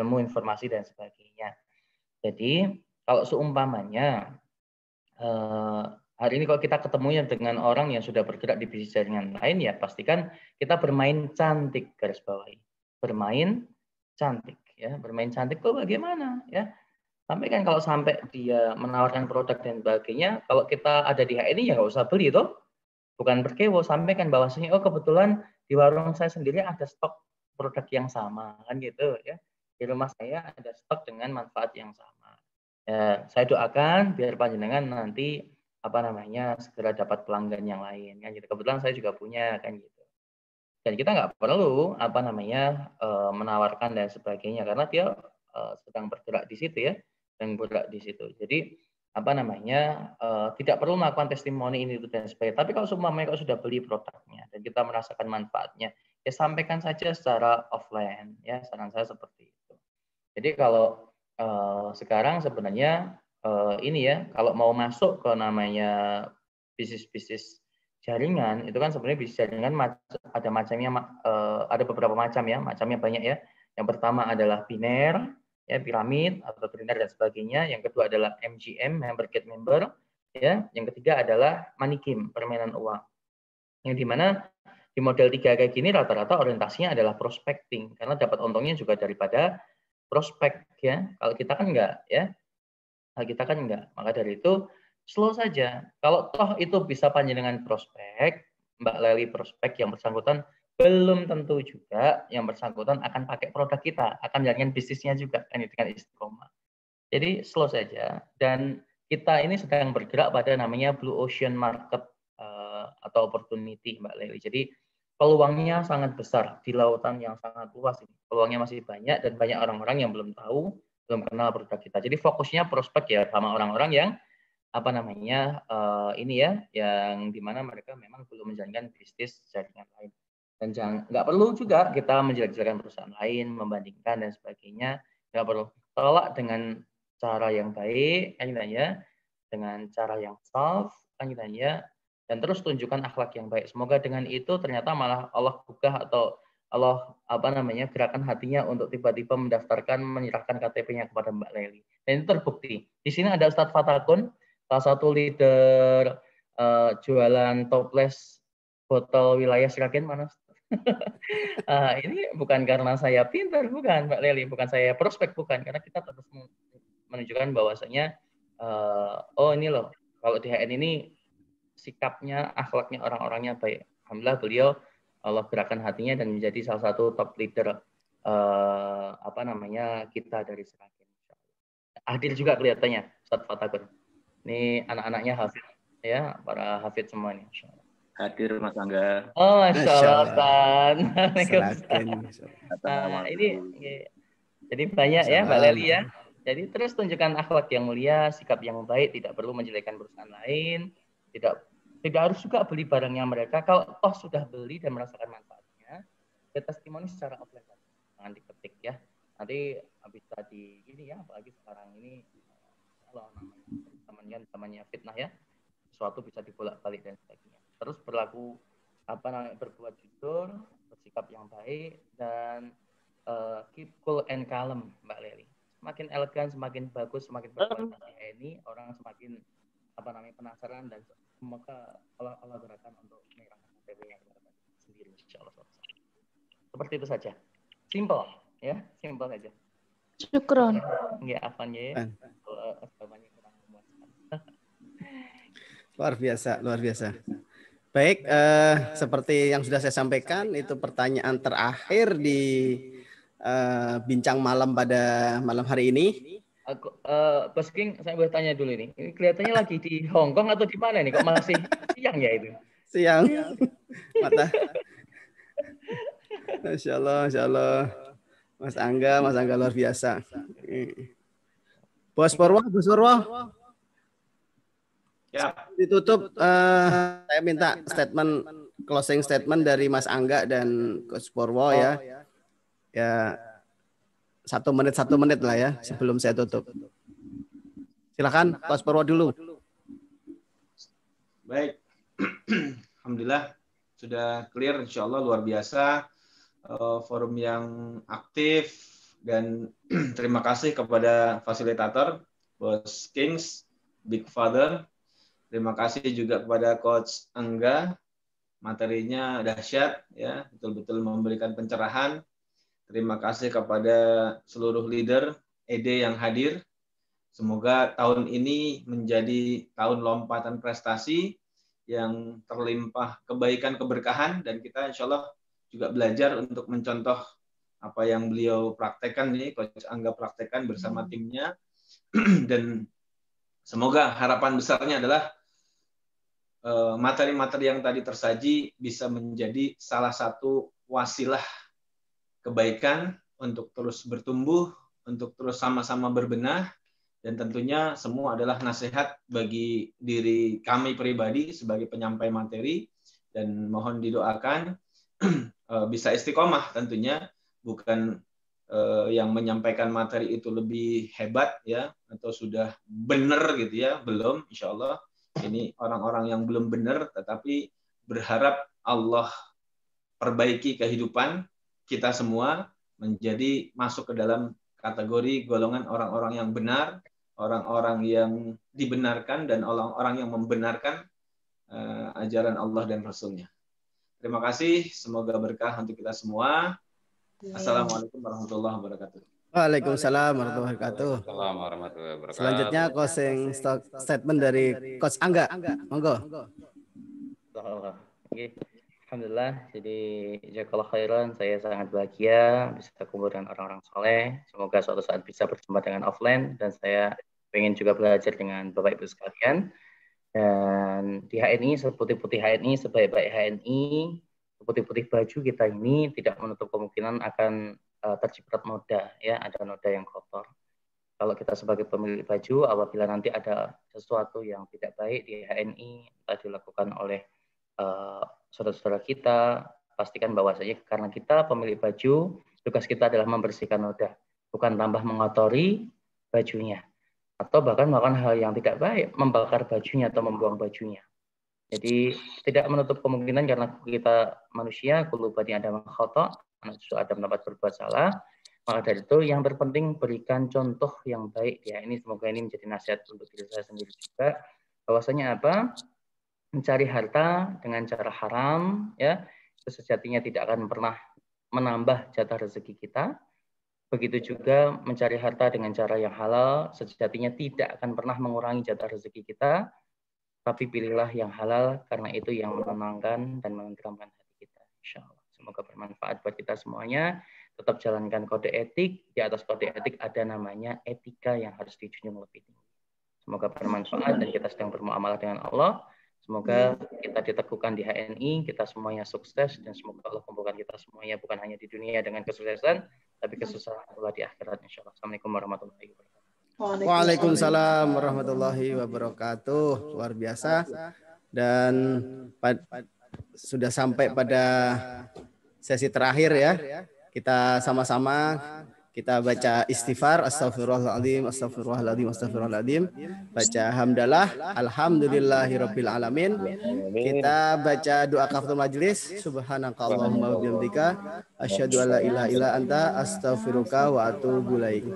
ilmu, informasi dan sebagainya. Jadi kalau seumpamanya hari ini kalau kita ketemunya dengan orang yang sudah bergerak di bisnis jaringan lain, ya pastikan kita bermain cantik, garis bawahi. Bermain cantik ya, bermain cantik itu bagaimana ya? Sampai kan kalau sampai dia menawarkan produk dan sebagainya, kalau kita ada di HNI ya nggak usah beli toh. Bukan berkewo, sampaikan bahwasanya oh kebetulan di warung saya sendiri ada stok produk yang sama kan gitu ya. Di rumah saya ada stok dengan manfaat yang sama. Ya, saya doakan biar panjenengan nanti segera dapat pelanggan yang lain kan gitu. Kebetulan saya juga punya kan gitu. Dan kita nggak perlu menawarkan dan sebagainya karena dia sedang bergerak di situ ya, dan bergerak di situ. Jadi tidak perlu melakukan testimoni ini itu dan sebagainya. Tapi kalau semua mereka sudah beli produknya dan kita merasakan manfaatnya, ya sampaikan saja secara offline ya, saran saya seperti itu. Jadi kalau sekarang sebenarnya ini ya, kalau mau masuk ke namanya bisnis jaringan itu kan sebenarnya bisnis jaringan ada macamnya, ada beberapa macam ya, macamnya banyak ya. Yang pertama adalah biner, ya piramid atau trinner dan sebagainya. Yang kedua adalah MGM, member get member, ya. Yang ketiga adalah money game, permainan uang. Yang dimana di model 3 kayak gini rata-rata orientasinya adalah prospecting karena dapat untungnya juga daripada prospek ya. Kalau kita kan enggak ya. Maka dari itu slow saja. Kalau toh itu bisa panjenengan prospek, Mbak Leli prospek yang bersangkutan, belum tentu juga yang bersangkutan akan pakai produk kita, akan jalankan bisnisnya juga kan dengan istiqomah. Jadi slow saja, dan kita ini sedang bergerak pada namanya blue ocean market atau opportunity Mbak Leli. Jadi peluangnya sangat besar di lautan yang sangat luas ini. Peluangnya masih banyak dan banyak orang-orang yang belum tahu, belum kenal produk kita. Jadi fokusnya prospek ya sama orang-orang yang ini ya, yang dimana mereka memang belum menjalankan bisnis jaringan lain. Dan nggak perlu juga kita menjelek-jelekan perusahaan lain, membandingkan dan sebagainya. Nggak perlu. Tolak dengan cara yang baik, ya, dengan cara yang soft, ya, dan terus tunjukkan akhlak yang baik. Semoga dengan itu ternyata malah Allah buka atau Allah gerakan hatinya untuk tiba-tiba mendaftarkan, menyerahkan KTP-nya kepada Mbak Leli. Dan itu terbukti. Di sini ada Ustadz Fatakun, salah satu leader jualan toples botol wilayah Sragen, mana? Ini bukan karena saya pintar, bukan Mbak Leli, bukan saya prospek, bukan, karena kita terus menunjukkan bahwasanya oh ini loh, kalau di HN ini sikapnya, akhlaknya, orang-orangnya baik. Alhamdulillah beliau Allah gerakan hatinya dan menjadi salah satu top leader kita dari Sragen. Hadir juga kelihatannya Ustadz Fatakun. Ini anak-anaknya hafid ya, para hafid semua nih. Hadir Mas Angga. Oh, Masya Allah, Ustaz. Ini jadi banyak ya Mbak Leli ya. Jadi terus tunjukkan akhlak yang mulia, sikap yang baik, tidak perlu menjelekkan perusahaan lain, tidak harus juga beli barangnya mereka. Kalau toh sudah beli dan merasakan manfaatnya, ya testimoni secara offline, jangan diketik ya. Nanti bisa di ini ya, apalagi sekarang ini kalau namanya fitnah ya, sesuatu bisa dibolak-balik dan sebagainya. Terus berlaku berbuat jujur, bersikap yang baik, dan keep cool and calm Mbak Leli. Semakin elegan, semakin bagus, semakin berkualitas ini, orang semakin penasaran, dan semoga Allah gerakan untuk menyerahkan KTP-nya kepada sendiri insyaallah. Seperti itu saja. Simple ya, simple saja. Syukron. Nggih, apanya ya? Luar biasa. Baik, seperti yang sudah saya sampaikan, itu pertanyaan terakhir di bincang malam pada malam hari ini. Bos King, saya boleh tanya dulu ini. Ini kelihatannya lagi di Hong Kong atau di mana nih? Kok masih siang ya itu? Siang. Mata. Masya Allah. Mas Angga luar biasa. Bos Purwo. Ya. Ditutup, saya minta closing statement dari Mas Angga dan Coach Purwo ya. Ya, 1 menit lah ya sebelum saya tutup. Silakan Coach Purwo dulu. Baik. alhamdulillah sudah clear, insya Allah luar biasa, forum yang aktif, dan terima kasih kepada fasilitator Bos Kings, Big Father. Terima kasih juga kepada Coach Angga, materinya dahsyat ya, betul-betul memberikan pencerahan. Terima kasih kepada seluruh leader ED yang hadir. Semoga tahun ini menjadi tahun lompatan prestasi yang terlimpah kebaikan keberkahan, dan kita insya Allah juga belajar untuk mencontoh apa yang beliau praktekkan nih, Coach Angga praktekkan bersama timnya. Dan semoga harapan besarnya adalah materi-materi yang tadi tersaji bisa menjadi salah satu wasilah kebaikan untuk terus bertumbuh, untuk terus sama-sama berbenah, dan tentunya semua adalah nasihat bagi diri kami pribadi sebagai penyampai materi, dan mohon didoakan bisa istiqomah tentunya, bukan yang menyampaikan materi itu lebih hebat ya, atau sudah benar gitu ya, belum, insya Allah. Ini orang-orang yang belum benar, tetapi berharap Allah perbaiki kehidupan kita semua menjadi masuk ke dalam kategori golongan orang-orang yang benar, orang-orang yang dibenarkan, dan orang-orang yang membenarkan ajaran Allah dan Rasul-Nya. Terima kasih, semoga berkah untuk kita semua. Assalamualaikum warahmatullahi wabarakatuh. Waalaikumsalam warahmatullahi wabarakatuh. Assalamualaikum warahmatullahi wabarakatuh. Selanjutnya closing statement dari Coach Angga. Monggo. Oke. Alhamdulillah, jadi jazakallahu khairan, saya sangat bahagia bisa kumpul dengan orang-orang soleh. Semoga suatu saat bisa berjumpa dengan offline, dan saya ingin juga belajar dengan Bapak Ibu sekalian. Dan di HNI, seputih-putih HNI, sebaik-baik HNI, seputih-putih baju kita ini tidak menutup kemungkinan akan terciprat noda, ya, ada noda yang kotor. Kalau kita sebagai pemilik baju, apabila nanti ada sesuatu yang tidak baik di HNI, entah dilakukan oleh saudara-saudara kita, pastikan bahwasanya karena kita pemilik baju, tugas kita adalah membersihkan noda, bukan tambah mengotori bajunya, atau bahkan melakukan hal yang tidak baik, membakar bajunya atau membuang bajunya. Jadi tidak menutup kemungkinan karena kita manusia, kullu bani adam khata', anak cucu Adam dapat berbuat salah. Maka dari itu yang terpenting berikan contoh yang baik ya. Ini semoga ini menjadi nasihat untuk diri saya sendiri juga. Bahwasanya apa? Mencari harta dengan cara haram ya, itu sejatinya tidak akan pernah menambah jatah rezeki kita. Begitu juga mencari harta dengan cara yang halal sejatinya tidak akan pernah mengurangi jatah rezeki kita. Tapi pilihlah yang halal karena itu yang menenangkan dan menenteramkan hati kita. Insya Allah. Semoga bermanfaat buat kita semuanya. Tetap jalankan kode etik. Di atas kode etik ada namanya etika yang harus dijunjung lebih tinggi. Semoga bermanfaat dan kita sedang bermuamalah dengan Allah. Semoga kita diteguhkan di HNI, kita semuanya sukses, dan semoga Allah kumpulkan kita semuanya bukan hanya di dunia dengan kesuksesan, tapi kesuksesan pula di akhirat. Insya Allah. Assalamualaikum warahmatullahi wabarakatuh. Waalaikumsalam warahmatullahi wabarakatuh. Luar biasa. Dan sudah sampai pada sesi terakhir ya. Kita sama-sama kita baca istighfar, astagfirullahaladzim, astagfirullahaladzim, astagfirullahaladzim. Baca hamdalah, alhamdulillahirabbil alamin. Kita baca doa kafaratul majlis, subhanakallahumma wa bihamdika, asyhadu alla ilaha illa anta, astaghfiruka wa atubu ilaik.